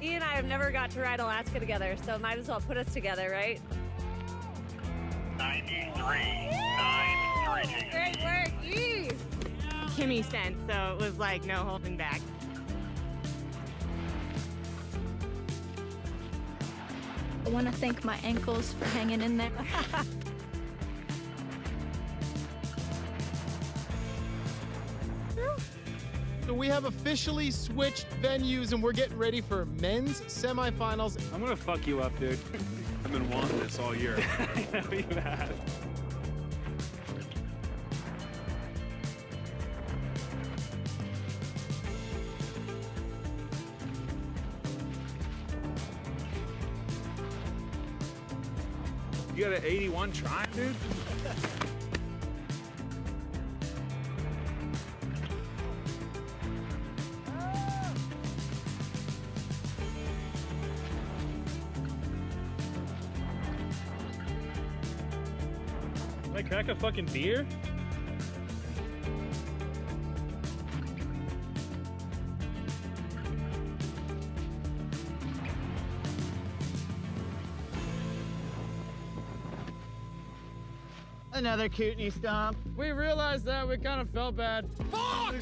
Ian and I have never got to ride Alaska together, so might as well put us together, right? 93. Great work, Yee! Kimmy sent, so it was like no holding back. I want to thank my ankles for hanging in there. So we have officially switched venues and we're getting ready for men's semifinals. I'm gonna fuck you up, dude. I've been wanting this all year. I know you have. You got an 81 trying, dude? Can I crack a fucking beer? Another Kootenai stomp. We realized that, we kind of felt bad. Fuck!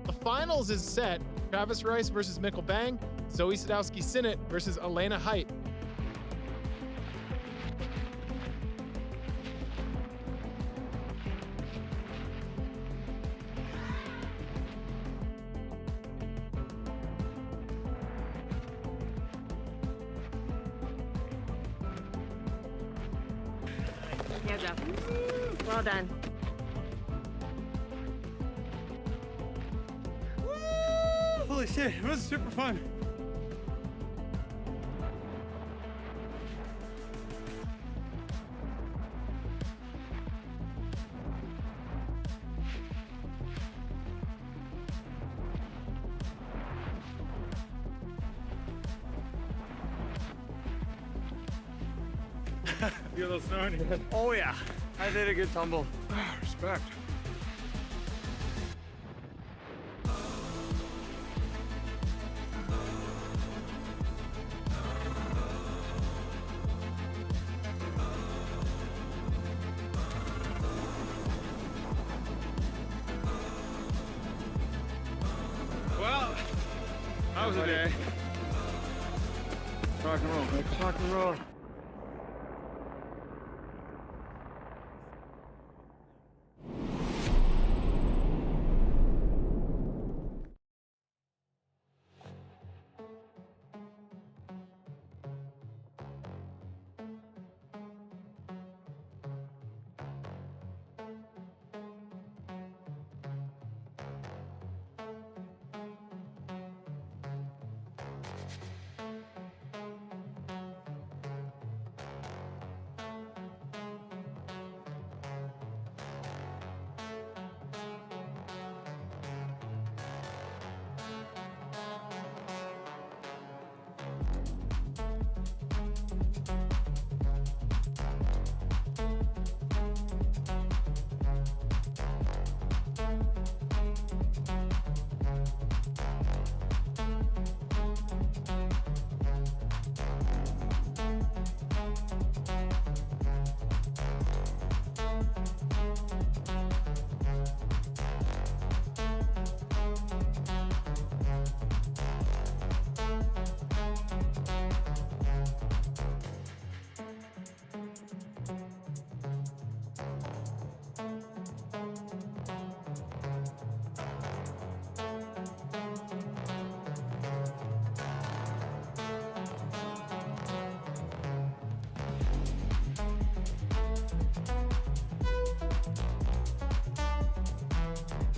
The finals is set. Travis Rice versus Mikkel Bang, Zoe Sadowski-Sinnott versus Elena Height. Hands up. Well done. Holy shit, it was super fun. You got a little snow in your head. Oh yeah, I did a good tumble. Respect. Well, that was a day. Rock and roll, Mike. Rock and roll.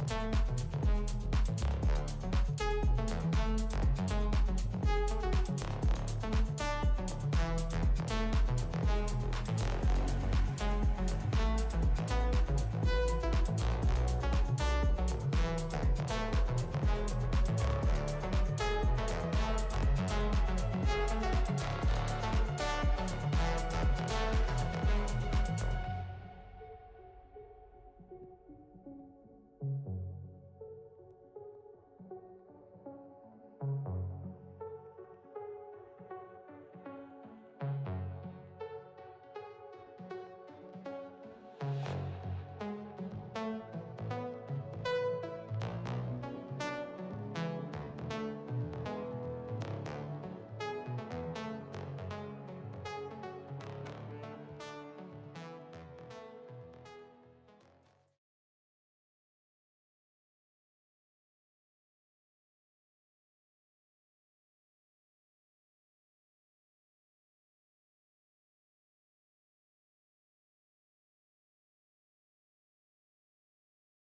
Bye.